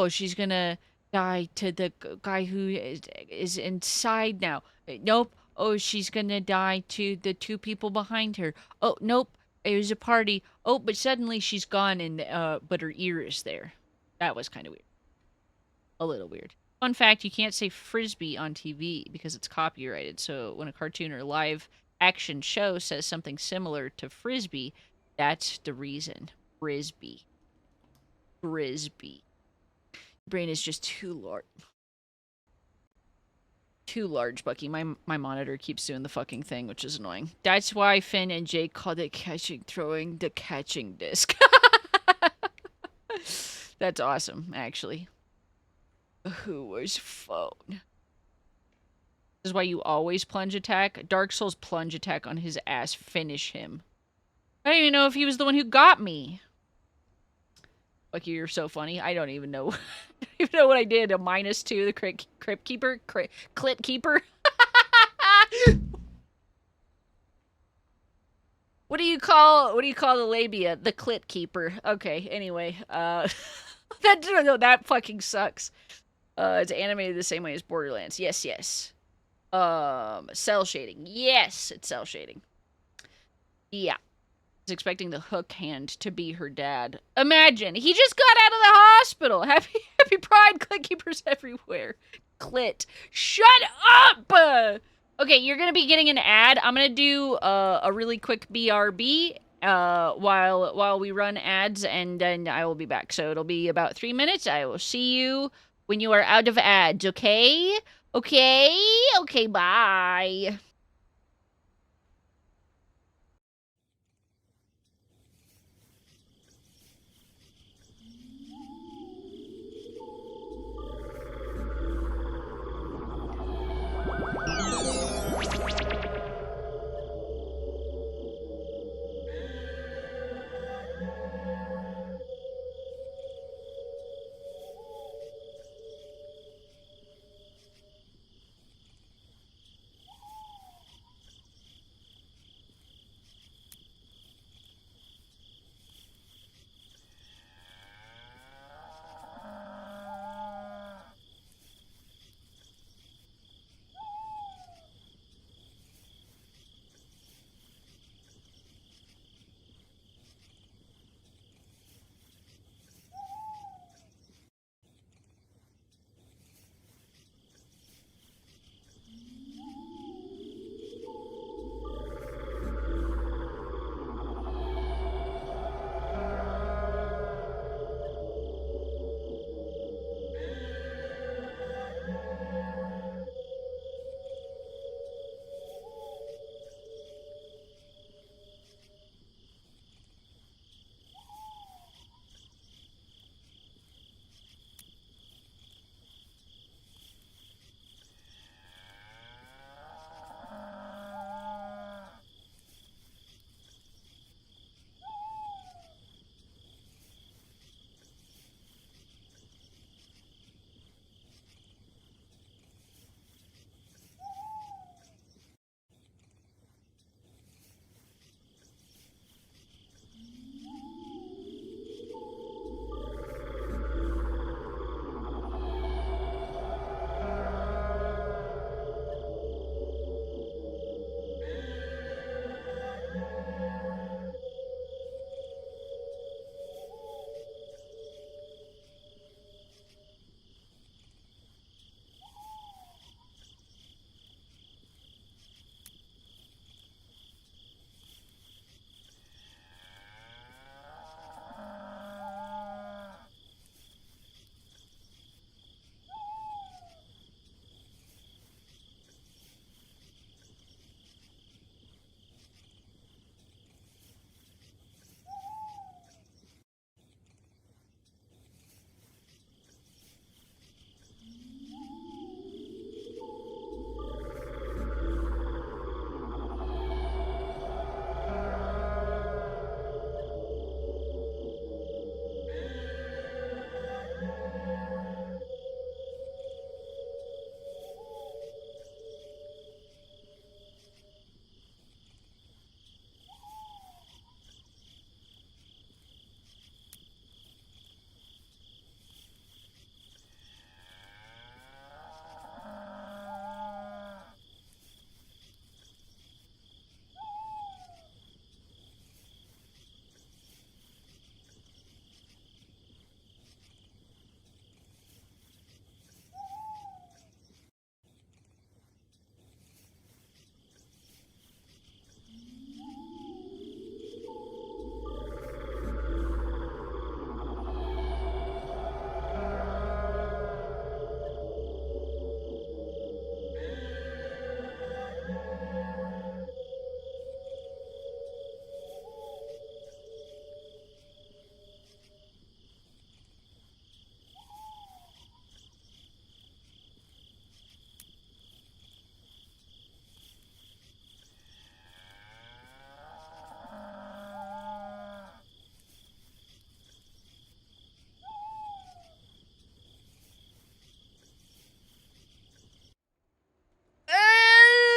She's gonna die to the guy who is inside now. Nope. Oh, she's gonna die to the 2 people behind her. Oh, nope. It was a party. Oh, but suddenly she's gone and but her ear is there. That was kind of weird. A little weird. Fun fact, you can't say frisbee on TV because it's copyrighted. So when a cartoon or live action show says something similar to frisbee, that's the reason. Frisbee. Brain is just too large. Too large, Bucky. My monitor keeps doing the fucking thing, which is annoying. That's why Finn and Jake called it throwing the catching disc. That's awesome, actually. Who was phone? This is why you always plunge attack. Dark Souls plunge attack on his ass. Finish him. I don't even know if he was the one who got me. Bucky, you're so funny. I don't even know. I don't even know what I did. A -2, the crypt keeper? Clit keeper? What do you call the labia? The clit keeper. Okay, anyway. That fucking sucks. It's animated the same way as Borderlands. Yes. Cell shading. Yes, it's cell shading. Yeah. Expecting the hook hand to be her dad. Imagine, he just got out of the hospital. Happy Pride, clit keepers everywhere. Clit. Shut up! Okay, you're gonna be getting an ad. I'm gonna do a really quick BRB while we run ads, and then I will be back. So it'll be about 3 minutes. I will see you when you are out of ads, okay? Okay, bye.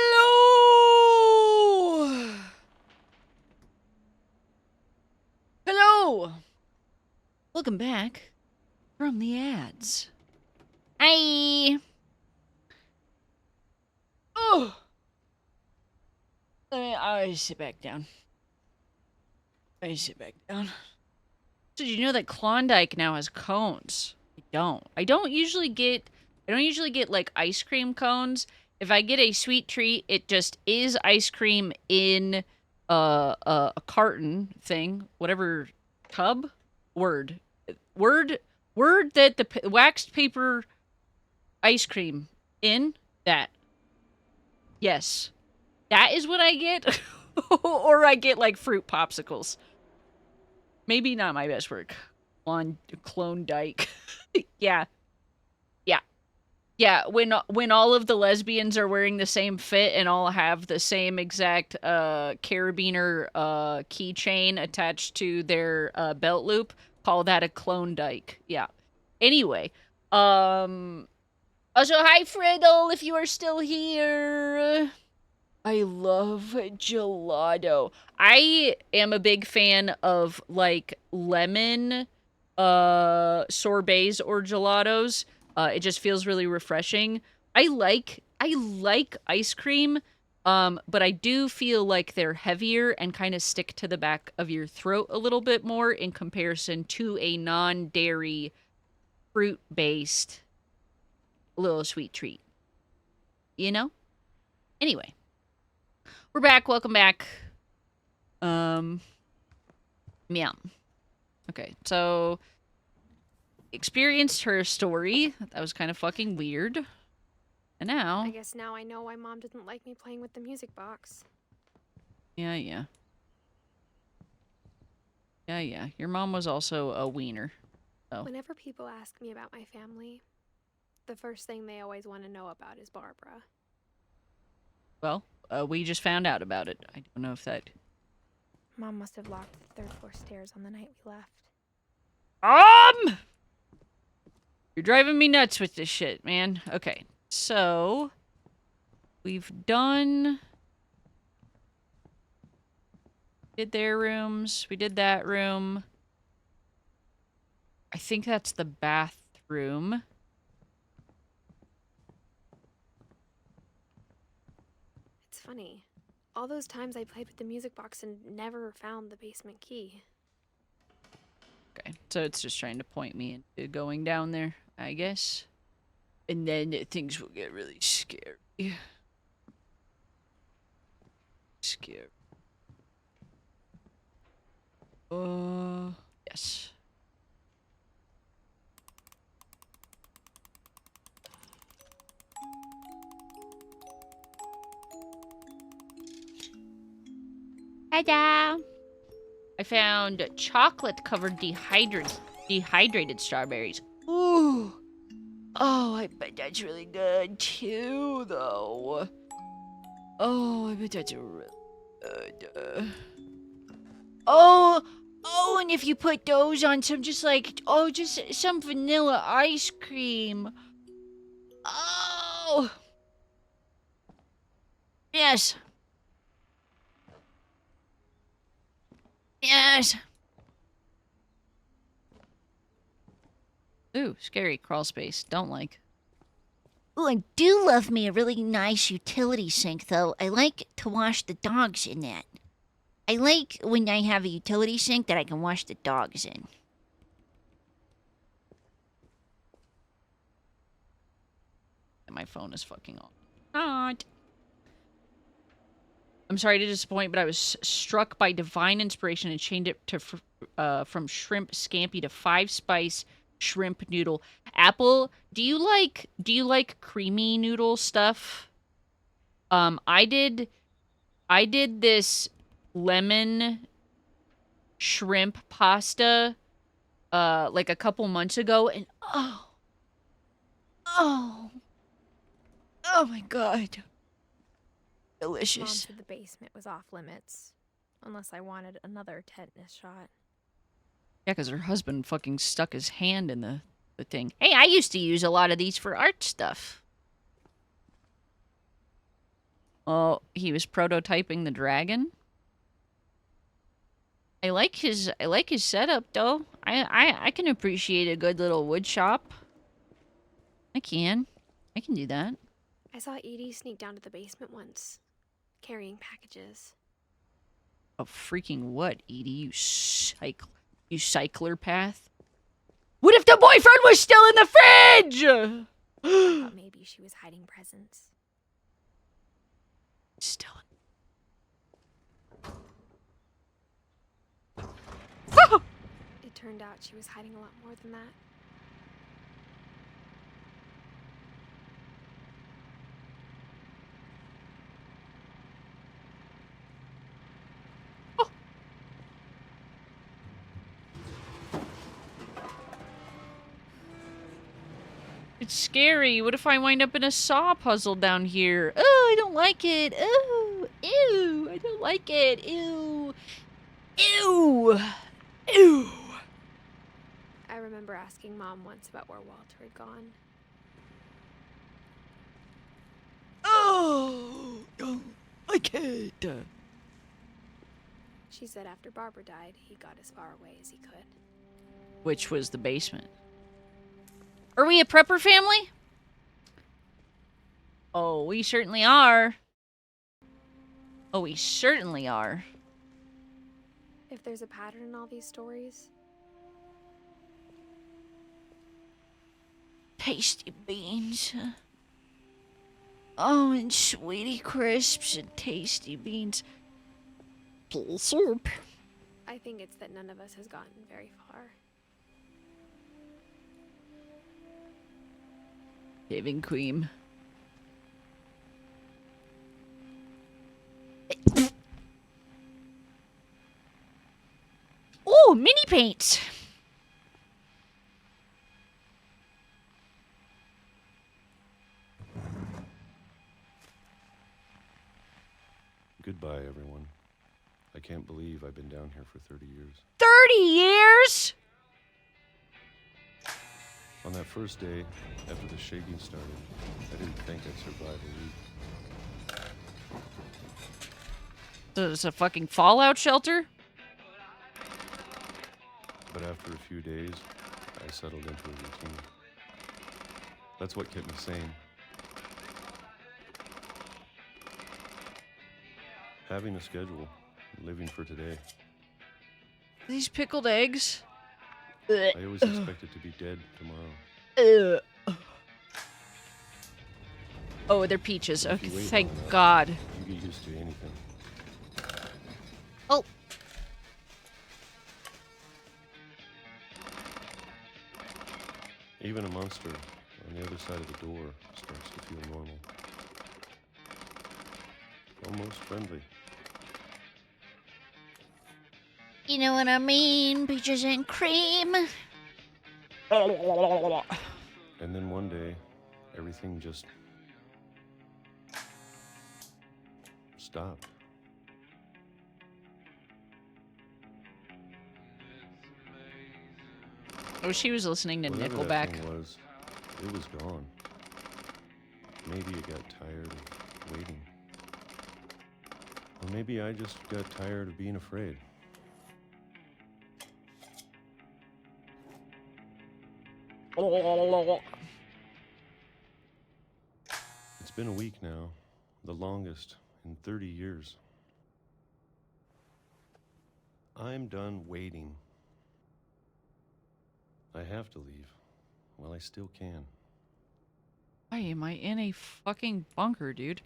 Hello! Hello! Welcome back from the ads. Hi! Oh! I sit back down. So did you know that Klondike now has cones? I don't usually get like ice cream cones. If I get a sweet treat, it just is ice cream in a carton thing, whatever tub. Word that the waxed paper ice cream in that. Yes, that is what I get, or I get like fruit popsicles. Maybe not my best work on Klondike. Yeah. Yeah, when all of the lesbians are wearing the same fit and all have the same exact carabiner keychain attached to their belt loop, call that a Klondike. Yeah. Anyway, also hi Friddle if you are still here. I love gelato. I am a big fan of like lemon sorbets or gelatos. It just feels really refreshing. I like ice cream, but I do feel like they're heavier and kind of stick to the back of your throat a little bit more in comparison to a non-dairy fruit-based little sweet treat. You know? Anyway, we're back. Welcome back. Yeah. Okay, so experienced her story. That was kind of fucking weird. And now... I guess now I know why Mom didn't like me playing with the music box. Yeah. Yeah. Your mom was also a wiener. So. Whenever people ask me about my family, the first thing they always want to know about is Barbara. Well, we just found out about it. I don't know if that... Mom must have locked the third floor stairs on the night we left. You're driving me nuts with this shit, man. Okay, so... We've done... Did their rooms. We did that room. I think that's the bathroom. It's funny. All those times I played with the music box and never found the basement key. Okay, so it's just trying to point me into going down there, I guess. And then things will get really scary. Scary. Yes. Ta-da! I found chocolate-covered dehydrated strawberries. Ooh! Oh, I bet that's really good, too, though. Oh, I bet that's really good. Oh, and if you put those on some, just some vanilla ice cream. Oh! Yes. Yes. Ooh, scary crawl space. Don't like. Ooh, I do love me a really nice utility sink, though. I like to wash the dogs in that. I like when I have a utility sink that I can wash the dogs in. My phone is fucking on. Not. I'm sorry to disappoint, but I was struck by divine inspiration and changed it to from shrimp scampi to 5-spice shrimp noodle. Apple, do you like creamy noodle stuff? I did this lemon shrimp pasta like a couple months ago, and oh my god. Mom Delicious. said the basement was off limits, unless I wanted another tetanus shot. Yeah, because her husband fucking stuck his hand in the thing. Hey, I used to use a lot of these for art stuff. Oh, he was prototyping the dragon. I like his setup though. I can appreciate a good little wood shop. I can do that. I saw Edie sneak down to the basement once, carrying packages. Oh, freaking what, Edie? You cycler path? What if the boyfriend was still in the fridge? I thought maybe she was hiding presents. Still. It turned out she was hiding a lot more than that. It's scary. What if I wind up in a saw puzzle down here? Oh, I don't like it. Oh, ew. I don't like it. Ew. Ew. Ew. I remember asking Mom once about where Walter had gone. Oh, don't like it. She said after Barbara died, he got as far away as he could. Which was the basement. Are we a prepper family? Oh, we certainly are. Oh, we certainly are. If there's a pattern in all these stories, Tasty beans. Oh, and sweetie crisps and tasty beans. Full soup. I think it's that none of us has gotten very far. Shaving cream. roommates. Goodbye, everyone. I can't believe I've been down here for 30 years. 30 years? On that first day, after the shaking started, I didn't think I'd survive a week. So it's a fucking fallout shelter? But after a few days, I settled into a routine. That's what kept me sane. Having a schedule, living for today. These pickled eggs? I always expected to be dead tomorrow. Oh, they're peaches. If Okay, you wait thank long enough, God. You get used to anything. Oh. Even a monster on the other side of the door starts to feel normal. Almost friendly. You know what I mean? Peaches and cream. And then one day, everything just stopped. Oh, she was listening to Whatever Nickelback. that thing was, it was gone. Maybe it got tired of waiting. Or maybe I just got tired of being afraid. It's been a week now, the longest in 30 years. I'm done waiting. I have to leave while I still can. Why am I in a fucking bunker, dude?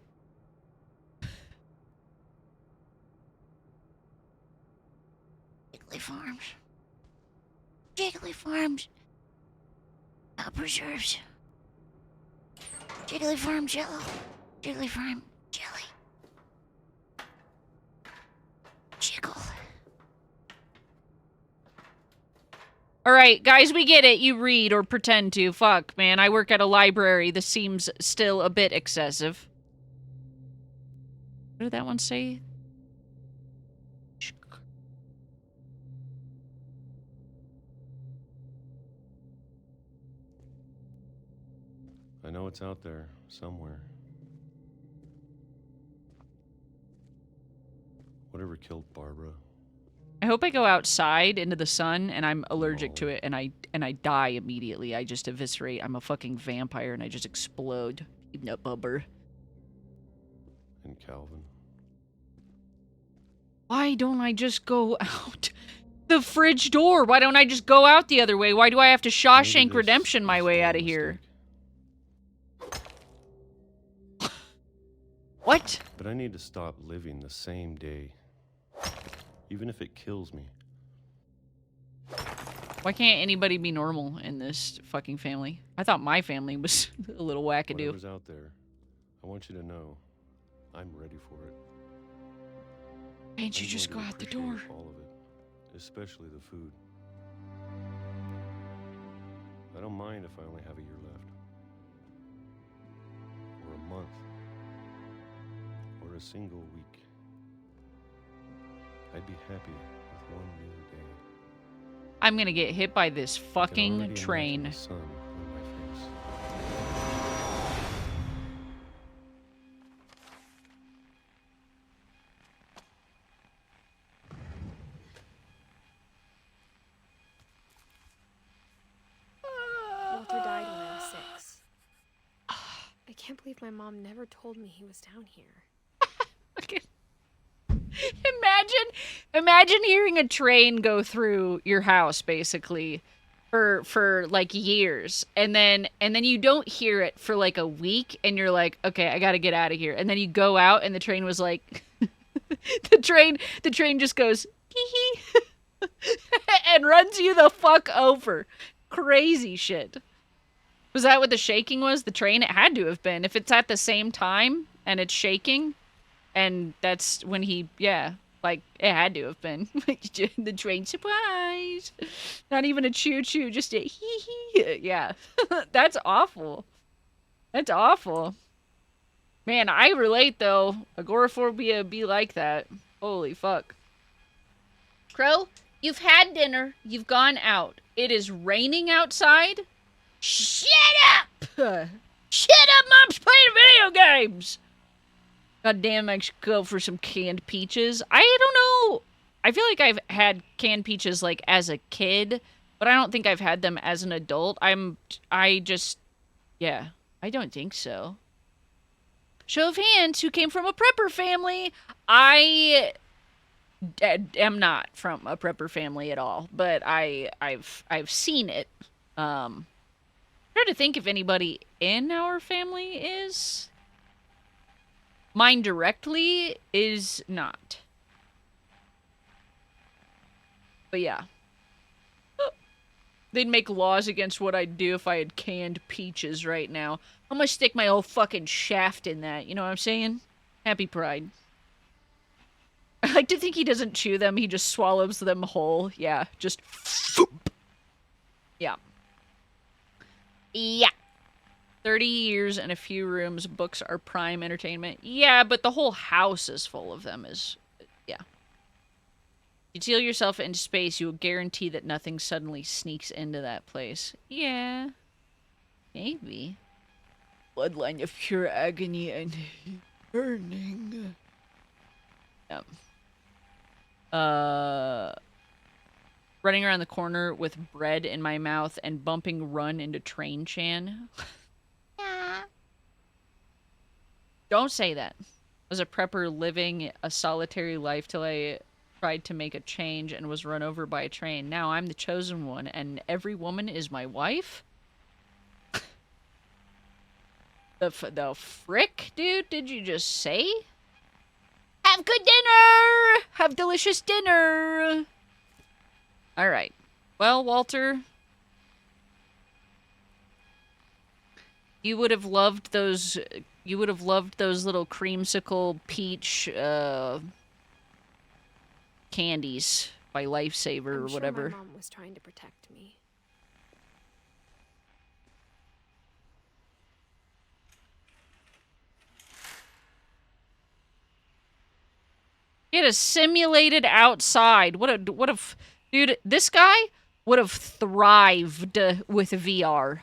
Jiggly Farms. Jiggly Farms. Preserves. Jiggly Farm Jello. Jiggly Farm Jelly. Jiggle. Alright, guys, we get it. You read or pretend to. Fuck, man. I work at a library. This seems still a bit excessive. What did that one say? I know it's out there, somewhere. Whatever killed Barbara. I hope I go outside into the sun and I'm allergic to it and I die immediately. I just eviscerate. I'm a fucking vampire and I just explode. Even a bubber. And Calvin. Why don't I just go out the fridge door? Why don't I just go out the other way? Why do I have to Shawshank Redemption my way out of here? What? But I need to stop living the same day. Even if it kills me. Why can't anybody be normal in this fucking family? I thought my family was a little wackadoo. Whatever's out there, I want you to know I'm ready for it. Can't you just go out the door? All of it, especially the food. I don't mind if I only have a year left. Or a month. Or a single week. I'd be happy with one new day. I'm gonna get hit by this I can fucking already train. imagine the sun on my face. Walter died when I was 6. I can't believe my mom never told me he was down here. Imagine hearing a train go through your house basically for like years and then you don't hear it for like a week and you're like, okay, I gotta get out of here, and then you go out and the train was like the train just goes hee hee and runs you the fuck over. Crazy shit. Was that what the shaking was? The train? It had to have been. If it's at the same time and it's shaking, and that's when he, yeah. Like, it had to have been. The train surprise. Not even a choo-choo, just a hee-hee. Yeah. That's awful. That's awful. Man, I relate, though. Agoraphobia be like that. Holy fuck. Crow, you've had dinner. You've gone out. It is raining outside. Shut up! Shut up, Mom's playing video games! God damn, I should go for some canned peaches. I don't know. I feel like I've had canned peaches, like, as a kid, but I don't think I've had them as an adult. Yeah, I don't think so. Show of hands, who came from a prepper family? I am not from a prepper family at all, but I've seen it. I'm trying to think if anybody in our family is. Mine directly is not. But yeah. They'd make laws against what I'd do if I had canned peaches right now. I'm gonna stick my whole fucking shaft in that, you know what I'm saying? Happy Pride. I like to think he doesn't chew them, he just swallows them whole. Yeah, just... Yeah. Yeah. 30 years and a few rooms, books are prime entertainment. Yeah, but the whole house is full of them, yeah. You seal yourself into space, you will guarantee that nothing suddenly sneaks into that place. Yeah. Maybe. Bloodline of pure agony and burning. Yep. Running around the corner with bread in my mouth and bumping Run into Train Chan. Yeah. Don't say that. I was a prepper living a solitary life till I tried to make a change and was run over by a train. Now I'm the chosen one and every woman is my wife? The frick, dude? Did you just say? Have good dinner! Have delicious dinner! Alright. Well, Walter, you would have loved those little creamsicle peach candies by Lifesaver or whatever. I'm sure my mom was trying to protect me. It is simulated outside. What a dude, this guy would have thrived with VR.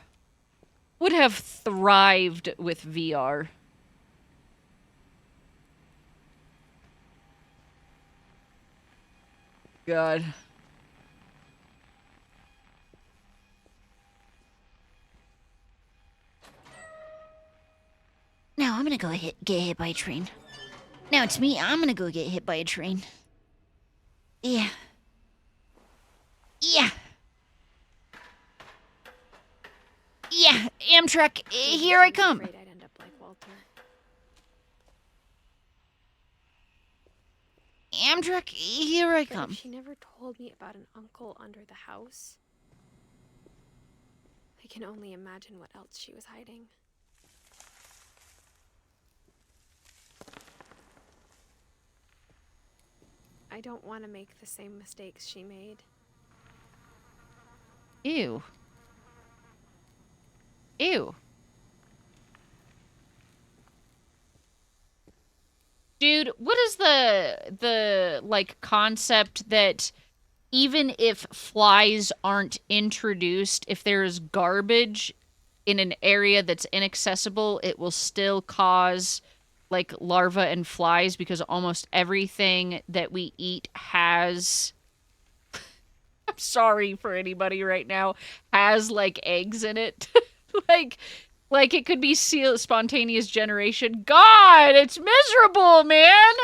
Would have thrived with VR. God. Now I'm gonna go get hit by a train. Now it's me. I'm gonna go get hit by a train. Yeah. Yeah. Yeah. Amtrak, here I come. Afraid I'd end up like Walter. Amtrak, here I But come. if she never told me about an uncle under the house, I can only imagine what else she was hiding. I don't want to make the same mistakes she made. Ew. Ew. Dude, what is the like concept that even if flies aren't introduced, if there's garbage in an area that's inaccessible, it will still cause like larvae and flies because almost everything that we eat has I'm sorry for anybody right now, has like eggs in it. like it could be spontaneous generation. God, it's miserable, man.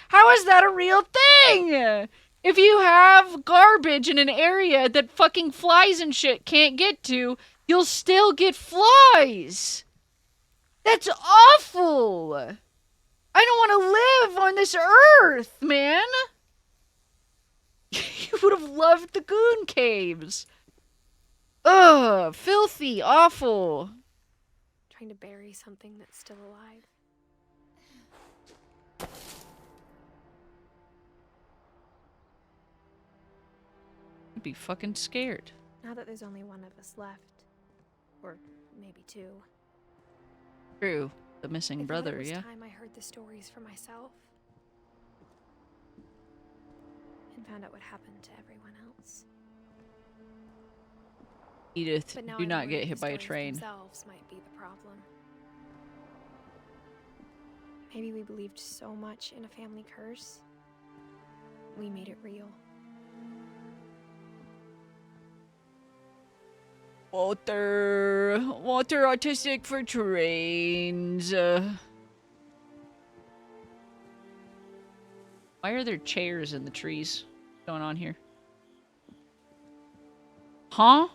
How is that a real thing? If you have garbage in an area that fucking flies and shit can't get to, you'll still get flies. That's awful. I don't want to live on this earth, man. You would have loved the goon caves. Ugh, filthy, awful. Trying to bury something that's still alive. I'd be fucking scared. Now that there's only one of us left. Or maybe two. True. The missing brother, it was yeah? time I heard the stories for myself. And found out what happened to everyone else. Edith, But now do I'm not get worried hit the by a stories train. themselves might be the problem. Maybe we believed so much in a family curse. We made it real. Walter autistic for trains. Why are there chairs in the trees? What's going on here? Huh?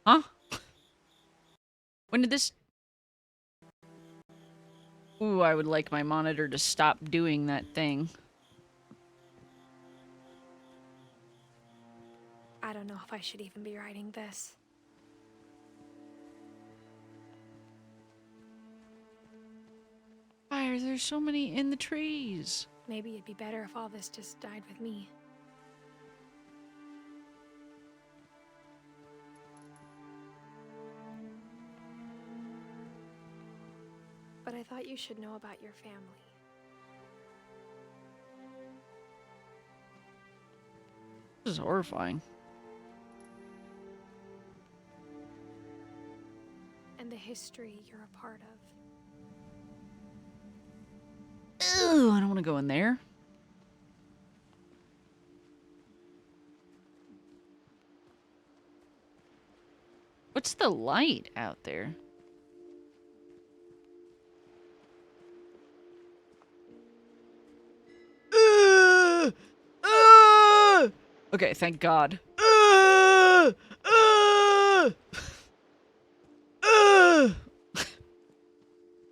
Huh? When did this... Ooh, I would like my monitor to stop doing that thing. I don't know if I should even be writing this. Why are there so many in the trees? Maybe it'd be better if all this just died with me. But I thought you should know about your family. This is horrifying. And the history you're a part of. Ooh, I don't want to go in there. What's the light out there? Okay, thank God.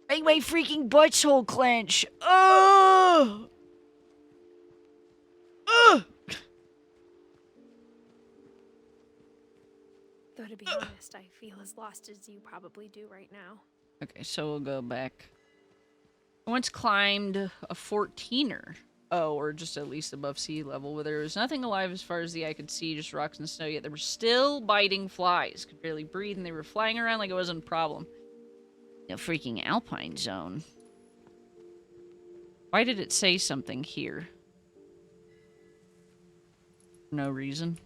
Make my freaking butthole clench. Though to be honest, I feel as lost as you probably do right now. Okay, so we'll go back. I once climbed a 14er. Oh, or just at least above sea level, where there was nothing alive as far as the eye could see, just rocks and snow, yet there were still biting flies. Could barely breathe, and they were flying around like it wasn't a problem. No freaking alpine zone. Why did it say something here? No reason.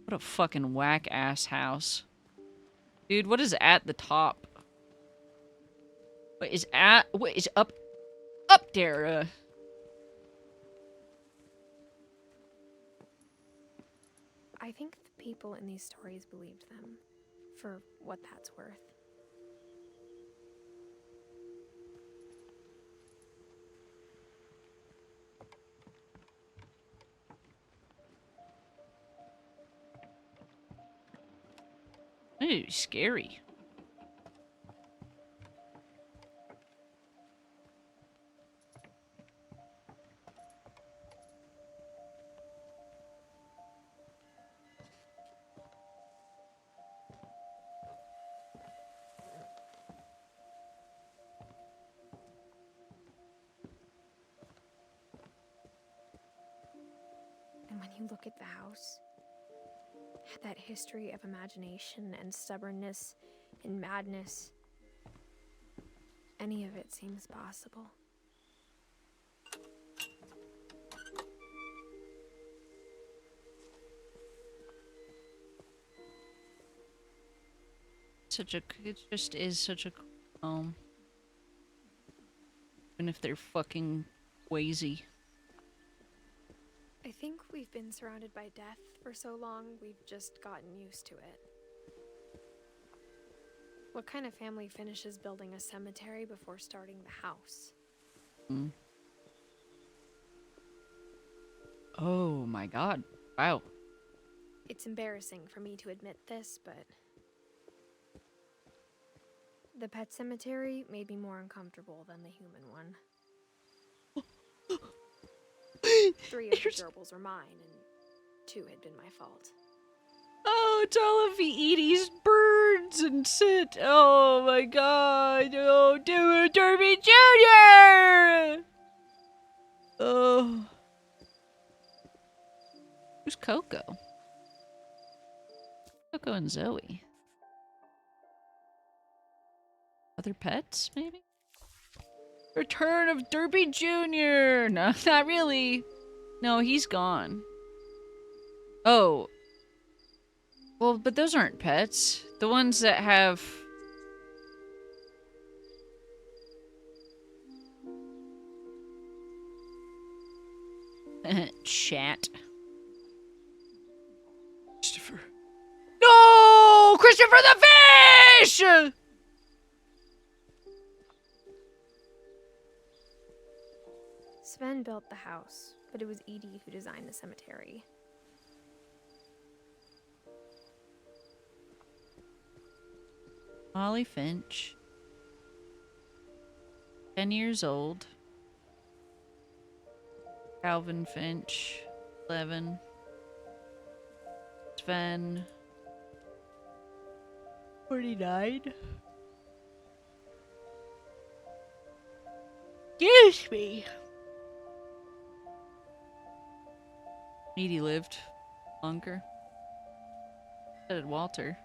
What a fucking whack-ass house. Dude, what is at the top? What is up there? I think the people in these stories believed them, for what that's worth. Ooh, scary. And when you look at the house, that history of imagination and stubbornness and madness, any of it seems possible. It just is such a home. Even if they're fucking crazy. I think we've been surrounded by death for so long, we've just gotten used to it. What kind of family finishes building a cemetery before starting the house? Mm. Oh my god. Wow. It's embarrassing for me to admit this, but the pet cemetery made me more uncomfortable than the human one. 3 of the gerbils were mine, and 2 had been my fault. Oh, it's all of Edie's birds! beds and sit. Oh my god. Oh, do it, Derby Jr. Oh. Who's Coco? Coco and Zoe. Other pets, maybe? Return of Derby Jr. No, not really. No, he's gone. Oh. Well, but those aren't pets. The ones that have... Chat. Christopher. No! Christopher the fish! Sven built the house, but it was Edie who designed the cemetery. Molly Finch. 10 years old. Calvin Finch. 11. Sven. 49. Excuse me. Edie lived longer. So did Walter.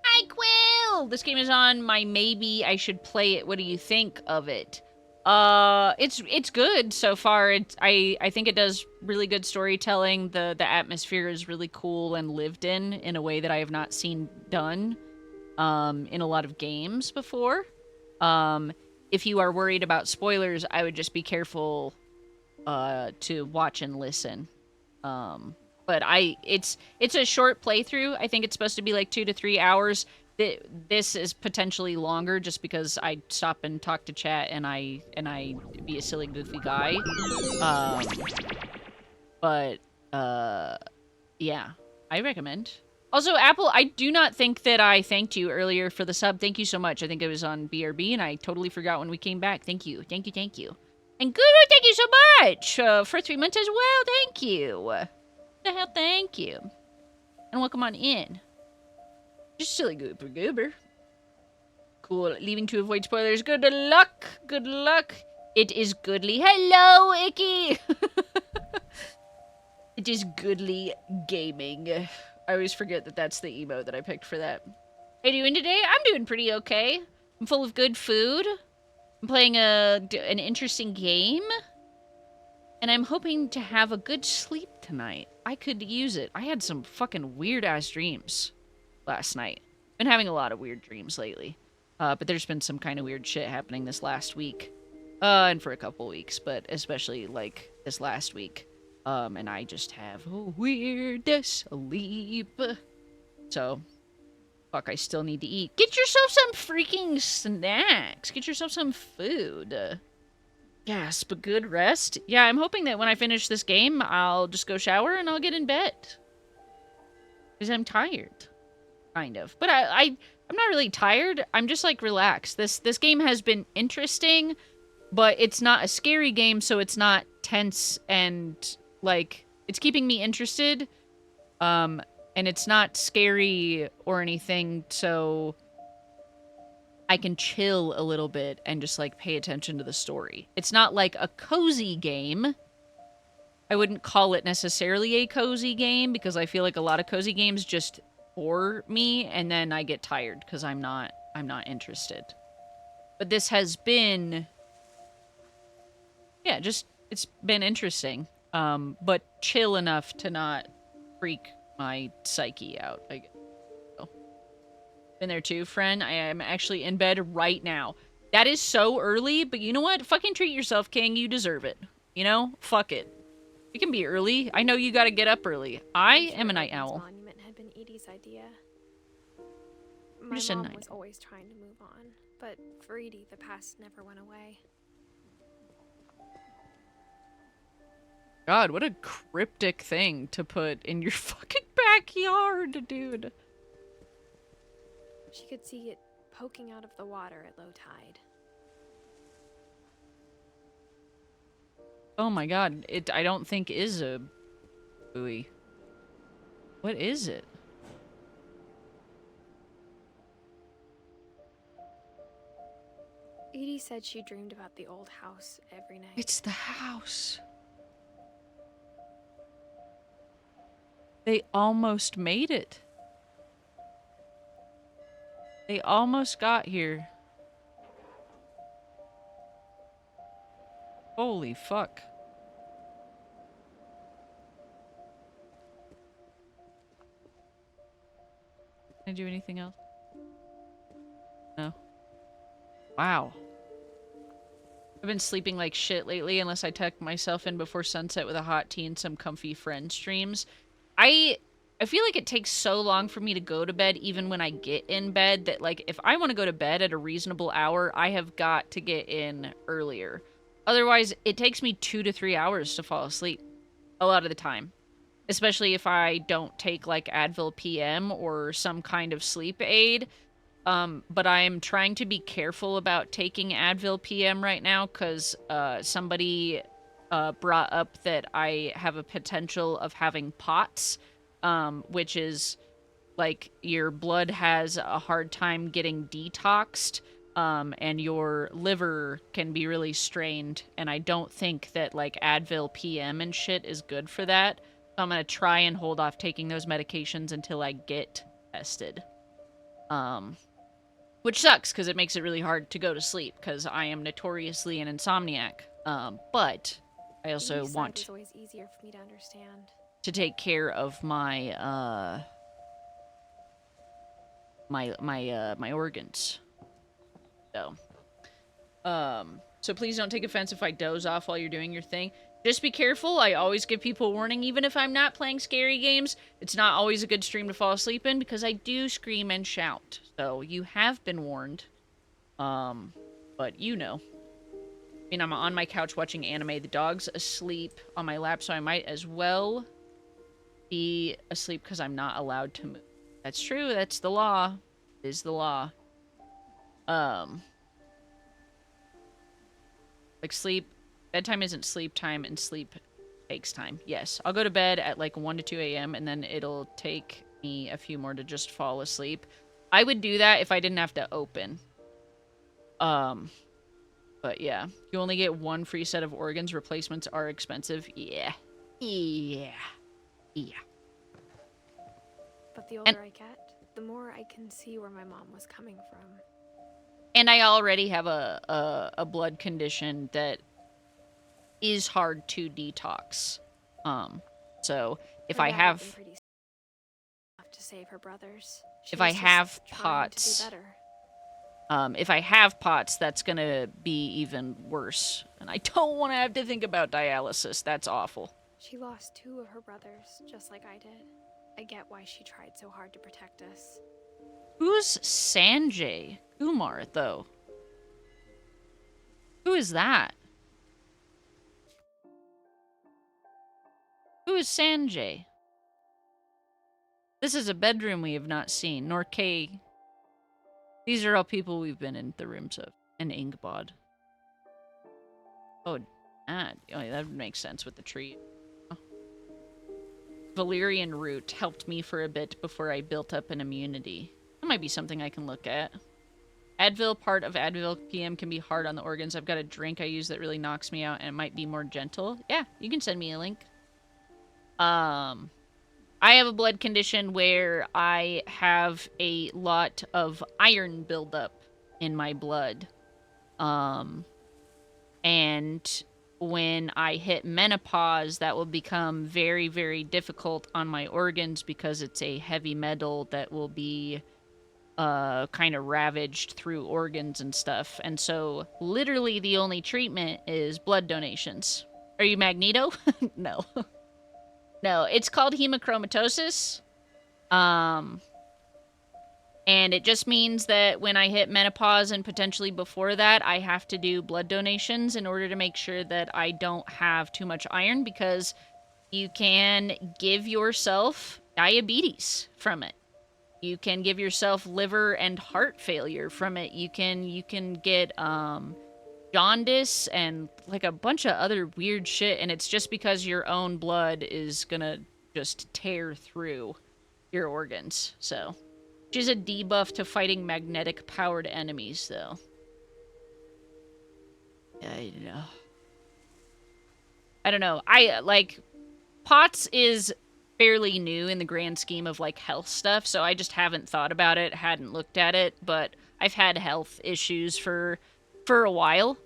Hi, Quill! This game is on my maybe I should play it. What do you think of it? It's good so far. I think it does really good storytelling. The atmosphere is really cool and lived in a way that I have not seen done in a lot of games before. If you are worried about spoilers, I would just be careful to watch and listen. But it's a short playthrough. I think it's supposed to be like 2 to 3 hours. This is potentially longer just because I stop and talk to chat and I be a silly goofy guy. Yeah, I recommend. Also, Apple, I do not think that I thanked you earlier for the sub. Thank you so much. I think it was on BRB, and I totally forgot when we came back. Thank you. Thank you, thank you. And Guru, thank you so much for 3 months as well. Thank you. What the hell, thank you. And welcome on in. Just silly goober goober. Cool. Leaving to avoid spoilers. Good luck. Good luck. It is goodly. Hello, Icky. It is goodly gaming. I always forget that that's the emote that I picked for that. How you doing today? I'm doing pretty okay. I'm full of good food. I'm playing an interesting game. And I'm hoping to have a good sleep tonight. I could use it. I had some fucking weird-ass dreams last night. Been having a lot of weird dreams lately. But there's been some kind of weird shit happening this last week. And for a couple weeks, but especially, like, this last week. And I just have a weird sleep. So, fuck, I still need to eat. Get yourself some freaking snacks. Get yourself some food. Yes, but good rest. Yeah, I'm hoping that when I finish this game, I'll just go shower and I'll get in bed. Because I'm tired. Kind of. But I'm not really tired. I'm just, like, relaxed. This game has been interesting, but it's not a scary game, so it's not tense and, like, it's keeping me interested. And it's not scary or anything, so I can chill a little bit and just, like, pay attention to the story. It's not like a cozy game. I wouldn't call it necessarily a cozy game because I feel like a lot of cozy games just bore me and then I get tired because I'm not interested. But this has been, yeah, just, it's been interesting. But chill enough to not freak my psyche out, I guess. So. Been there too, friend. I am actually in bed right now. That is so early, but you know what? Fucking treat yourself, King. You deserve it. You know? Fuck it. We can be early. I know you gotta get up early. I am a night owl. Monument had been Edie's idea. I'm My just a mom night was owl. always trying to move on, but for Edie, the past never went away. God, what a cryptic thing to put in your fucking backyard, dude. She could see it poking out of the water at low tide. Oh my god, it I don't think is a buoy. What is it? Edie said she dreamed about the old house every night. It's the house. They almost made it. They almost got here. Holy fuck. Can I do anything else? No. Wow. I've been sleeping like shit lately unless I tuck myself in before sunset with a hot tea and some comfy friend streams. I feel like it takes so long for me to go to bed even when I get in bed that, like, if I want to go to bed at a reasonable hour, I have got to get in earlier. Otherwise, it takes me 2 to 3 hours to fall asleep a lot of the time. Especially if I don't take, like, Advil PM or some kind of sleep aid. But I'm trying to be careful about taking Advil PM right now because somebody brought up that I have a potential of having POTS, which is like your blood has a hard time getting detoxed, and your liver can be really strained, and I don't think that like Advil PM and shit is good for that. So I'm gonna try and hold off taking those medications until I get tested. Which sucks, because it makes it really hard to go to sleep, because I am notoriously an insomniac. But I also Edie's want side was always easier for me to understand. to take care of my, my organs. So please don't take offense if I doze off while you're doing your thing. Just be careful. I always give people a warning, even if I'm not playing scary games. It's not always a good stream to fall asleep in, because I do scream and shout. So you have been warned. But you know. I mean, I'm on my couch watching anime. The dog's asleep on my lap, so I might as well be asleep because I'm not allowed to move. That's true. That's the law. It is the law. Like sleep. Bedtime isn't sleep time, and sleep takes time. Yes, I'll go to bed at like 1 to 2 a.m. and then it'll take me a few more to just fall asleep. I would do that if I didn't have to open. But yeah, you only get one free set of organs. Replacements are expensive. Yeah. But the older I get, the more I can see where my mom was coming from. And I already have a blood condition that is hard to detox. So if I have To save her brothers. if I have POTS, if I have POTS, that's gonna be even worse. And I don't want to have to think about dialysis. That's awful. She lost 2 of her brothers, just like I did. I get why she tried so hard to protect us. Who's Sanjay Kumar, though? Who is that? Who is Sanjay? This is a bedroom we have not seen, nor Kay. These are all people we've been in the rooms of. And Ingbod. Oh, that makes sense with the tree. Oh. Valerian root helped me for a bit before I built up an immunity. That might be something I can look at. Advil, part of Advil PM can be hard on the organs. I've got a drink I use that really knocks me out and it might be more gentle. Yeah, you can send me a link. I have a blood condition where I have a lot of iron buildup in my blood. And when I hit menopause, that will become very, very difficult on my organs because it's a heavy metal that will be kind of ravaged through organs and stuff. And so literally the only treatment is blood donations. Are you Magneto? No. No, it's called hemochromatosis. And it just means that when I hit menopause and potentially before that, I have to do blood donations in order to make sure that I don't have too much iron, because you can give yourself diabetes from it. You can give yourself liver and heart failure from it. You can get jaundice and like a bunch of other weird shit, and it's just because your own blood is gonna just tear through your organs. So she's a debuff to fighting magnetic powered enemies, though. I know. I don't know. I like POTS is fairly new in the grand scheme of like health stuff, so I just haven't thought about it, hadn't looked at it, but I've had health issues for a while.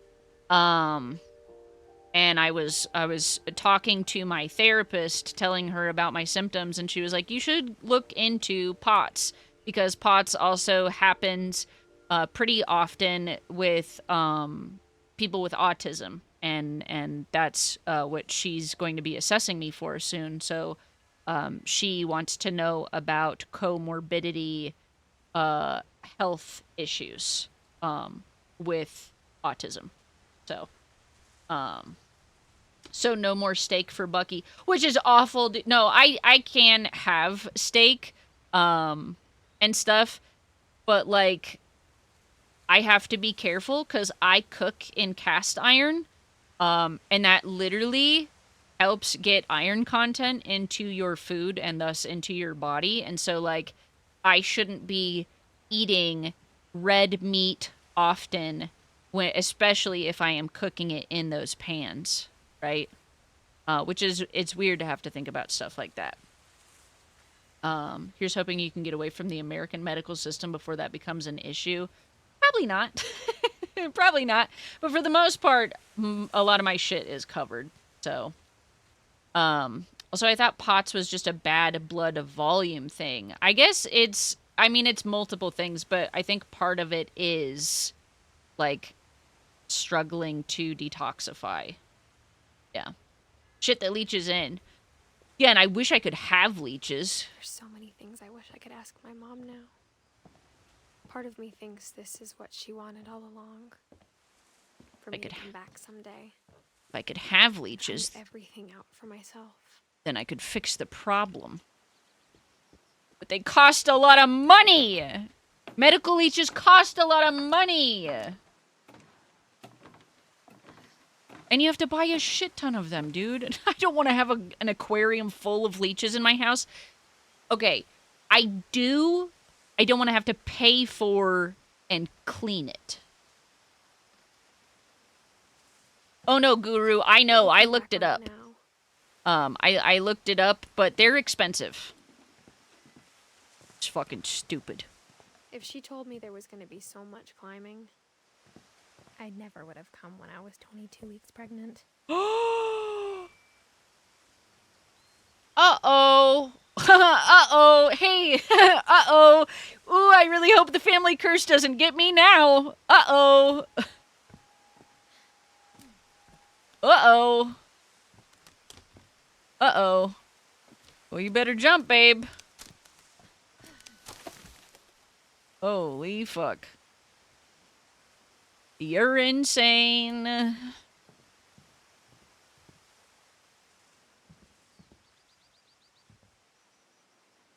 And I was talking to my therapist, telling her about my symptoms, and she was like, "You should look into POTS because POTS also happens pretty often with people with autism, and that's what she's going to be assessing me for soon. So she wants to know about comorbidity health issues with autism. So." So no more steak for Bucky, which is awful. No, I can have steak, and stuff, but like, I have to be careful because I cook in cast iron, and that literally helps get iron content into your food and thus into your body. And so like, I shouldn't be eating red meat often, when, especially if I am cooking it in those pans, right? Which is, it's weird to have to think about stuff like that. Here's hoping you can get away from the American medical system before that becomes an issue. Probably not. Probably not. But for the most part, a lot of my shit is covered. So, also I thought POTS was just a bad blood volume thing. I guess it's, I mean, it's multiple things, but I think part of it is like struggling to detoxify. Yeah. Shit that leaches in. Yeah, and I wish I could have leeches. There's so many things I wish I could ask my mom now. Part of me thinks this is what she wanted all along. For me to come back someday. If I could have leeches, find everything out for myself. then I could fix the problem. But they cost a lot of money! Medical leeches cost a lot of money! And you have to buy a shit ton of them, dude. I don't want to have an aquarium full of leeches in my house. Okay, I don't want to have to pay for and clean it. Oh no, Guru, I know, I looked it up. I looked it up, but they're expensive. It's fucking stupid. If she told me there was going to be so much climbing, I never would have come when I was 22 weeks pregnant. Uh-oh. Uh-oh. Hey. Uh-oh. Ooh, I really hope the family curse doesn't get me now. Uh-oh. Uh-oh. Uh-oh. Well, you better jump, babe. Holy fuck. You're insane.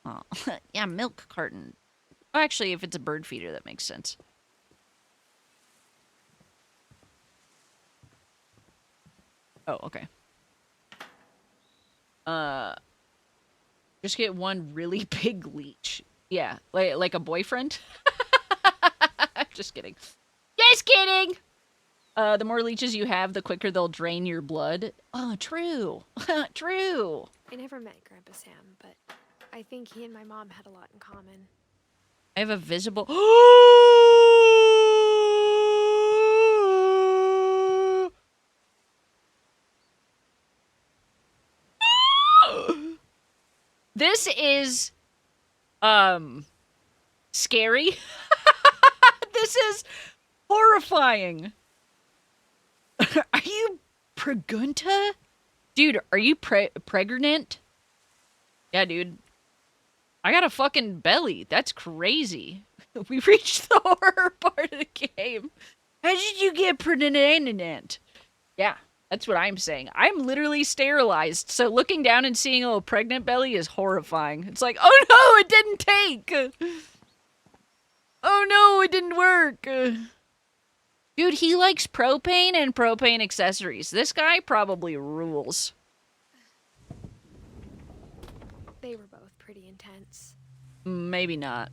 Oh, yeah, milk carton. Oh, actually, if it's a bird feeder, that makes sense. Oh, okay. Just get one really big leech. Yeah, like a boyfriend. Just kidding. Just kidding! The more leeches you have, the quicker they'll drain your blood. Oh, true. True. I never met Grandpa Sam, but I think he and my mom had a lot in common. I have a visible... This is... scary. This is horrifying. Are you pregunta? Dude, are you pregnant? Yeah, dude. I got a fucking belly. That's crazy. We reached the horror part of the game. How did you get pregnant? Yeah, that's what I'm saying. I'm literally sterilized, so looking down and seeing a little pregnant belly is horrifying. It's like, oh no, it didn't take! Oh no, it didn't work! Dude, he likes propane and propane accessories. This guy probably rules. They were both pretty intense. Maybe not.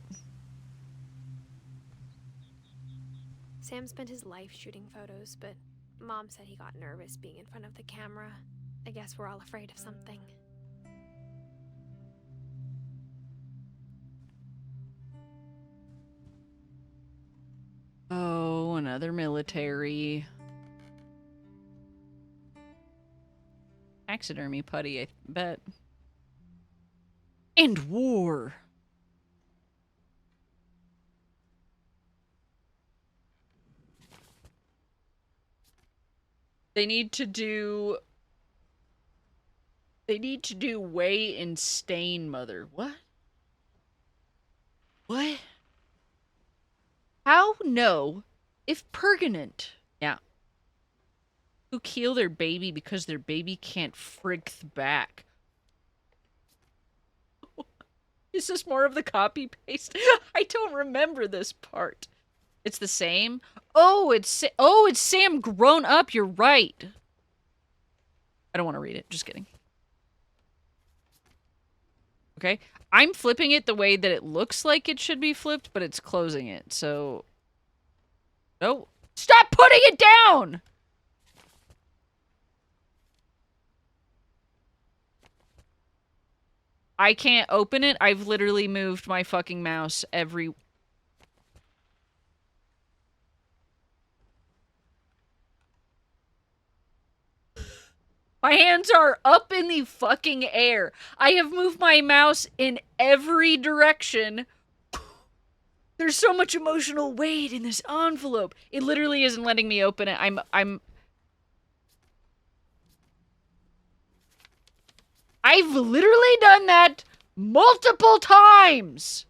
Sam spent his life shooting photos, but Mom said he got nervous being in front of the camera. I guess we're all afraid of something. Oh, another military. Taxidermy putty, I bet. And war. They need to do weigh and stain, mother. What? What? How? No. If pregnant. Yeah. Who kill their baby because their baby can't fricth back. Is this more of the copy paste? I don't remember this part. It's the same? Oh, it's Sam grown up. You're right. I don't want to read it. Just kidding. Okay. I'm flipping it the way that it looks like it should be flipped, but it's closing it. So no. Stop putting it down. I can't open it. I've literally moved my fucking mouse every... My hands are up in the fucking air. I have moved my mouse in every direction. There's so much emotional weight in this envelope. It literally isn't letting me open it. I've literally done that multiple times.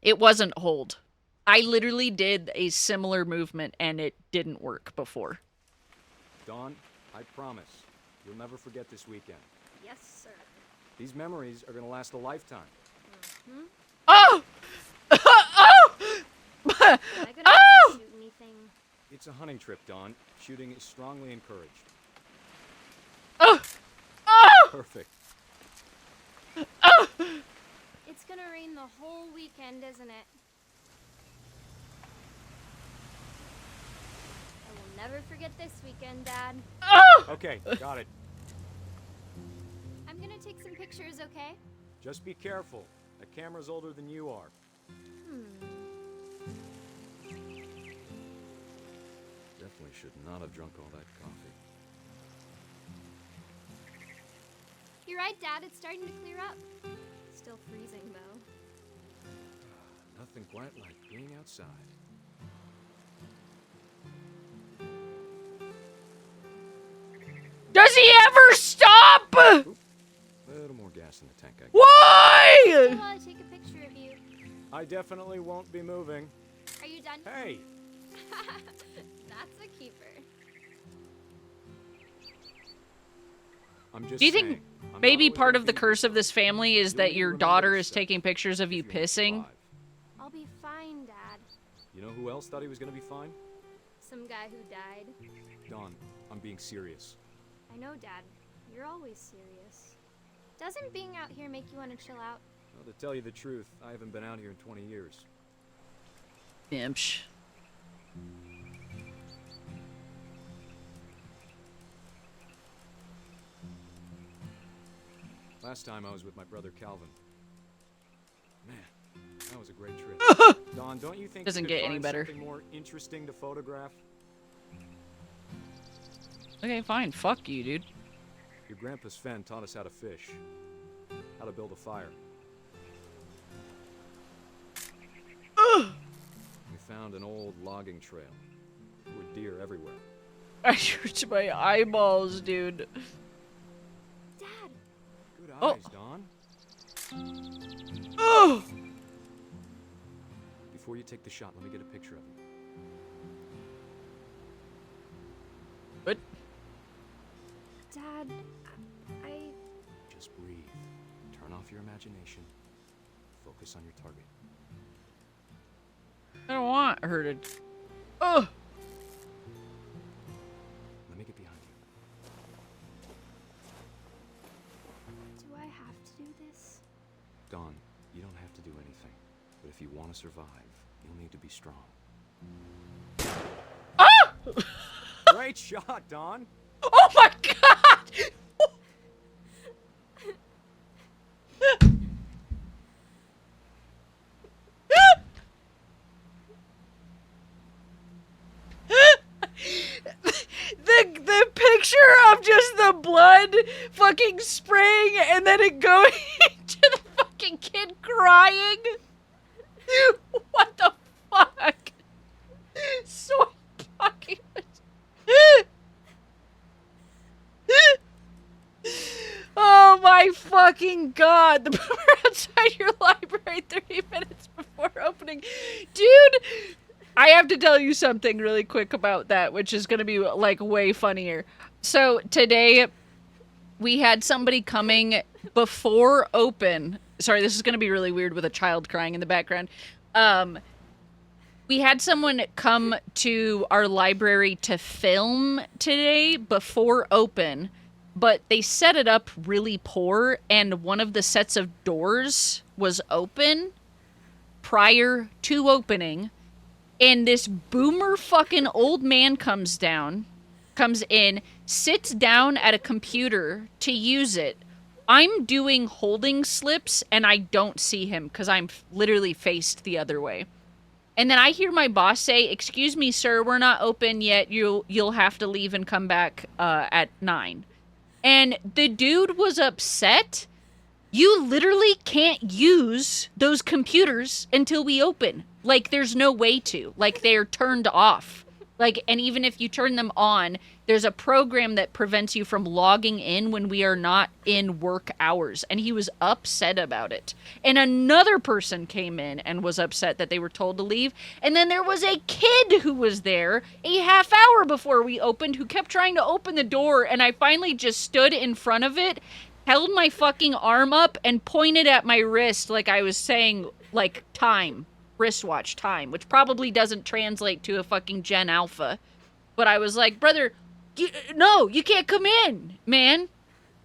It wasn't hold. I literally did a similar movement and it didn't work before. Dawn, I promise, you'll never forget this weekend. Yes, sir. These memories are gonna last a lifetime. Hmm? Oh! Oh! Am I gonna have Oh! to shoot anything? It's a hunting trip, Dawn. Shooting is strongly encouraged. Oh! Oh! Perfect. Oh! It's gonna rain the whole weekend, isn't it? I will never forget this weekend, Dad. Oh! Okay, got it. I'm gonna take some pictures, okay? Just be careful. That camera's older than you are. Definitely should not have drunk all that coffee. You're right, Dad. It's starting to clear up. Still freezing, though. Nothing quite like being outside. Does he ever stop? Oop. A little more gas in the tank, I guess. Why? While I take a picture of you. I definitely won't be moving. Are you done? Hey! That's a keeper. I'm just Do you saying, think I'm maybe not part always of the gonna curse of this family is You'll that need to your remember daughter this is stuff taking pictures of you if you're pissing? 5. I'll be fine, Dad. You know who else thought he was gonna be fine? Some guy who died. Dawn, I'm being serious. I know, Dad. You're always serious. Doesn't being out here make you want to chill out? Well, to tell you the truth, I haven't been out here in 20 years. Imsh. Last time I was with my brother Calvin. Man, that was a great trip. Dawn, don't you think Doesn't you could get any find better. something more interesting to photograph? Okay, fine. Fuck you, dude. Your grandpa Sven taught us how to fish, how to build a fire. We found an old logging trail. There were deer everywhere. I hurt my eyeballs, dude. Dad! Good Oh. eyes, Dawn. Oh! Before you take the shot, let me get a picture of you. What? Dad, I... Just breathe. Turn off your imagination. Focus on your target. I don't want her to... Ugh! Let me get behind you. Do I have to do this? Dawn, you don't have to do anything. But if you want to survive, you'll need to be strong. Ah! Great shot, Dawn! Oh my god! the picture of just the blood fucking spraying and then it going to the fucking kid crying. What the fuck? So fucking. Oh my fucking god. The boomer outside your library 30 minutes before opening. Dude, I have to tell you something really quick about that, which is going to be like way funnier. So today we had somebody coming before open. Sorry, this is going to be really weird with a child crying in the background. We had someone come to our library to film today before open, but they set it up really poor, and one of the sets of doors was open prior to opening, and this boomer fucking old man comes in, sits down at a computer to use it. I'm doing holding slips, and I don't see him because I'm literally faced the other way. And then I hear my boss say, "Excuse me, sir, we're not open yet. You'll have to leave and come back at 9." And the dude was upset. You literally can't use those computers until we open. Like, there's no way to. Like, they're turned off. Like, and even if you turn them on, there's a program that prevents you from logging in when we are not in work hours. And he was upset about it. And another person came in and was upset that they were told to leave. And then there was a kid who was there a half hour before we opened who kept trying to open the door. And I finally just stood in front of it, held my fucking arm up, and pointed at my wrist like I was saying, like, time. Wristwatch time, which probably doesn't translate to a fucking Gen Alpha. But I was like, brother, no, you can't come in, man.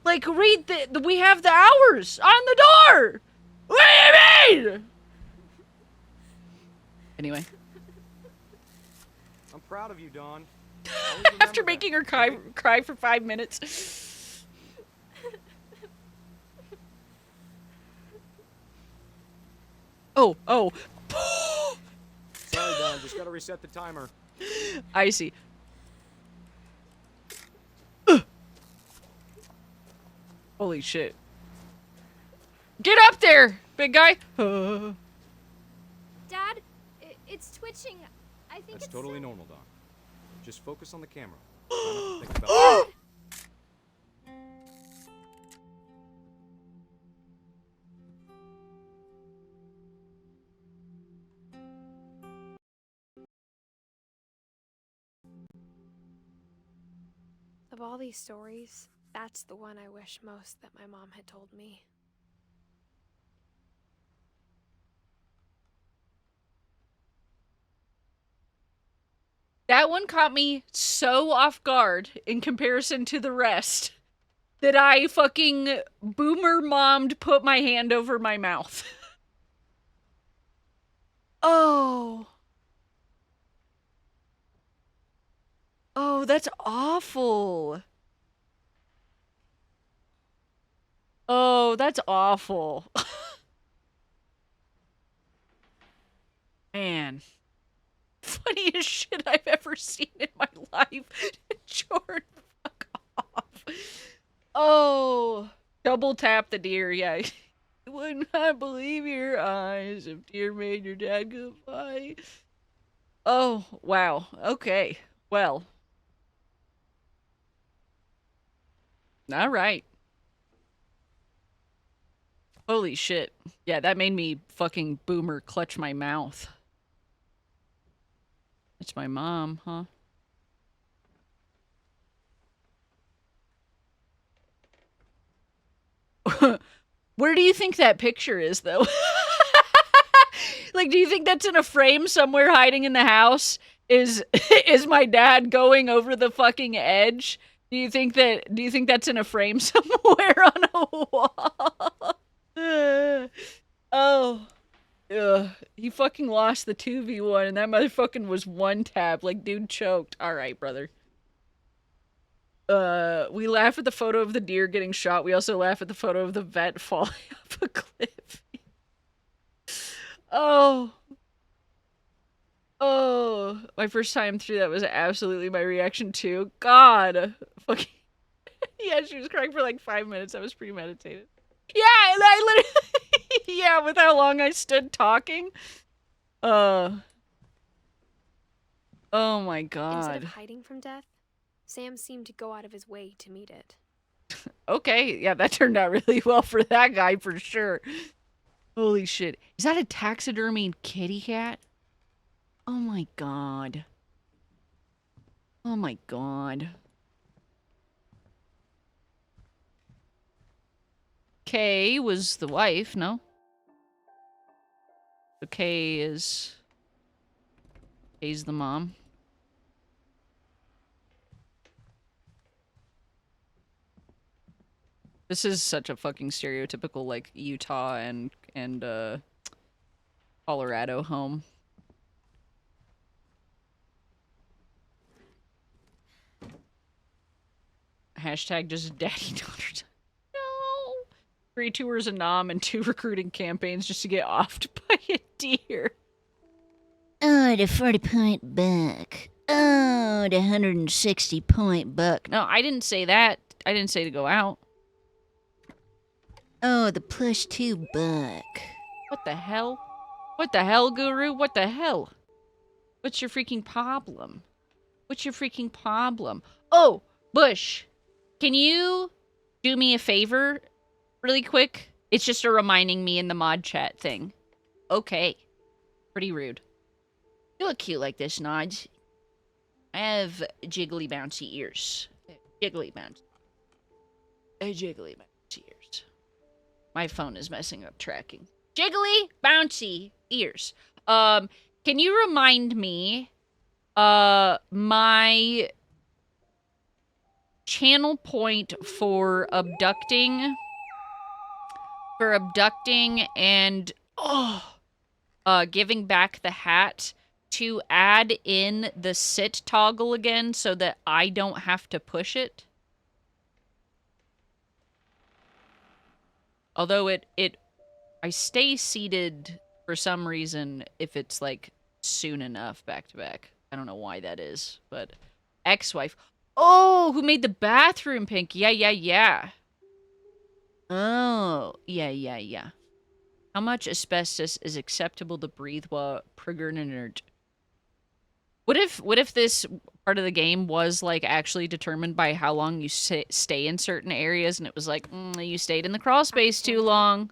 Like, read we have the hours on the door. What do you mean? Anyway. I'm proud of you, Dawn. After making her cry for 5 minutes. Oh. Sorry, Dawn, just gotta reset the timer. I see. Holy shit. Get up there, big guy. Dad, it's twitching. I think That's it's totally normal, Dawn. Just focus on the camera. Try not to think about it. Of all these stories, that's the one I wish most that my mom had told me. That one caught me so off guard in comparison to the rest that I fucking boomer mommed put my hand over my mouth. Oh. Oh, that's awful. Oh, that's awful. Man. Funniest shit I've ever seen in my life. Jordan, fuck off. Oh. Double tap the deer, yeah. You would not believe your eyes if deer made your dad goodbye. Oh, wow. Okay. Well. All right. Holy shit. Yeah, that made me fucking boomer clutch my mouth. It's my mom, huh? Where do you think that picture is, though? Like, do you think that's in a frame somewhere hiding in the house? Is my dad going over the fucking edge? Do you think that's in a frame somewhere on a wall? Oh. Ugh. He fucking lost the 2v1 and that motherfucking was one tap. Like, dude choked. Alright, brother. We laugh at the photo of the deer getting shot. We also laugh at the photo of the vet falling off a cliff. Oh. Oh. My first time through that was absolutely my reaction too. God. Fucking. Yeah, she was crying for like 5 minutes. That was pretty meditative. Yeah, and I literally. Yeah, with how long I stood talking. Oh my god. Instead of hiding from death, Sam seemed to go out of his way to meet it. Okay, yeah, that turned out really well for that guy for sure. Holy shit. Is that a taxidermied kitty cat? Oh my god. Oh my god. Kay was the wife, no? So Kay's the mom. This is such a fucking stereotypical, like, Utah and Colorado home. Hashtag just daddy daughter. No. 3 tours of Nam and 2 recruiting campaigns just to get offed by a deer. Oh, the 40-point buck. Oh, the 160-point buck. No, I didn't say that. I didn't say to go out. Oh, the +2 buck. What the hell? What the hell, Guru? What the hell? What's your freaking problem? What's your freaking problem? Oh, Bush, can you do me a favor really quick? It's just a reminding me in the mod chat thing. Okay. Pretty rude. You look cute like this, Nods. I have jiggly bouncy ears. Jiggly bouncy. Jiggly bouncy ears. My phone is messing up tracking. Jiggly bouncy ears. Can you remind me my channel point for abducting and giving back the hat to add in the sit toggle again so that I don't have to push it? Although I stay seated for some reason if it's like soon enough back to back. I don't know why that is, but ex-wife. Oh, who made the bathroom pink? Yeah. Oh, yeah. How much asbestos is acceptable to breathe while pregnant? What if this part of the game was like actually determined by how long you stay in certain areas, and it was like you stayed in the crawl space too long?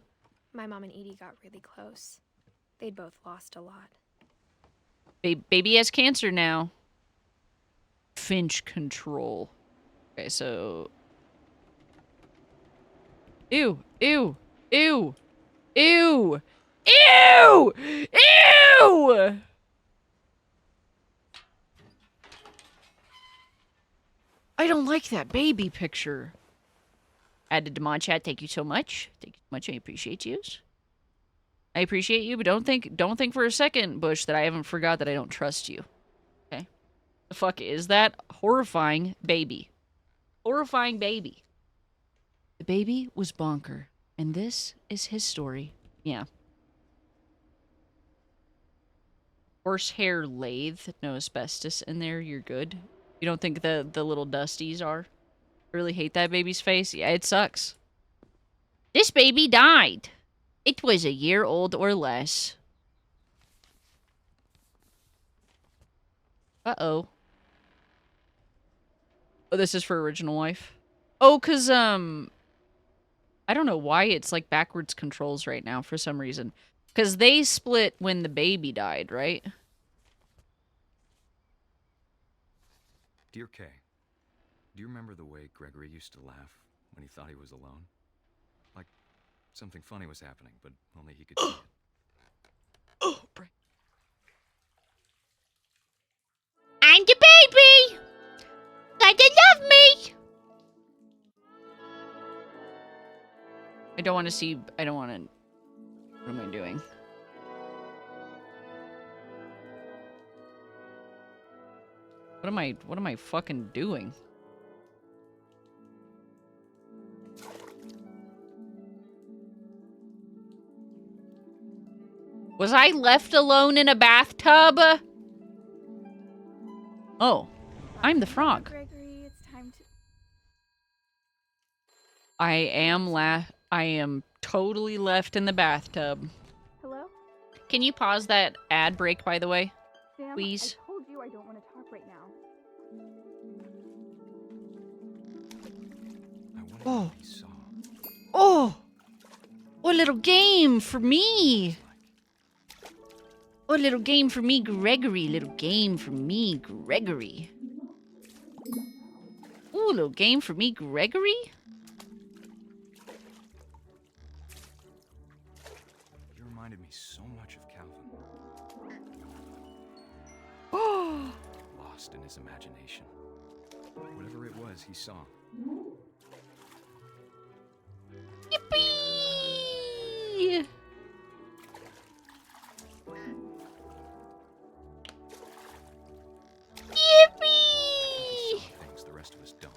My mom and Edie got really close. They'd both lost a lot. Baby has cancer now. Finch control. Okay, so. Ew. I don't like that baby picture. Added to mod chat. Thank you so much. Thank you so much. I appreciate you. I appreciate you, but don't think for a second, Bush, that I haven't forgot that I don't trust you. Okay? The fuck is that? Horrifying baby. Horrifying baby. The baby was bonker, and this is his story. Yeah. Horsehair lathe. No asbestos in there. You're good. You don't think the little dusties are? I really hate that baby's face. Yeah, it sucks. This baby died. It was a year old or less. Uh-oh. Oh, this is for original wife. Oh, 'cause, I don't know why it's, like, backwards controls right now for some reason. 'Cause they split when the baby died, right? Dear Kay, do you remember the way Gregory used to laugh when he thought he was alone? Like something funny was happening, but only he could see it. Oh, brain. I don't want to see... I don't want to... What am I doing? What am I fucking doing? Was I left alone in a bathtub? Oh, I'm the frog. Gregory, it's time to... I am totally left in the bathtub. Hello? Can you pause that ad break, by the way? Sam, Please? I told you I don't want to talk right now. I wonder if he saw. Oh! What little game for me! What little game for me, Gregory? Little game for me, Gregory. Ooh, little game for me, Gregory? He reminded me so much of Calvin. Oh! Lost in his imagination. Whatever it was he saw. Yippee! Yippee! He saw things the rest of us don't.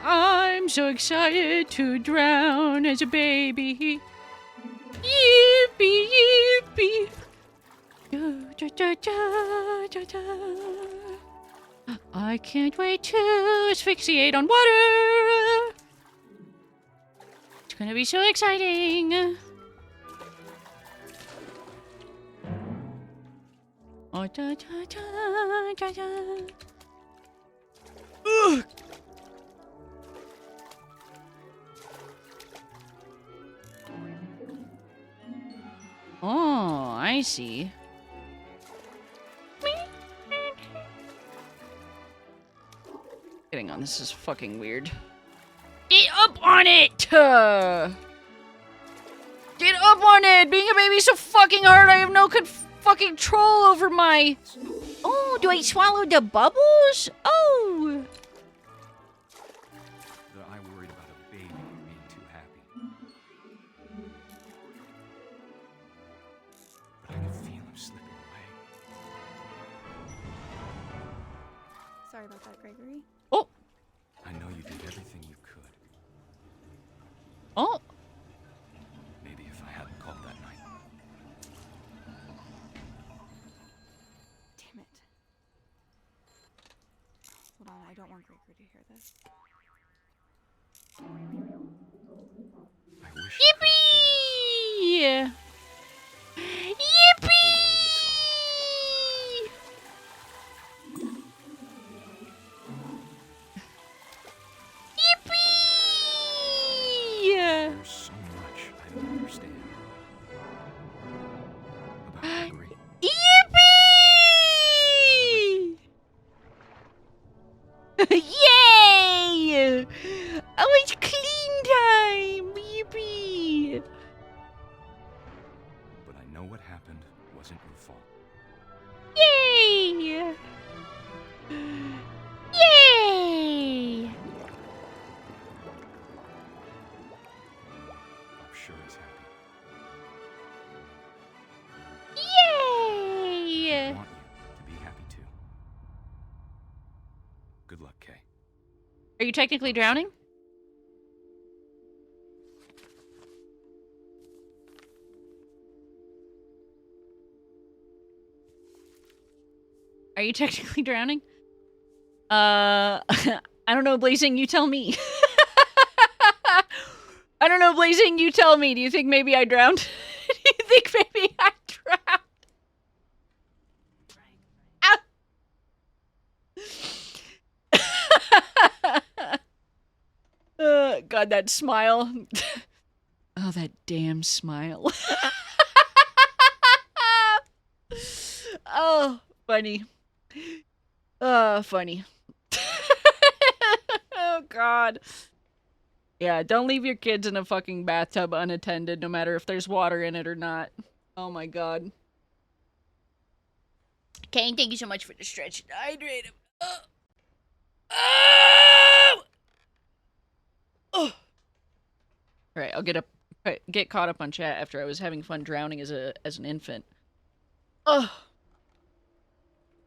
I'm so excited to drown as a baby. Yippee, yippee. I can't wait to asphyxiate on water. It's gonna be so exciting. Oh, da, da, da, da, da. Ugh. Oh, I see. Getting on this is fucking weird. Get up on it! Get up on it! Being a baby's so fucking hard, I have no fucking control over my... Oh, do I swallow the bubbles? Oh! That I worried about a baby being too happy. But I could feel him slipping away. Sorry about that, Gregory. Oh! I know you did everything you could. Oh! Maybe if I hadn't called that night. Damn it. Hold on, I don't want Gregory to hear this. I wish Yippee! Yippee! Yippee! there's so much I don't understand. About Gregory. Yippee! Yay! Oh, it's clean time! Yippee! But I know what happened wasn't your fault. Yay! Yay! I'm sure he's happy. Yay! I want you to be happy too. Good luck, Kay. Are you technically drowning? Are you technically drowning? I don't know, Blazing, you tell me. I don't know, Blazing, you tell me. Do you think maybe I drowned? Do you think maybe I drowned? God, God, that smile. Oh, that damn smile. Oh, funny. Oh, funny. Oh, God. Yeah, don't leave your kids in a fucking bathtub unattended, no matter if there's water in it or not. Oh, my God. Kane, thank you so much for the stretch and hydrate him. Oh! Oh! Alright, I'll get caught up on chat after I was having fun drowning as an infant. Oh!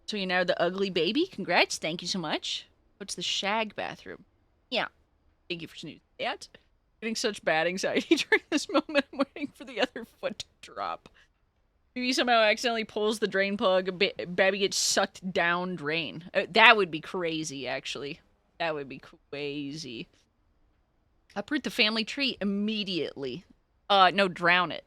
So you're now the ugly baby? Congrats, thank you so much. What's the shag bathroom? Yeah. Thank you for snoozing that. Getting such bad anxiety during this moment. I'm waiting for the other foot to drop. Maybe somehow accidentally pulls the drain plug, Babby gets sucked down drain. That would be crazy, actually. That would be crazy. Uproot the family tree immediately. No, drown it.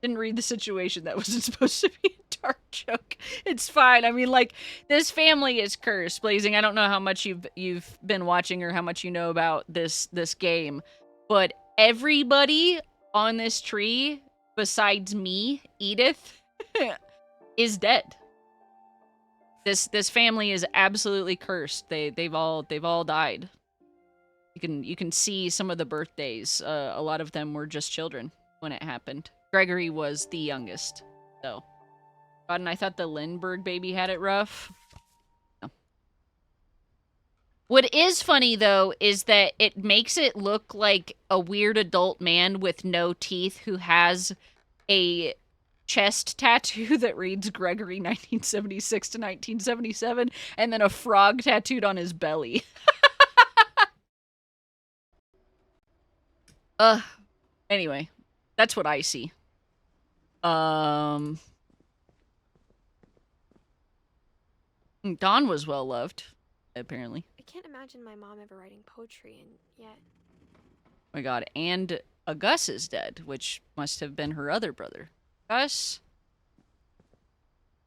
Didn't read the situation. That wasn't supposed to be a dark joke. It's fine. I mean, like, this family is cursed. Blazing, I don't know how much you've been watching or how much you know about this game, but everybody on this tree, besides me, Edith, is dead. This family is absolutely cursed. They've all died. You can see some of the birthdays. A lot of them were just children when it happened. Gregory was the youngest, so. God, and I thought the Lindbergh baby had it rough. No. What is funny, though, is that it makes it look like a weird adult man with no teeth who has a chest tattoo that reads Gregory 1976 to 1977, and then a frog tattooed on his belly. Anyway, that's what I see. Dawn was well loved, apparently. I can't imagine my mom ever writing poetry, and yet... Oh my God, and Gus is dead, which must have been her other brother. Gus?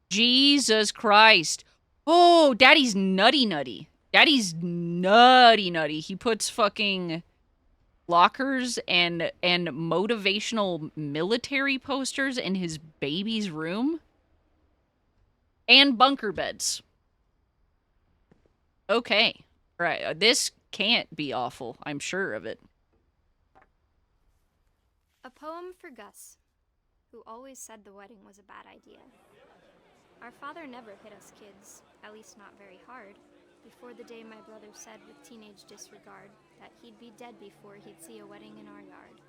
Jesus Christ. Oh, Daddy's nutty. Daddy's nutty. He puts fucking lockers and motivational military posters in his baby's room. And bunker beds. Okay. Right. This can't be awful. I'm sure of it. A poem for Gus, who always said the wedding was a bad idea. Our father never hit us kids, at least not very hard, before the day my brother said with teenage disregard that he'd be dead before he'd see a wedding in our yard.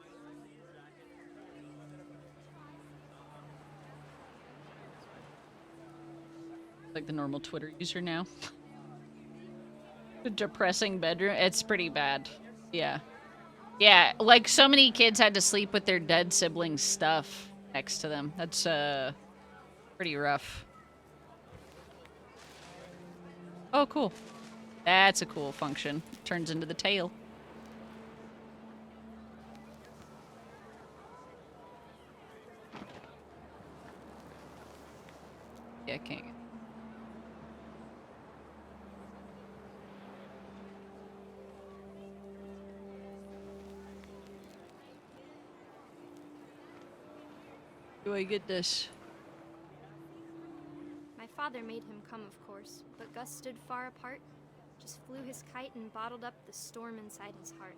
Like the normal Twitter user now. The depressing bedroom. It's pretty bad. Yeah. Yeah, like so many kids had to sleep with their dead siblings' stuff next to them. That's pretty rough. Oh, cool. That's a cool function. Turns into the tail. Yeah, can't. Do I get this? My father made him come, of course, but Gus stood far apart, just flew his kite and bottled up the storm inside his heart.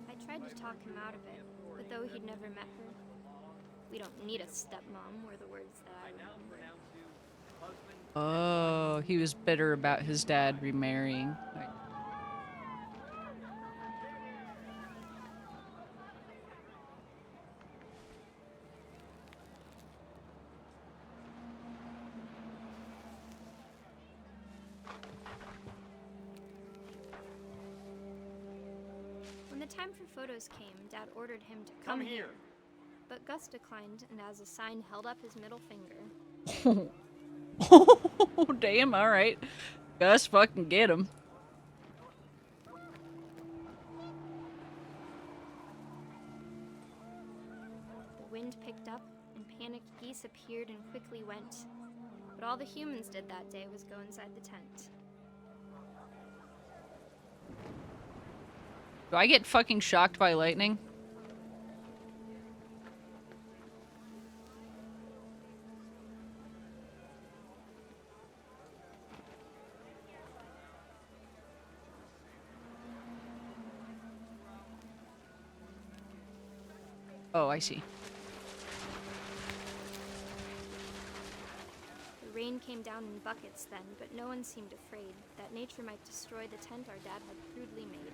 I tried to talk him out of it, but though he'd never met her, we don't need a stepmom were the words that I remember. Oh, he was bitter about his dad remarrying. Right. When the time for photos came, Dad ordered him to come here. But Gus declined, and as a sign held up his middle finger. Oh, damn, alright. Gus, fucking get him. The wind picked up, and panicked geese appeared and quickly went. But all the humans did that day was go inside the tent. Do I get fucking shocked by lightning? Oh, I see. The rain came down in buckets then, but no one seemed afraid that nature might destroy the tent our dad had crudely made.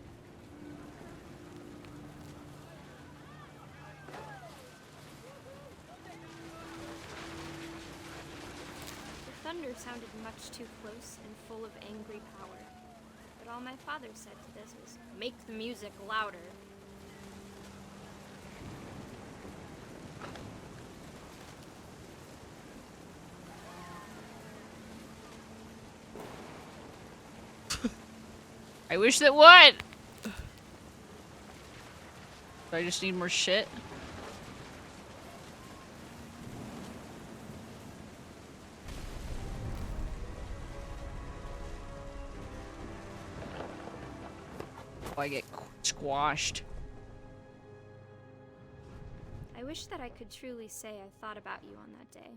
The thunder sounded much too close and full of angry power. But all my father said to this was, "Make the music louder." I wish that what? Do I just need more shit? Oh, I get squashed. I wish that I could truly say I thought about you on that day.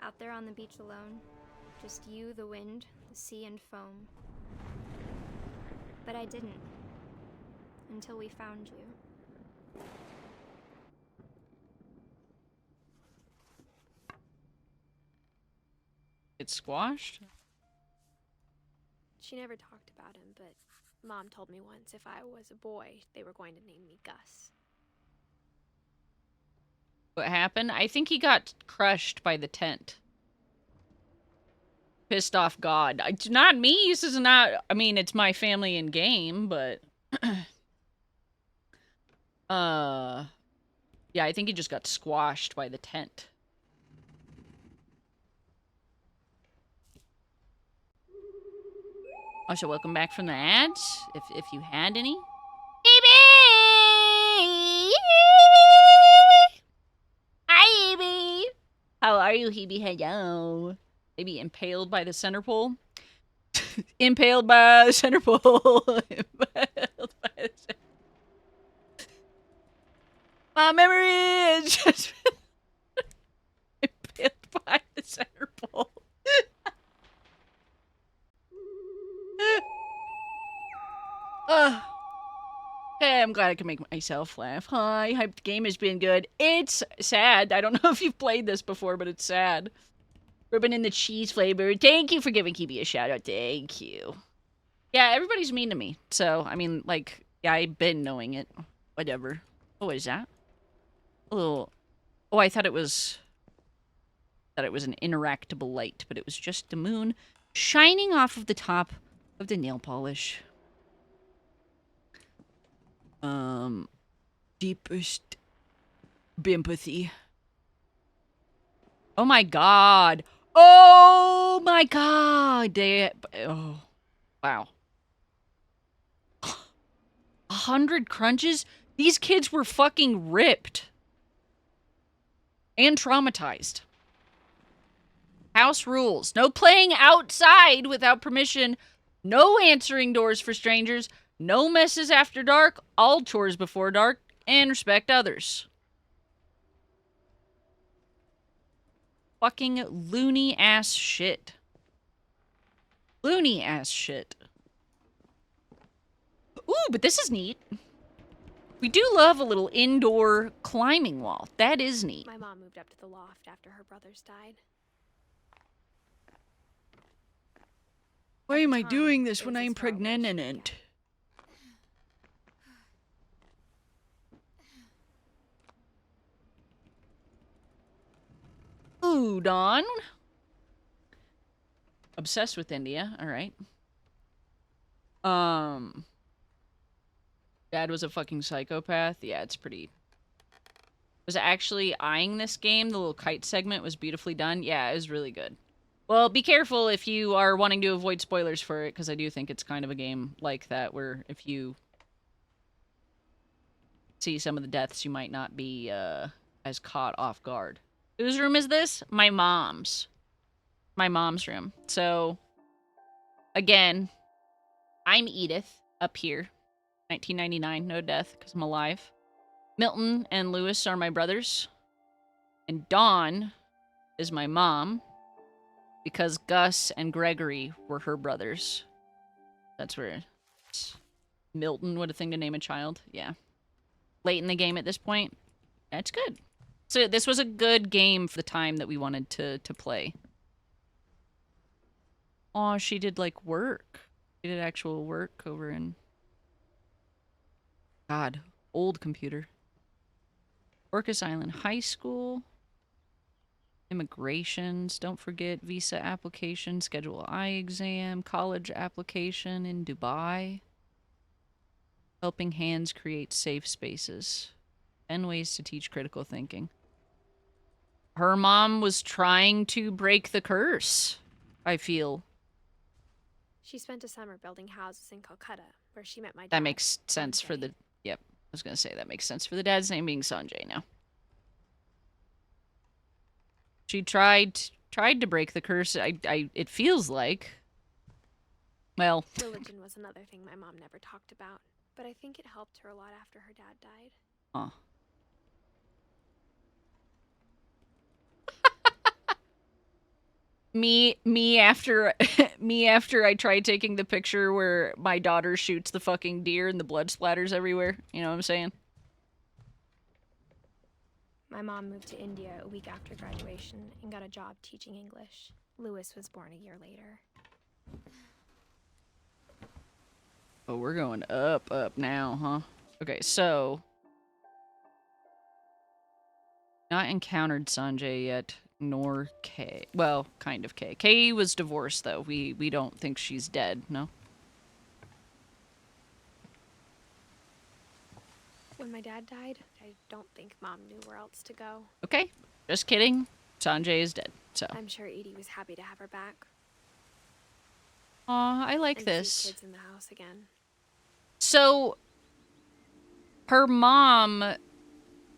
Out there on the beach alone, just you, the wind, the sea, and foam. But I didn't. Until we found you. It's squashed? She never talked about him, but Mom told me once if I was a boy, they were going to name me Gus. What happened? I think he got crushed by the tent. Pissed off God. It's not me. This is not... I mean, it's my family in game, but... yeah, I think he just got squashed by the tent. Also, welcome back from the ads, if you had any. Hebe! Hi, Hebe! How are you, Hebe? Hello. Maybe impaled by the center pole? Impaled by the center pole. Impaled by the center... My memory is just... impaled by the center pole. Hey, I'm glad I can make myself laugh. Hi, hyped game has been good. It's sad. I don't know if you've played this before, but it's sad. Ribbon in the cheese flavor. Thank you for giving Kibi a shout out. Thank you. Yeah, everybody's mean to me. So, I mean, like, yeah, I've been knowing it. Whatever. Oh, what is that? Oh, I thought it was... an interactable light, but it was just the moon shining off of the top of the nail polish. Deepest bimpathy. Oh my god. Oh my god. Oh, wow. 100 crunches? These kids were fucking ripped. And traumatized. House rules. No playing outside without permission. No answering doors for strangers. No messes after dark. All chores before dark. And respect others. Fucking loony ass shit. Loony ass shit. Ooh, but this is neat. We do love a little indoor climbing wall. That is neat. My mom moved up to the loft after her brothers died. Why am I doing this when I'm pregnant? Ooh, Dawn. Obsessed with India. All right. Dad was a fucking psychopath. Yeah, it's pretty... Was actually eyeing this game. The little kite segment was beautifully done. Yeah, it was really good. Well, be careful if you are wanting to avoid spoilers for it, because I do think it's kind of a game like that, where if you see some of the deaths, you might not be as caught off guard. Whose room is this? My mom's. my mom's room. So, again, I'm Edith up here. 1999, no death, because I'm alive. Milton and Lewis are my brothers. And Dawn is my mom, because Gus and Gregory were her brothers. That's where Milton, what a thing to name a child. Yeah. Late in the game at this point. That's good. So this was a good game for the time that we wanted to play. Oh, she did like work. She did actual work over in... God, old computer. Orcas Island High School. Immigrations, don't forget visa application, Schedule I exam, college application in Dubai. Helping Hands create safe spaces. 10 ways to teach critical thinking. Her mom was trying to break the curse, I feel. She spent a summer building houses in Calcutta, where she met my dad. That makes sense for the... Yep, I was going to say that makes sense for the dad's name being Sanjay now. She tried to break the curse. It feels like. Well, religion was another thing my mom never talked about, but I think it helped her a lot after her dad died. Oh. me after I tried taking the picture where my daughter shoots the fucking deer and the blood splatters everywhere. You know what I'm saying? My mom moved to India a week after graduation and got a job teaching English. Lewis was born a year later. Oh, we're going up now, huh? Okay, so... Not encountered Sanjay yet, nor Kay. Well, kind of Kay. Kay was divorced, though. We don't think she's dead, no? When my dad died, I don't think Mom knew where else to go. Okay, just kidding. Sanjay is dead, so... I'm sure Edie was happy to have her back. Aw, I like and this. See kids in the house again. So, her mom,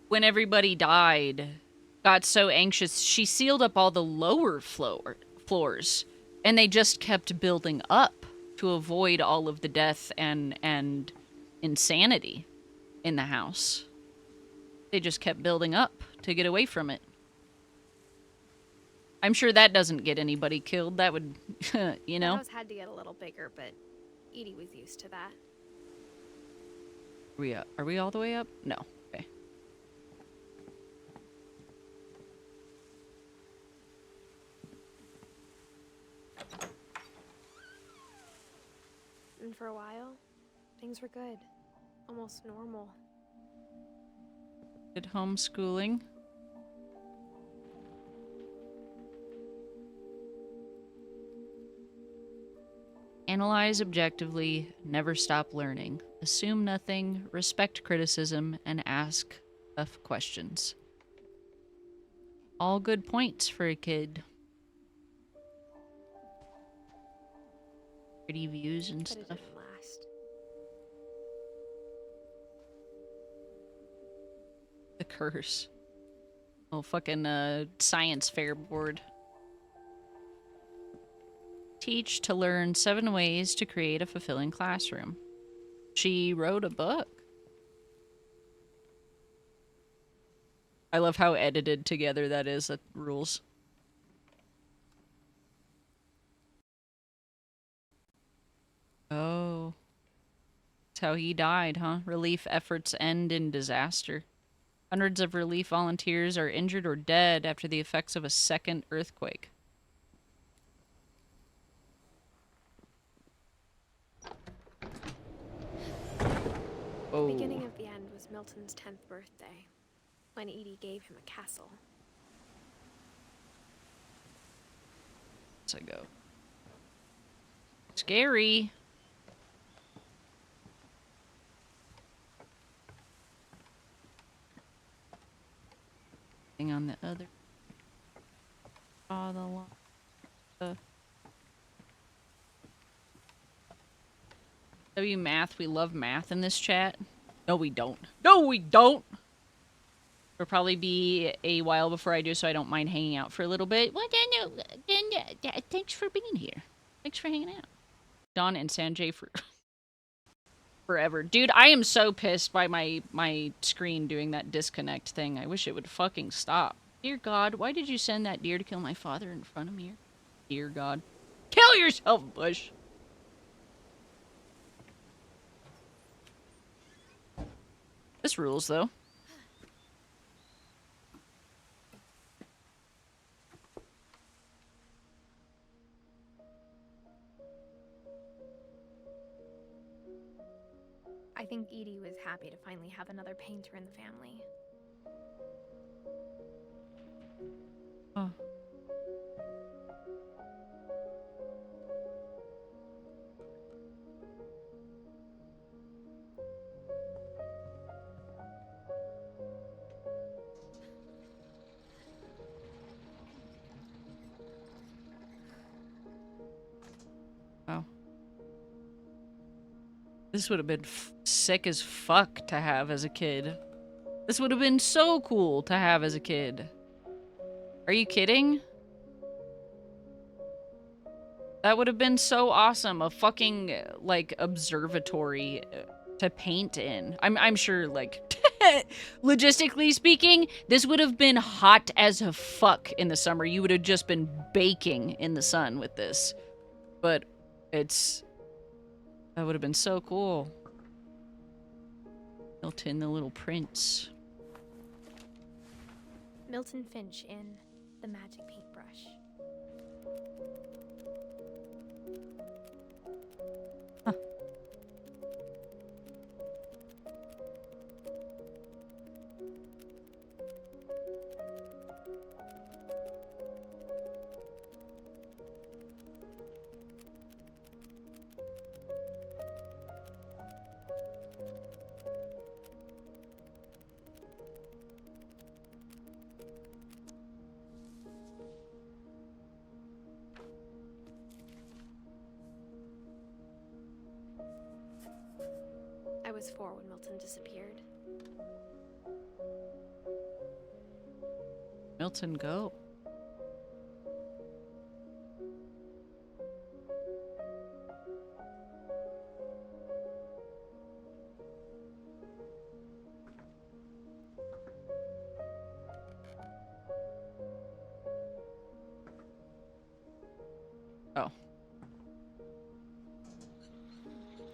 when everybody died, got so anxious, she sealed up all the lower floors, and they just kept building up to avoid all of the death and insanity in the house. They just kept building up to get away from it. I'm sure that doesn't get anybody killed. That would, you know? The house had to get a little bigger, but Edie was used to that. Are we all the way up? No. Okay. And for a while, things were good. Almost normal. Did homeschooling. Analyze objectively, never stop learning. Assume nothing, respect criticism, and ask tough questions. All good points for a kid. Pretty views and but stuff. It didn't last. The curse. Oh, fucking science fair board. Teach to learn 7 ways to create a fulfilling classroom. She wrote a book. I love how edited together that is. That rules. Oh. That's how he died, huh? Relief efforts end in disaster. Hundreds of relief volunteers are injured or dead after the effects of a second earthquake. The beginning of the end was Milton's 10th birthday, when Edie gave him a castle. Let's go. Scary. Thing on the other. Oh, the one. W math, we love math in this chat. No, we don't. No, we don't! It'll probably be a while before I do, so I don't mind hanging out for a little bit. Well, thanks for being here. Thanks for hanging out. Don and Sanjay for forever. Dude, I am so pissed by my screen doing that disconnect thing. I wish it would fucking stop. Dear God, why did you send that deer to kill my father in front of me? Dear God. Kill yourself, Bush! This rules, though. I think Edie was happy to finally have another painter in the family. Oh. Oh. This would have been sick as fuck to have as a kid. This would have been so cool to have as a kid. Are you kidding? That would have been so awesome. A fucking, like, observatory to paint in. I'm sure, like, logistically speaking, this would have been hot as a fuck in the summer. You would have just been baking in the sun with this. But that would have been so cool. Milton, the Little Prince. Milton Finch in The Magic Paintbrush. Huh. I was 4 when Milton disappeared. Milton, go. Oh.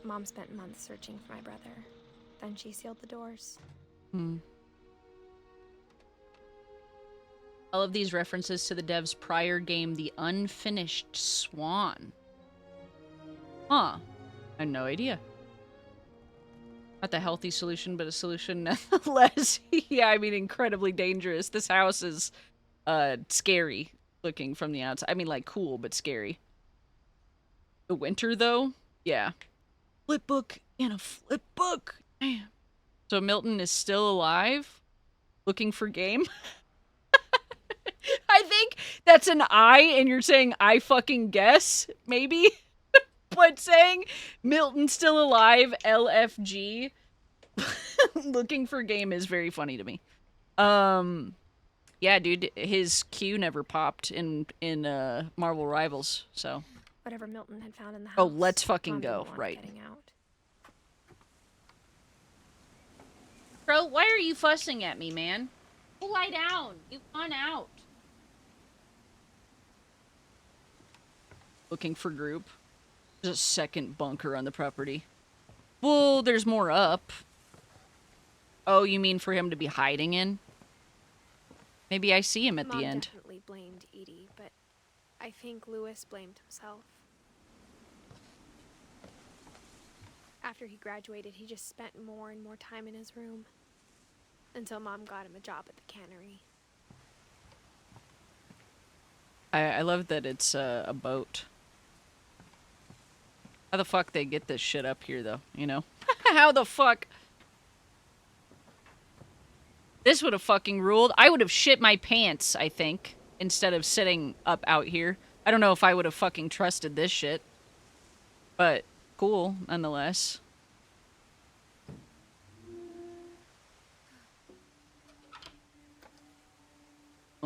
Mom spent months searching for my brother. Then she sealed the doors. Hmm. All of these references to the dev's prior game, The Unfinished Swan. Huh. I had no idea. Not the healthy solution, but a solution nonetheless. Yeah, I mean, incredibly dangerous. This house is scary looking from the outside. I mean, like, cool, but scary. The winter, though? Yeah. Flip book and a flip book. Damn. So Milton is still alive? Looking for game? I think that's an I, and you're saying I fucking guess, maybe? But saying Milton's still alive, LFG, looking for game is very funny to me. Yeah, dude, his Q never popped in Marvel Rivals, so. Whatever Milton had found in the house. Oh, let's fucking Mom go, didn't want right. getting out. Bro, why are you fussing at me, man? Go lie down. You've gone out. Looking for group. There's a second bunker on the property. Well, there's more up. Oh, you mean for him to be hiding in? Maybe I see him at Mom the end. definitely blamed Edie, but I think Lewis blamed himself. After he graduated, he just spent more and more time in his room. Until Mom got him a job at the cannery. I love that it's a boat. How the fuck they get this shit up here, though, you know? How the fuck? This would have fucking ruled. I would have shit my pants, I think, instead of sitting up out here. I don't know if I would have fucking trusted this shit. But cool, nonetheless.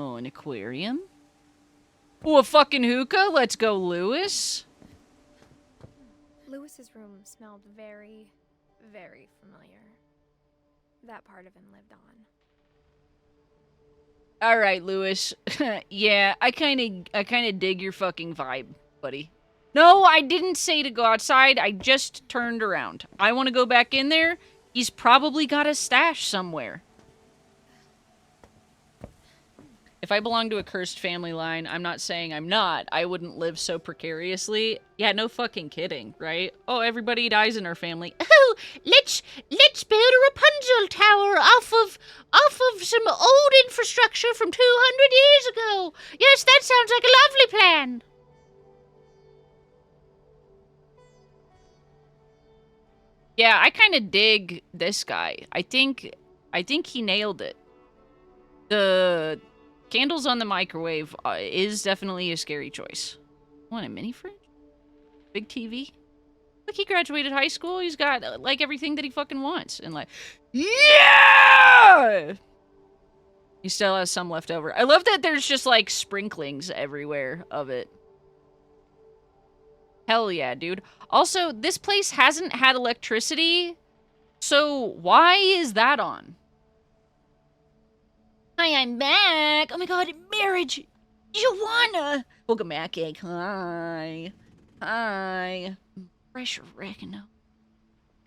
Oh, an aquarium? Oh, a fucking hookah? Let's go, Lewis. Lewis's room smelled very, very familiar. That part of him lived on. All right, Lewis. Yeah, I kind of dig your fucking vibe, buddy. No, I didn't say to go outside. I just turned around. I want to go back in there. He's probably got a stash somewhere. If I belonged to a cursed family line, I'm not saying I'm not. I wouldn't live so precariously. Yeah, no fucking kidding, right? Oh, everybody dies in our family. Oh, let's build a Rapunzel tower off of some old infrastructure from 200 years ago. Yes, that sounds like a lovely plan. Yeah, I kind of dig this guy. I think he nailed it. The candles on the microwave is definitely a scary choice. Want a mini fridge? Big TV? Look, he graduated high school. He's got, like, everything that he fucking wants. And, like, yeah! He still has some left over. I love that there's just, like, sprinklings everywhere of it. Hell yeah, dude. Also, this place hasn't had electricity, so why is that on? Hi, I'm back. Oh my god, marriage. Joanna. Welcome back, egg. Hi. Hi. Fresh oregano.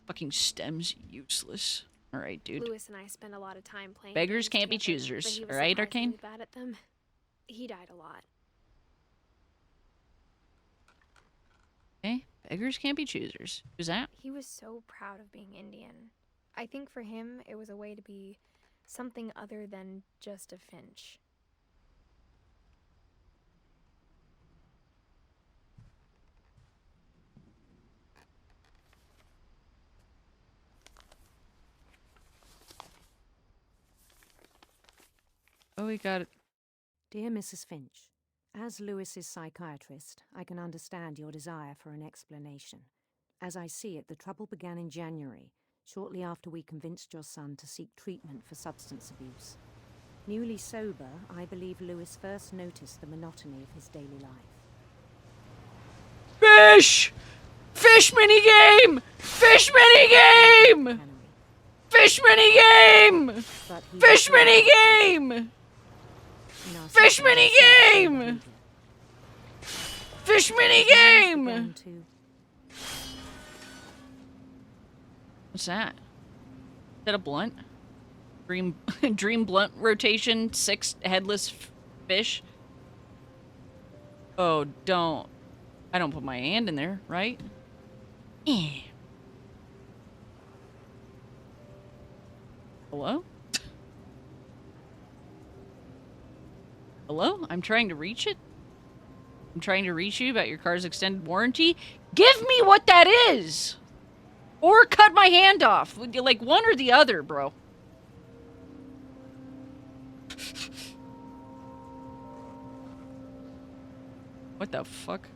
Fucking stem's useless. Alright, dude. Lewis and I spent a lot of time playing. Beggars games can't be together, choosers. but he was Alright, surprisingly Arcane? bad at them. He died a lot. Okay. Beggars can't be choosers. Who's that? He was so proud of being Indian. I think for him, it was a way to be something other than just a Finch. Oh, we got it. Dear Mrs. Finch, as Lewis's psychiatrist, I can understand your desire for an explanation. As I see it, the trouble began in January, shortly after we convinced your son to seek treatment for substance abuse. Newly sober, I believe Lewis first noticed the monotony of his daily life. Fish! Fish minigame! Fish minigame! Fish minigame! Fish minigame! Fish minigame! Fish minigame! What's that? Is that a blunt? Dream blunt rotation, 6 headless fish. Oh, don't. I don't put my hand in there, right? Eh. Hello? Hello? I'm trying to reach it? I'm trying to reach you about your car's extended warranty? Give me what that is! Or cut my hand off. Like, one or the other, bro. What the fuck?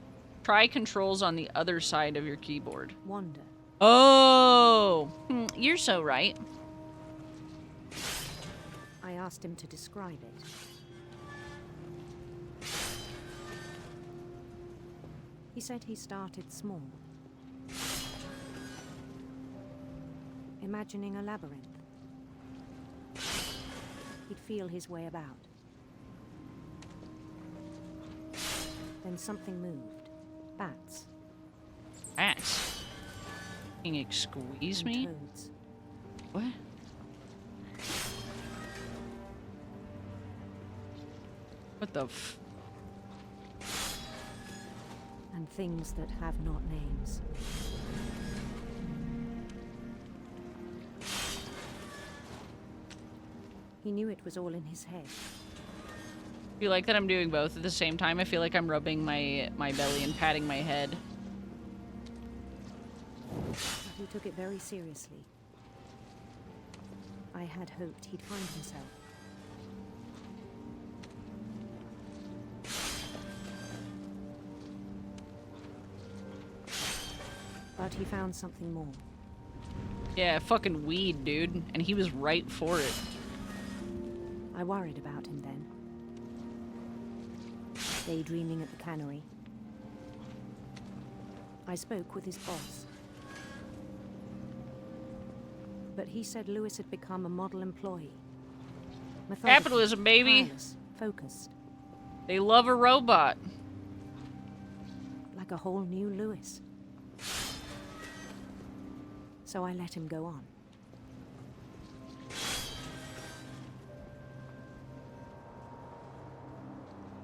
Try controls on the other side of your keyboard. Wonder. Oh! You're so right. I asked him to describe it. He said he started small. Imagining a labyrinth. He'd feel his way about. Then something moved. Bats. Bats? Can you squeeze And me? toads. What? What the f... And things that have not names. He knew it was all in his head. You like that I'm doing both at the same time? I feel like I'm rubbing my belly and patting my head. But he took it very seriously. I had hoped he'd find himself. But he found something more. Yeah, fucking weed, dude. And he was right for it. I worried about him then. daydreaming at the cannery. I spoke with his boss. But he said Lewis had become a model employee. Methodical, Capitalism, baby. tireless, focused. They love a robot. Like a whole new Lewis. So I let him go on.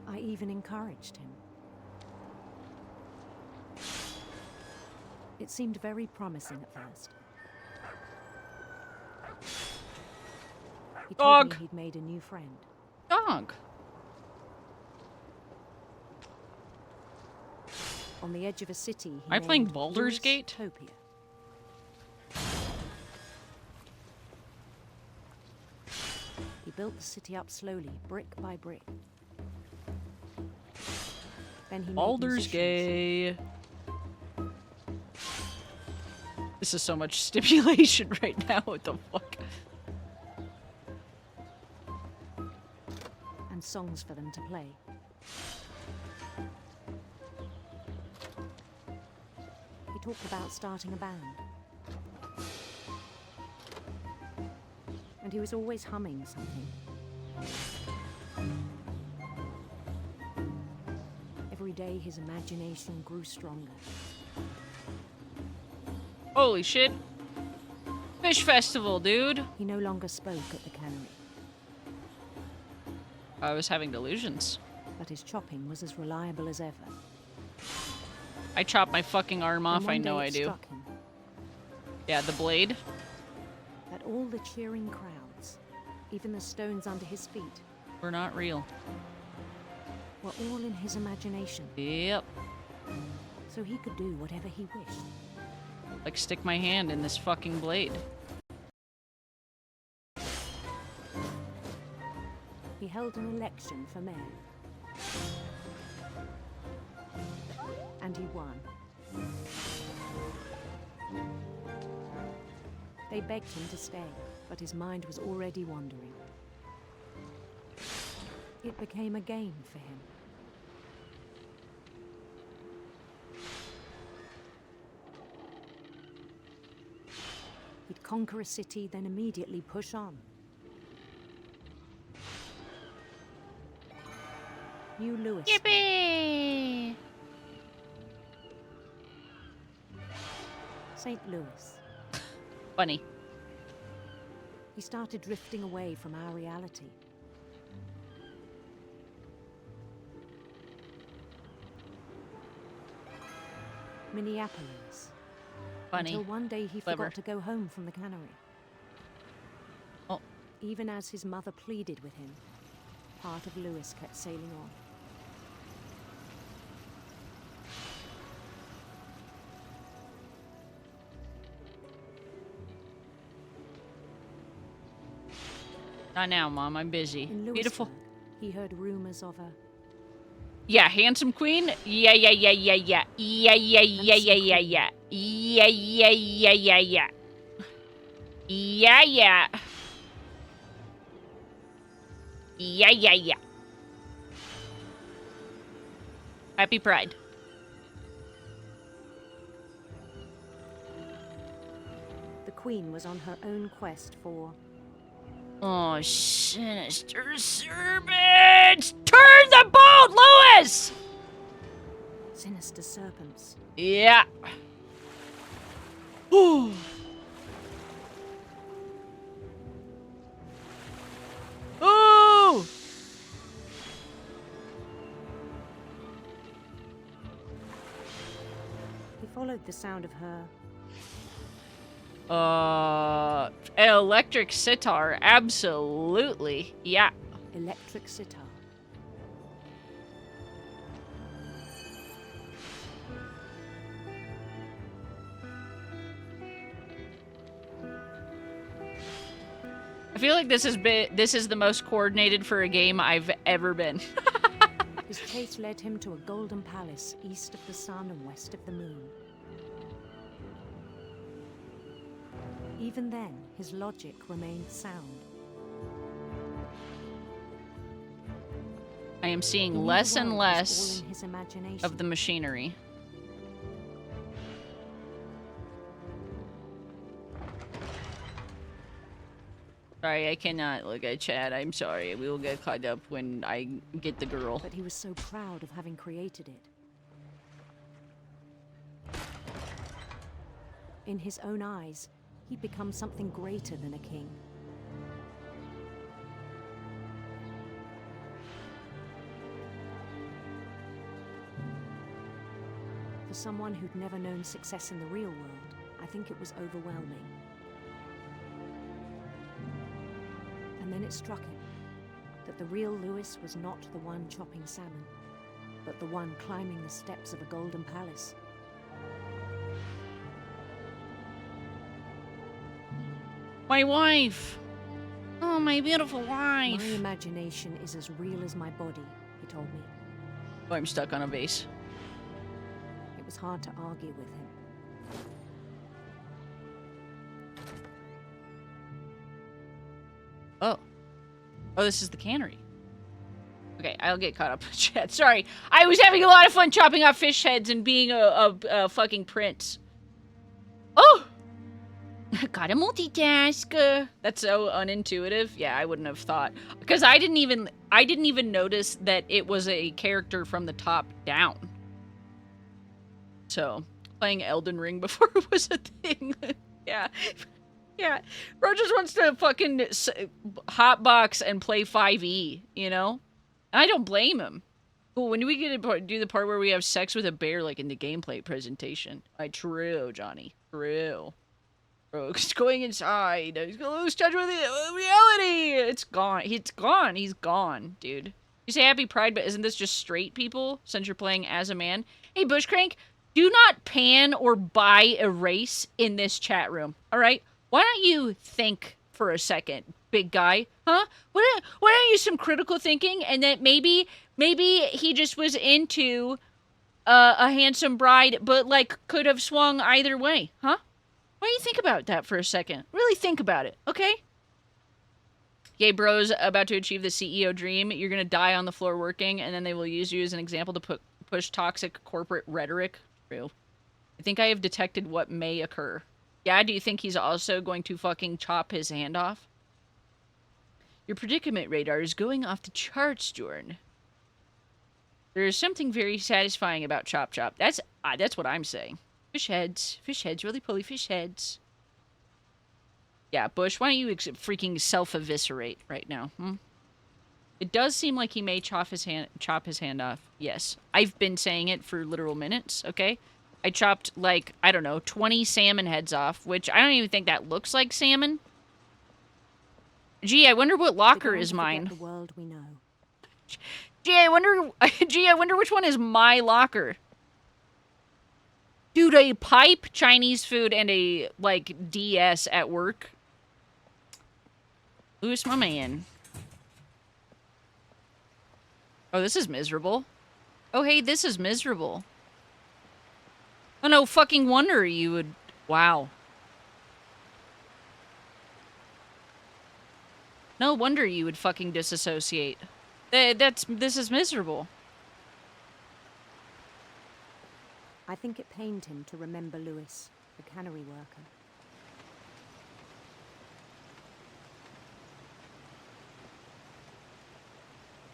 I even encouraged him. It seemed very promising at first. He told me he'd made a new friend. Dog. On the edge of a city, he Am I playing named Baldur's Lewis Gate? Topia. He built the city up slowly, brick by brick. Then he made Baldur's musicians. Gate. This is so much stipulation right now. What the fuck? And songs for them to play. He talked about starting a band. And he was always humming something. Every day his imagination grew stronger. Holy shit. Fish festival, dude. He no longer spoke at the cannery, I was having delusions. but his chopping was as reliable as ever. I chop my fucking arm And off, one I know day I it do. struck him Yeah, the blade. that all the cheering crowds, even the stones under his feet, We're not real. were all in his imagination, Yep. so he could do whatever he wished. Like stick my hand in this fucking blade. He held an election for mayor. And he won. They begged him to stay, but his mind was already wandering. It became a game for him. He'd conquer a city, then immediately push on. New Lewis. Yippee! St. Louis. Funny. He started drifting away from our reality. Minneapolis. Funny. Until one day he Clever. forgot to go home from the cannery. Oh. Even as his mother pleaded with him, part of Lewis kept sailing on. Not now, Mom. I'm busy. In Beautiful. Lewisburg, he heard rumors of a Yeah, handsome queen. Yeah, yeah, yeah, yeah, yeah. Yeah, yeah, yeah, yeah, yeah, yeah. Yeah, yeah, yeah, yeah, yeah. Yeah, yeah. Yeah, yeah, yeah. Happy Pride. the queen was on her own quest for Oh, sinister serpents! Turn the boat, Lewis! sinister serpents. Yeah. Ooh. Ooh! He followed the sound of her Electric sitar, absolutely. Yeah. electric sitar. I feel like this is the most coordinated for a game I've ever been. His chase led him to a golden palace east of the sun and west of the moon. Even then, his logic remained sound. I am He seeing knew the less and world was all less in his imagination. of the machinery. Sorry, I cannot look at chat. I'm sorry. We will get caught up when I get the girl. But he was so proud of having created it. In his own eyes, he'd become something greater than a king. For someone who'd never known success in the real world, I think it was overwhelming. And then it struck him that the real Lewis was not the one chopping salmon, but the one climbing the steps of a golden palace. My wife! Oh, my beautiful wife! My imagination is as real as my body, he told me. Oh, I'm stuck on a vase. It was hard to argue with him. Oh. Oh, this is the cannery. Okay, I'll get caught up in chat. Sorry. I was having a lot of fun chopping off fish heads and being a fucking prince. Oh! Gotta multitask. That's so unintuitive. Yeah, I wouldn't have thought. Because I didn't even notice that it was a character from the top down. So, playing Elden Ring before it was a thing. Yeah. Yeah. Bro just wants to fucking hotbox and play 5e, you know? And I don't blame him. Cool, when do we get to do the part where we have sex with a bear, like in the gameplay presentation? True, Johnny. True. Bro, he's going inside. He's gonna lose touch with reality. It's gone. It's gone. He's gone, dude. You say happy pride, but isn't this just straight people since you're playing as a man? Hey, Bushcrank, do not pan or buy a race in this chat room, all right? Why don't you think for a second, big guy? Huh? Why don't you use some critical thinking and that maybe he just was into a handsome bride, but like could have swung either way, huh? Why don't you think about that for a second? Really think about it, okay? Yay, bros, about to achieve the CEO dream. You're gonna die on the floor working, and then they will use you as an example to push toxic corporate rhetoric. True. I think I have detected what may occur. Yeah, do you think he's also going to fucking chop his hand off? Your predicament radar is going off the charts, Jordan. There is something very satisfying about Chop Chop. That's what I'm saying. Fish heads, roly-poly fish heads. Yeah, Bush, why don't you freaking self-eviscerate right now, hmm? It does seem like he may chop his hand off. Yes. I've been saying it for literal minutes, okay? I chopped, like, I don't know, 20 salmon heads off, which I don't even think that looks like salmon. Gee, I wonder what locker is mine. The world we know. Gee, I wonder which one is my locker. Dude, a pipe, Chinese food, and a, like, DS at work. Who's my man? Oh, this is miserable. Oh, hey, this is miserable. Oh, no fucking wonder you would... Wow. No wonder you would fucking disassociate. This is miserable. I think it pained him to remember Lewis, the cannery worker.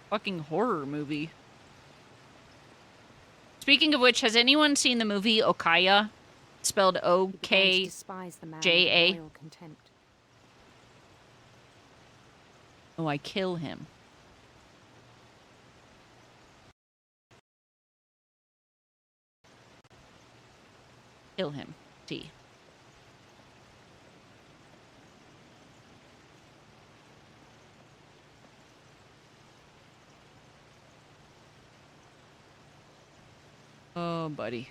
Fucking horror movie. Speaking of which, has anyone seen the movie Okaya? Spelled O-K-J-A? Oh, I kill him. Kill him. T. Oh, buddy.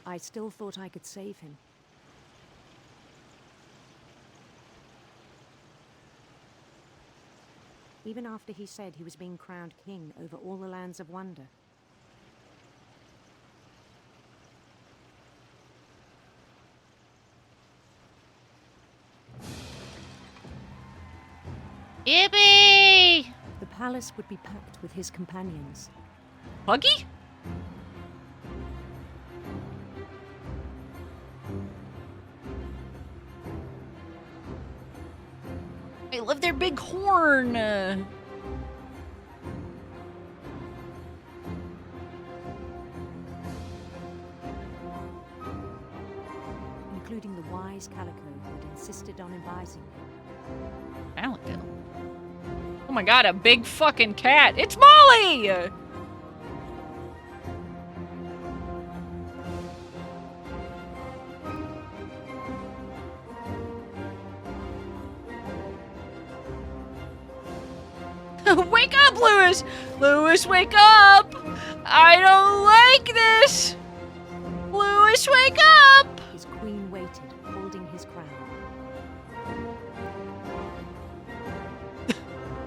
I still thought I could save him. Even after he said he was being crowned king over all the lands of wonder. Yippee! The palace would be packed with his companions. Puggy? I love their big horn. Including the wise Calico who had insisted on advising him. Calico. Oh my god, a big fucking cat. It's Molly! Wake up, Lewis! Lewis, wake up! I don't like this! Lewis, wake up! His queen waited, holding his crown.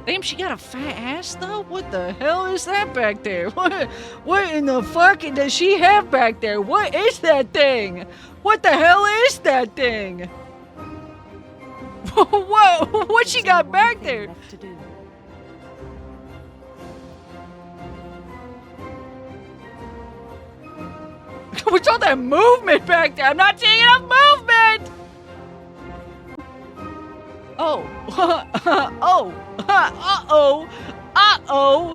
Damn, she got a fat ass, though? What the hell is that back there? What in the fuck does she have back there? What is that thing? What the hell is that thing? What she got back there? Left to do. What's all that movement back there? I'm not seeing enough movement! Oh. Oh. Uh-oh. Uh-oh.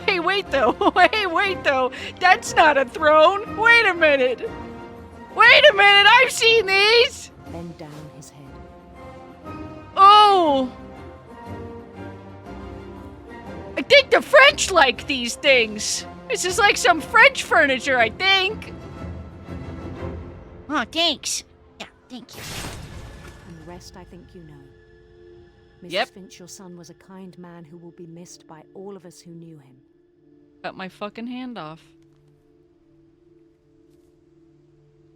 Hey, wait, though. Hey, wait, though. That's not a throne. Wait a minute. Wait a minute. I've seen these. Bend down his head. Oh. I think the French like these things. This is like some French furniture, I think. Oh, thanks. Yeah, thank you. And the rest I think you know. Mrs. Yep. Finch, your son was a kind man who will be missed by all of us who knew him. Cut my fucking hand off.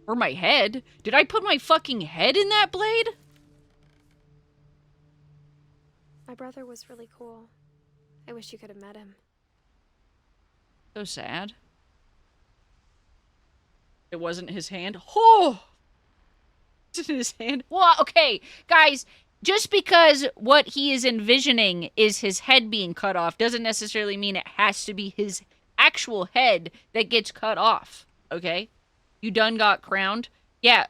Or my head. Did I put my fucking head in that blade? My brother was really cool. I wish you could have met him. So sad. It wasn't his hand. Oh! It's in his hand. Well, okay, guys, just because what he is envisioning is his head being cut off doesn't necessarily mean it has to be his actual head that gets cut off, okay? You done got crowned? Yeah,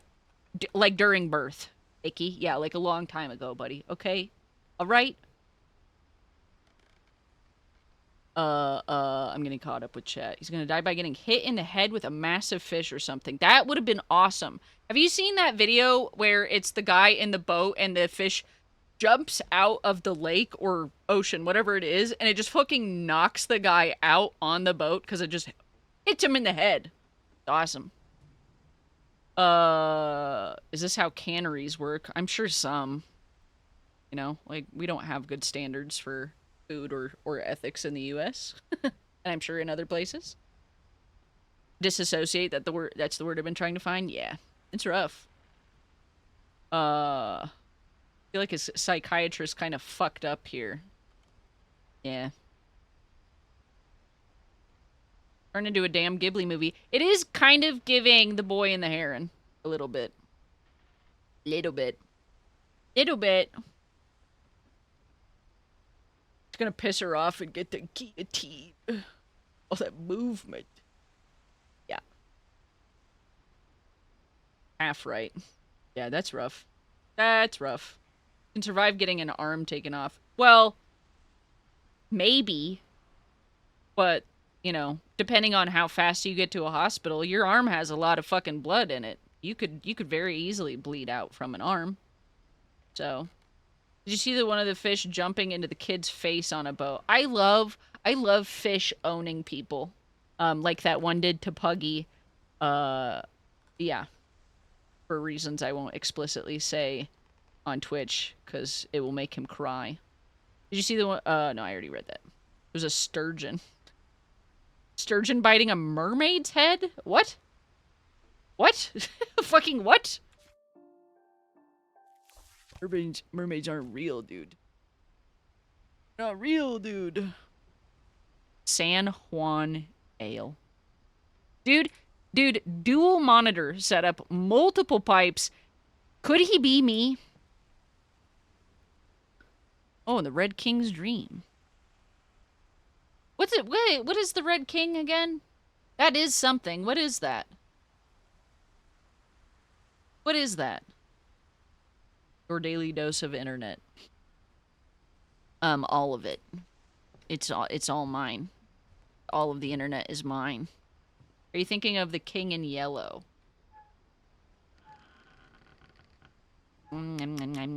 like during birth, Icky. Yeah, like a long time ago, buddy, okay? All right? I'm getting caught up with chat. He's gonna die by getting hit in the head with a massive fish or something. That would have been awesome. Have you seen that video where it's the guy in the boat and the fish jumps out of the lake or ocean, whatever it is, and it just fucking knocks the guy out on the boat because it just hits him in the head? It's awesome. Is this how canneries work? I'm sure some. You know, like, we don't have good standards for food or ethics in the U.S. And I'm sure in other places. Disassociate, that's the word I've been trying to find? Yeah. It's rough. I feel like his psychiatrist kind of fucked up here. Yeah. Turned into a damn Ghibli movie. It is kind of giving The Boy and the Heron. A little bit. Little bit. Little bit. It's gonna piss her off and get the guillotine. All that movement. Yeah. Half right. Yeah, that's rough. That's rough. Can survive getting an arm taken off. Well, maybe. But, you know, depending on how fast you get to a hospital, your arm has a lot of fucking blood in it. You could very easily bleed out from an arm. So, did you see one of the fish jumping into the kid's face on a boat? I love fish owning people. Like that one did to Puggy. Yeah. For reasons I won't explicitly say on Twitch, because it will make him cry. Did you see the one? No, I already read that. It was a sturgeon. Sturgeon biting a mermaid's head? What? What? Fucking what? Mermaids aren't real, dude. Not real, dude. San Juan Ale. Dude, dual monitor setup, multiple pipes. Could he be me? Oh, the Red King's dream. What's it? Wait, what is the Red King again? That is something. What is that? What is that? Your daily dose of internet. All of it. It's all mine. All of the internet is mine. Are you thinking of the King in Yellow? Maybe.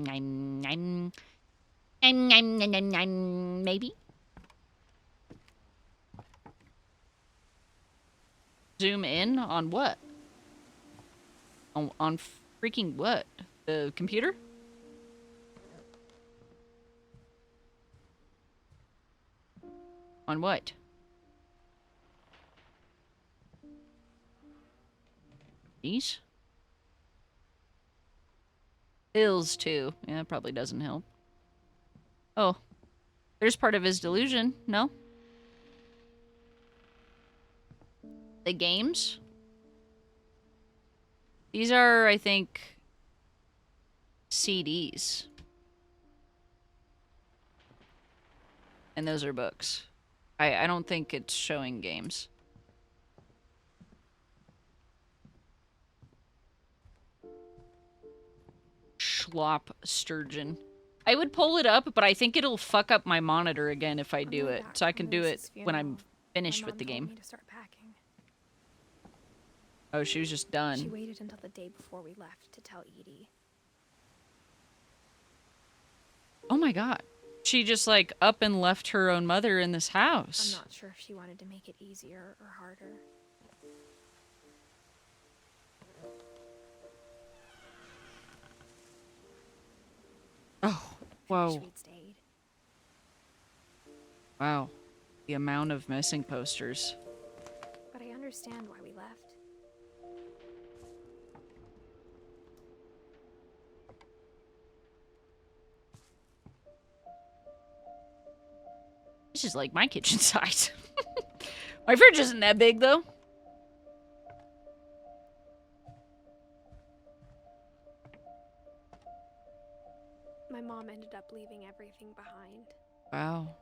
Zoom in on what? On freaking what? The computer? On what? These? Hills too. Yeah, that probably doesn't help. Oh. There's part of his delusion, no? The games? These are, I think, CDs. And those are books. I don't think it's showing games. Schlop sturgeon. I would pull it up, but I think it'll fuck up my monitor again if I do it. So I can do it when I'm finished with the game. Oh, she was just done. She waited until the day before we left to tell Edie. Oh my god. She just like up and left her own mother in this house. I'm not sure if she wanted to make it easier or harder. Oh, whoa. We'd stayed. Wow. The amount of missing posters. But I understand why we left. This is like my kitchen size. My fridge isn't that big, though. My mom ended up leaving everything behind. Wow.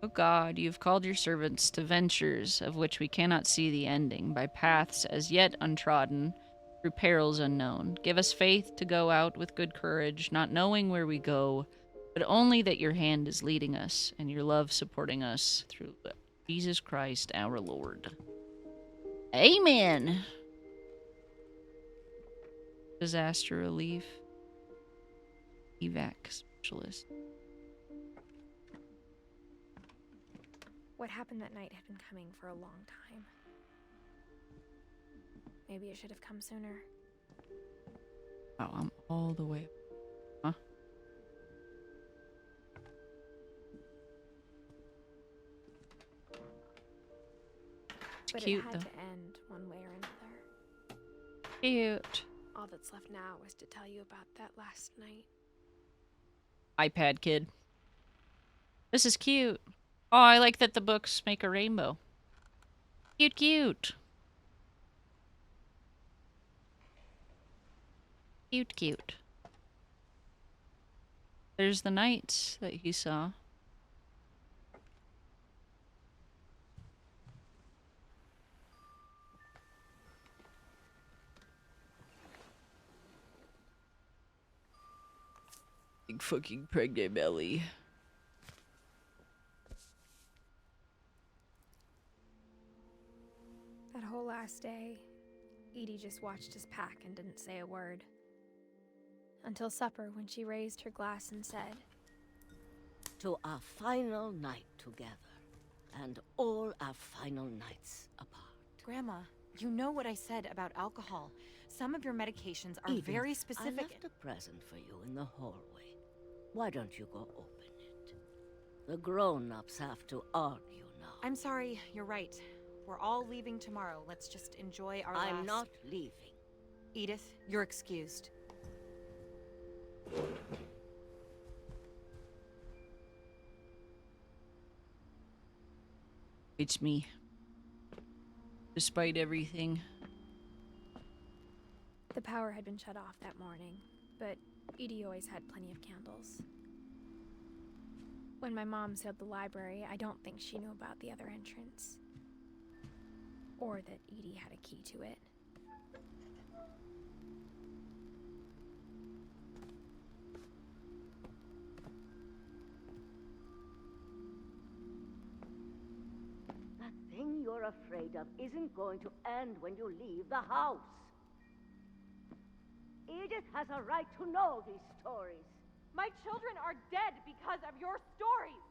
O God, you have called your servants to ventures of which we cannot see the ending, by paths as yet untrodden, through perils unknown. Give us faith to go out with good courage, not knowing where we go, but only that your hand is leading us, and your love supporting us through Jesus Christ our Lord. Amen. Disaster relief. Evac specialist. What happened that night had been coming for a long time. Maybe it should have come sooner. Oh, I'm all the way. Huh? It's But cute, it had though. to end one way or another. Cute. All that's left now is to tell you about that last night. iPad kid. This is cute. Oh, I like that the books make a rainbow. Cute, cute. Cute, cute. There's the knights that he saw. Big fucking pregnant belly. That whole last day, Edie just watched us pack and didn't say a word. Until supper, when she raised her glass and said, "To our final night together, and all our final nights apart." Grandma, you know what I said about alcohol. Some of your medications are Edith, very I specific. left a present for you in the hallway. Why don't you go open it? The grown-ups have to argue now. I'm sorry, you're right. We're all leaving tomorrow. Let's just enjoy our I'm last... not leaving. Edith, you're excused. It's me. Despite everything. The power had been shut off that morning, but Edie always had plenty of candles. When my mom sealed the library, I don't think she knew about the other entrance. Or that Edie had a key to it. That thing you're afraid of isn't going to end when you leave the house. Edith has a right to know these stories. My children are dead because of your stories.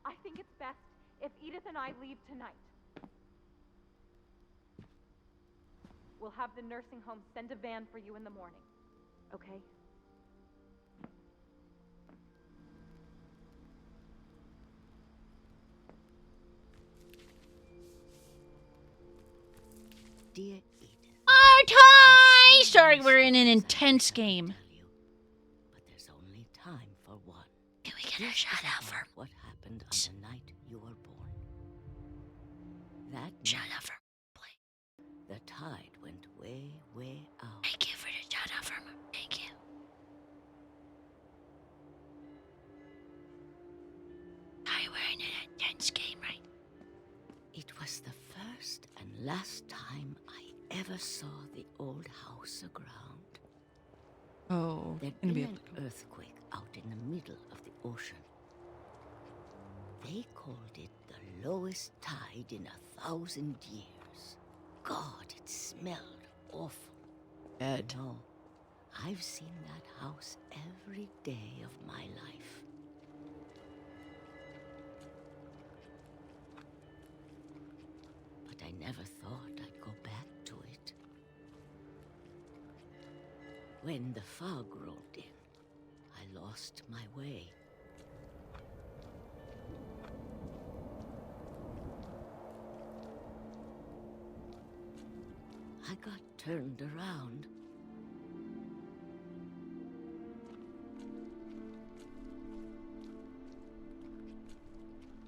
I think it's best if Edith and I leave tonight. We'll have the nursing home send a van for you in the morning, okay? Dear Edith. Artai! Sorry, we're in an intense game. But there's only time for one. Can we get a shot of her? What happened on the night you were born? That Shut night, up her. the tide went way, way out. Thank you for the shot of her. Thank you. Hi, we're in an intense game, right? It was the first and last time I ever saw the old house aground. Oh, There'd gonna been be an earthquake out in the middle of the ocean. They called it the lowest tide in 1,000 years. God, it smelled awful. Ed. No, I've seen that house every day of my life. But I never thought I'd go back to it. When the fog rolled in, I lost my way. I got turned around.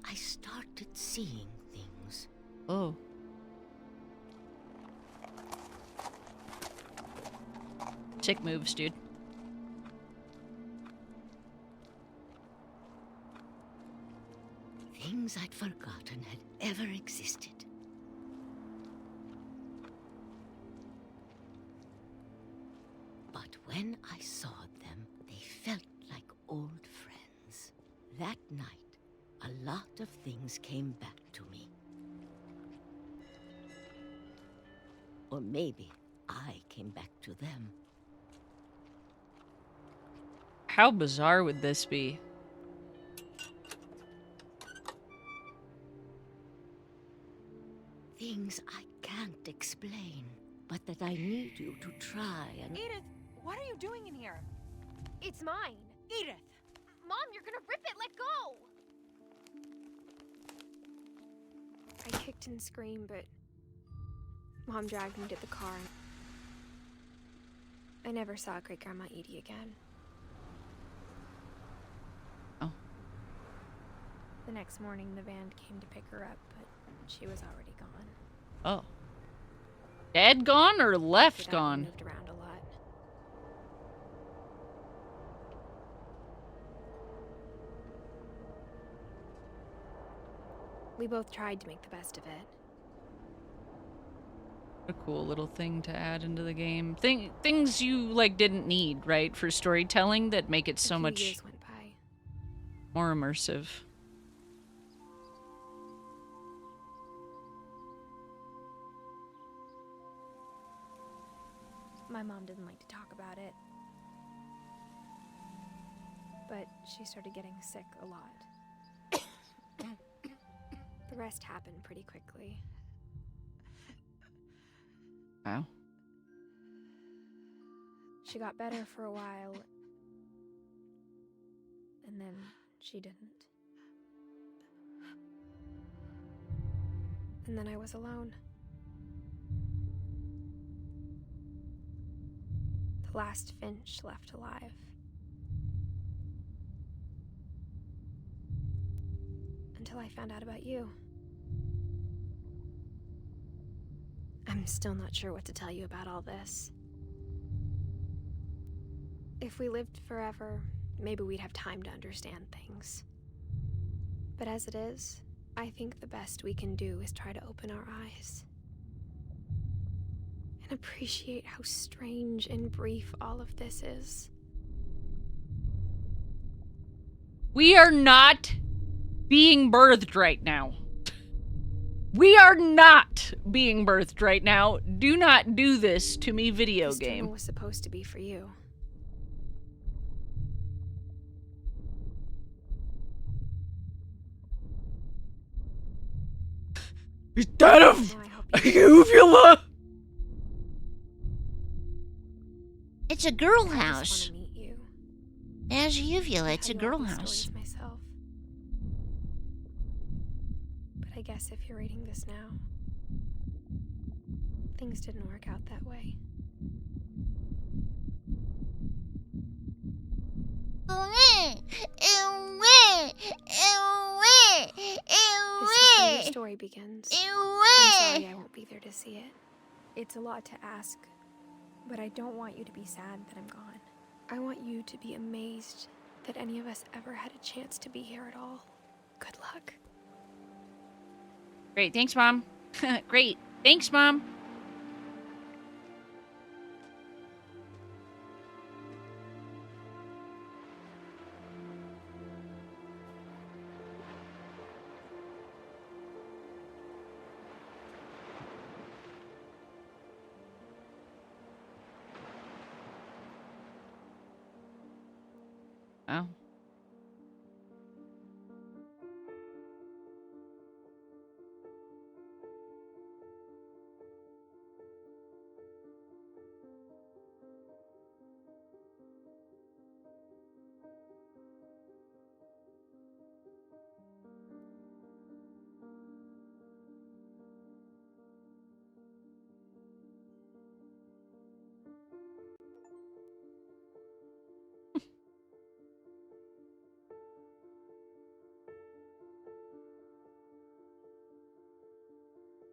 I started seeing things. Oh. Sick moves, dude. Things I'd forgotten had ever existed. But when I saw them, they felt like old friends. That night, a lot of things came back to me. Or maybe I came back to them. How bizarre would this be? Things I can't explain, but that I need you to try and... Edith, what are you doing in here? It's mine. Edith! Mom, you're gonna rip it! Let go! I kicked and screamed, but Mom dragged me to the car. I never saw Great Grandma Edie again. Oh. The next morning, the van came to pick her up, but she was already gone. Oh. Dead gone or left After that, we gone? moved around a lot. We both tried to make the best of it. A cool little thing to add into the game. Things you like didn't need, right, for storytelling that make it so A few much years went by. more immersive. My mom didn't like to talk about it. But she started getting sick a lot. The rest happened pretty quickly. Wow. She got better for a while, and then she didn't. And then I was alone. The last Finch left alive. Until I found out about you. I'm still not sure what to tell you about all this. If we lived forever, maybe we'd have time to understand things. But as it is, I think the best we can do is try to open our eyes. And appreciate how strange and brief all of this is. We are not being birthed right now. We are not being birthed right now. Do not do this to me, video This game. demo was supposed to be for you. Is that a uvula? It's a girl I house. just want to meet you. As uvula, it's a Tell you all girl these house. stories myself. But I guess if you're reading this now, things didn't work out that way. This is where your story begins. I'm sorry I won't be there to see it. It's a lot to ask, but I don't want you to be sad that I'm gone. I want you to be amazed that any of us ever had a chance to be here at all. Good luck. Great, thanks, Mom. Great, thanks, Mom. Oh.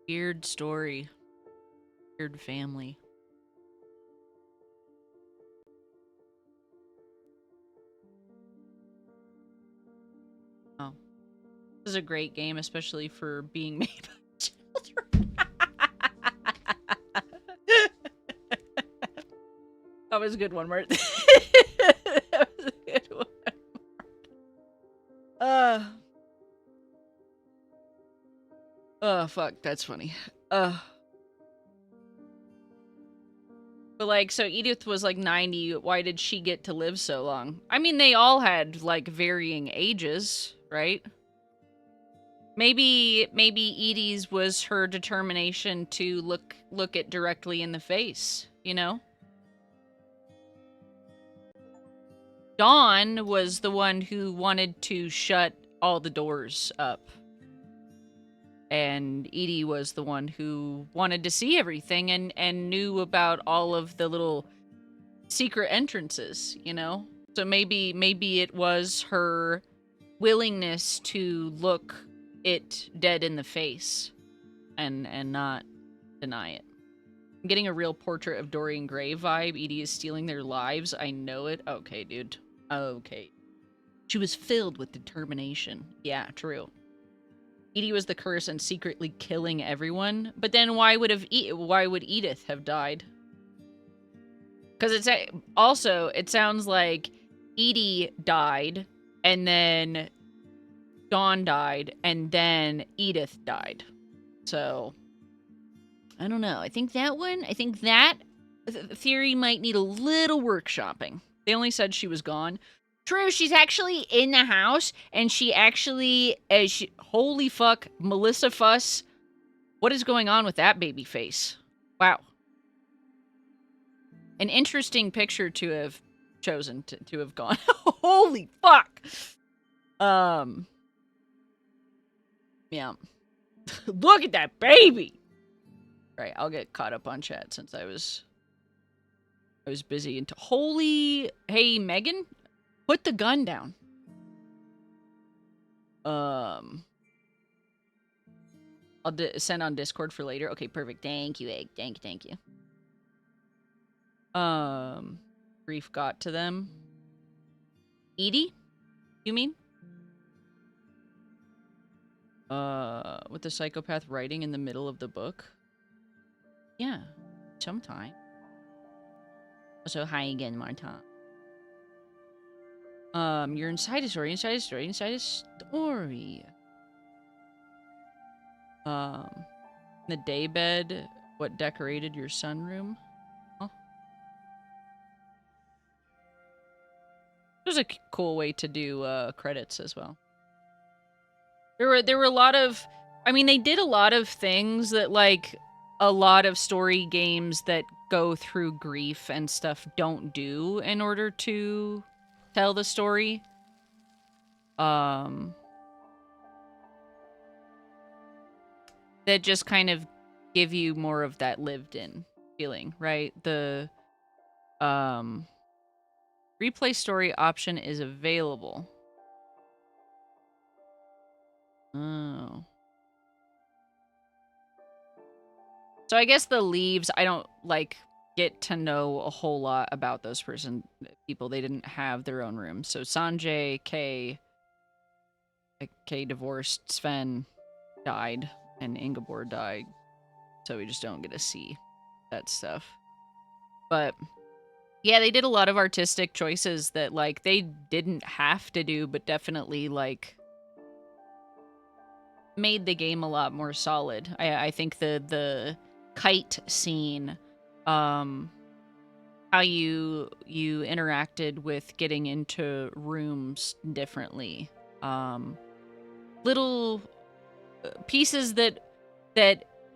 Weird story. Weird family. Oh. This is a great game, especially for being made by children. That was a good one, Mert. That was a good one. Oh, fuck, that's funny. But like, so Edith was like 90. Why did she get to live so long? I mean, they all had like varying ages, right? Maybe Edie's was her determination to look it directly in the face, you know? Dawn was the one who wanted to shut all the doors up. And Edie was the one who wanted to see everything and knew about all of the little secret entrances, you know? So maybe it was her willingness to look it dead in the face and not deny it. I'm getting a real Portrait of Dorian Gray vibe. Edie is stealing their lives. I know it. Okay, dude. Okay. She was filled with determination. Yeah, true. Edie was the curse and secretly killing everyone. But then why would Edith have died? Because it sounds like Edie died, and then Dawn died, and then Edith died. So, I don't know. I think that theory might need a little workshopping. They only said she was gone. True, she's actually in the house, and she actually, holy fuck, Melissa Fuss. What is going on with that baby face? Wow. An interesting picture to have chosen to have gone. Holy fuck. Yeah. Look at that baby. Right, I'll get caught up on chat since I was busy into holy. Hey, Megan. Put the gun down. I'll send on Discord for later. Okay, perfect. Thank you, Egg. Thank you. grief got to them. Edie? You mean? With the psychopath writing in the middle of the book? Yeah, sometime. Also, hi again, Marta. You're inside a story, inside a story, inside a story. The daybed, what decorated your sunroom? Huh? It was a cool way to do credits as well. There were a lot of, I mean, they did a lot of things that like a lot of story games that go through grief and stuff don't do in order to tell the story. That just kind of give you more of that lived in feeling, right? The replay story option is available. Oh. So I guess the leaves, I don't like get to know a whole lot about those people. They didn't have their own rooms. So Sanjay, Kay divorced, Sven died, and Ingeborg died. So we just don't get to see that stuff. But yeah, they did a lot of artistic choices that like they didn't have to do, but definitely like made the game a lot more solid. I think the kite scene, how you interacted with getting into rooms differently, little pieces that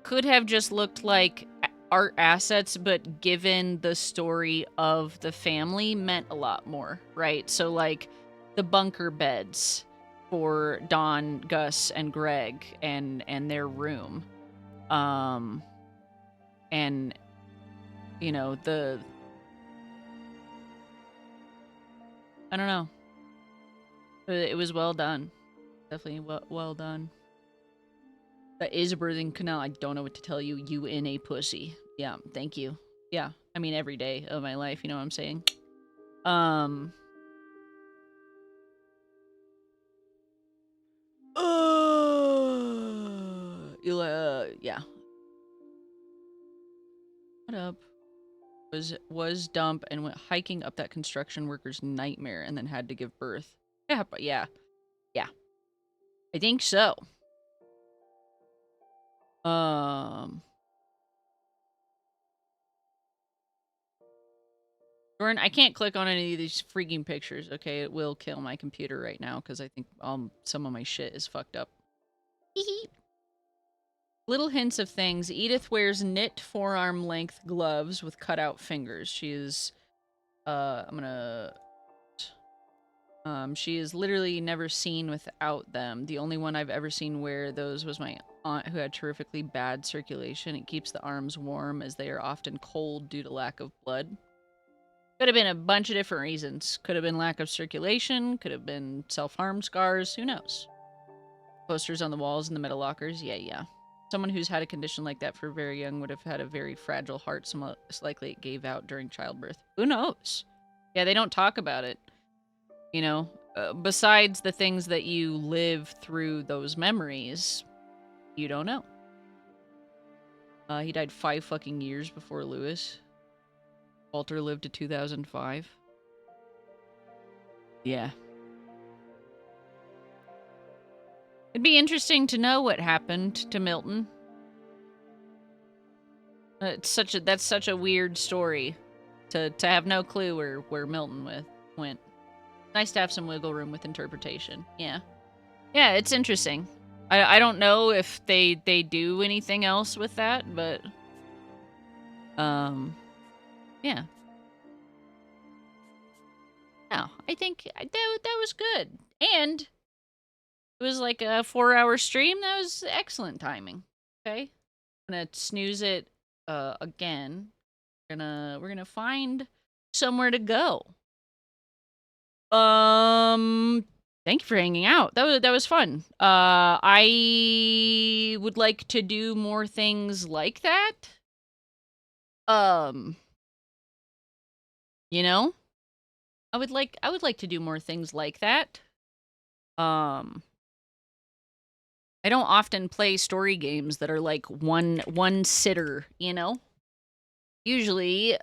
could have just looked like art assets, but given the story of the family meant a lot more, right? So like the bunker beds for Dawn, Gus, and Greg and their room. And you know, I don't know. It was well done. Definitely well done. That is a birthing canal. I don't know what to tell you. You in a pussy. Yeah, thank you. Yeah, I mean every day of my life, you know what I'm saying? Yeah. What up? Was dump and went hiking up that construction worker's nightmare and then had to give birth. Yeah, but yeah. Yeah. I think so. Jordan, I can't click on any of these freaking pictures, okay? It will kill my computer right now because I think some of my shit is fucked up. Little hints of things. Edith wears knit forearm-length gloves with cutout fingers. She is, she is literally never seen without them. The only one I've ever seen wear those was my aunt who had terrifically bad circulation. It keeps the arms warm as they are often cold due to lack of blood. Could have been a bunch of different reasons. Could have been lack of circulation. Could have been self-harm scars. Who knows? Posters on the walls in the metal lockers. Yeah. Someone who's had a condition like that for very young would have had a very fragile heart. So most likely it gave out during childbirth. Who knows? Yeah, they don't talk about it. You know, besides the things that you live through those memories, you don't know. He died 5 fucking years before Lewis. Walter lived to 2005. Yeah. It'd be interesting to know what happened to Milton. That's such a weird story to have no clue where Milton went. Nice to have some wiggle room with interpretation. Yeah. Yeah, it's interesting. I don't know if they do anything else with that, but yeah. No, I think that was good. And it was like a 4-hour stream. That was excellent timing. Okay. I'm gonna snooze it again. We're gonna find somewhere to go. Thank you for hanging out. That was fun. I would like to do more things like that. You know? I would like to do more things like that. I don't often play story games that are like one sitter, you know? Usually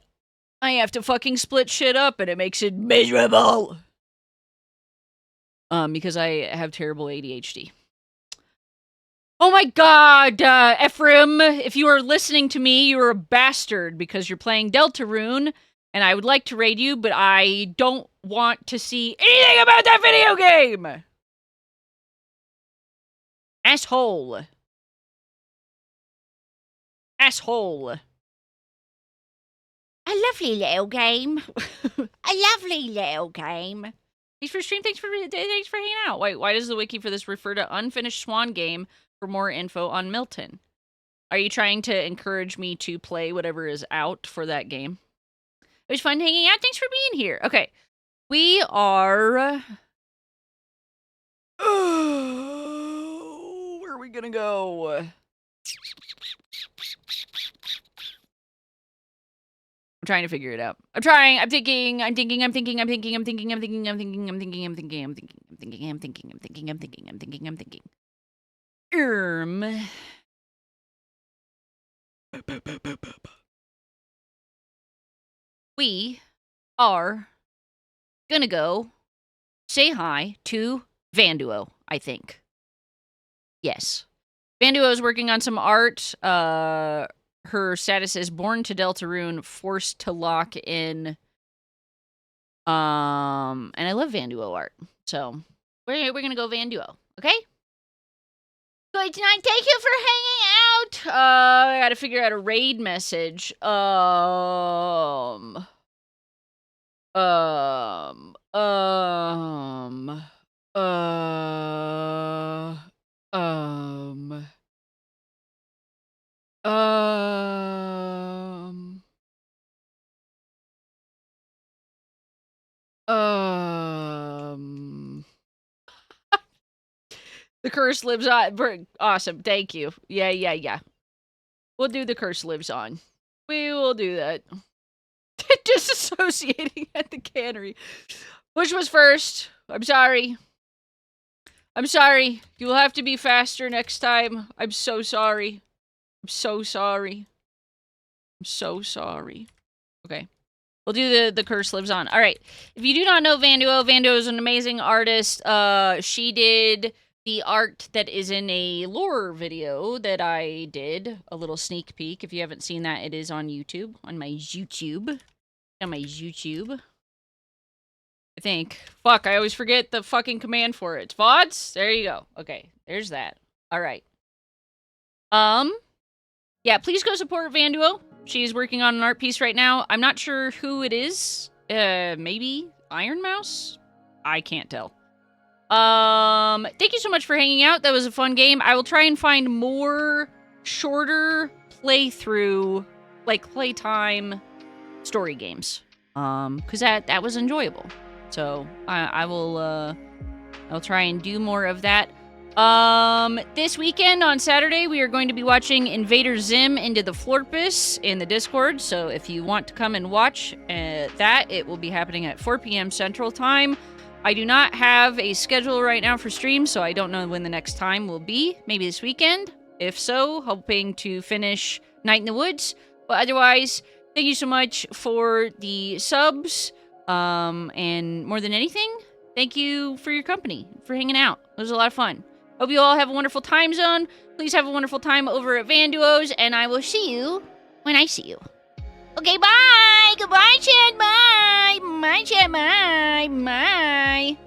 I have to fucking split shit up and it makes it miserable. Because I have terrible ADHD. Oh my god, Ephraim, if you are listening to me, you're a bastard because you're playing Deltarune, and I would like to raid you, but I don't want to see anything about that video game! Asshole. Asshole. A lovely little game. A lovely little game. Thanks for stream, thanks for hanging out. Why does the wiki for this refer to unfinished Swan game for more info on Milton? Are you trying to encourage me to play whatever is out for that game? It was fun hanging out. Thanks for being here. Okay. We are... Oh, where are we gonna go? I'm trying to figure it out. I'm thinking. We are gonna go say hi to Vanduo, I think. Yes. Vanduo is working on some art. Her status is born to Deltarune, forced to lock in. And I love Vanduo art. So we're gonna go Vanduo, okay? Good night. Thank you for hanging out. I gotta figure out a raid message. Um. The curse lives on. Awesome. Thank you. Yeah. We'll do the curse lives on. We will do that. Disassociating at the cannery. Which was first? I'm sorry. You will have to be faster next time. I'm so sorry. Okay. We'll do the curse lives on. All right. If you do not know Vanduo is an amazing artist. She did the art that is in a lore video that I did. A little sneak peek. If you haven't seen that, it is on YouTube. On my YouTube. I think. Fuck, I always forget the fucking command for it. VODs? There you go. Okay, there's that. All right. Yeah, please go support Vanduo. She's working on an art piece right now. I'm not sure who it is. Maybe Iron Mouse? I can't tell. Thank you so much for hanging out. That was a fun game. I will try and find more shorter playthrough, like playtime story games. Because that was enjoyable. So I'll try and do more of that. This weekend on Saturday, we are going to be watching Invader Zim into the Florpus in the Discord. So if you want to come and watch that, it will be happening at 4 p.m. Central Time. I do not have a schedule right now for stream, so I don't know when the next time will be. Maybe this weekend. If so, hoping to finish Night in the Woods. But otherwise, thank you so much for the subs. And more than anything, thank you for your company, for hanging out. It was a lot of fun. Hope you all have a wonderful time zone. Please have a wonderful time over at Vanduo's, and I will see you when I see you. Okay, bye! Goodbye, chat, bye! Bye, chat, bye! Bye!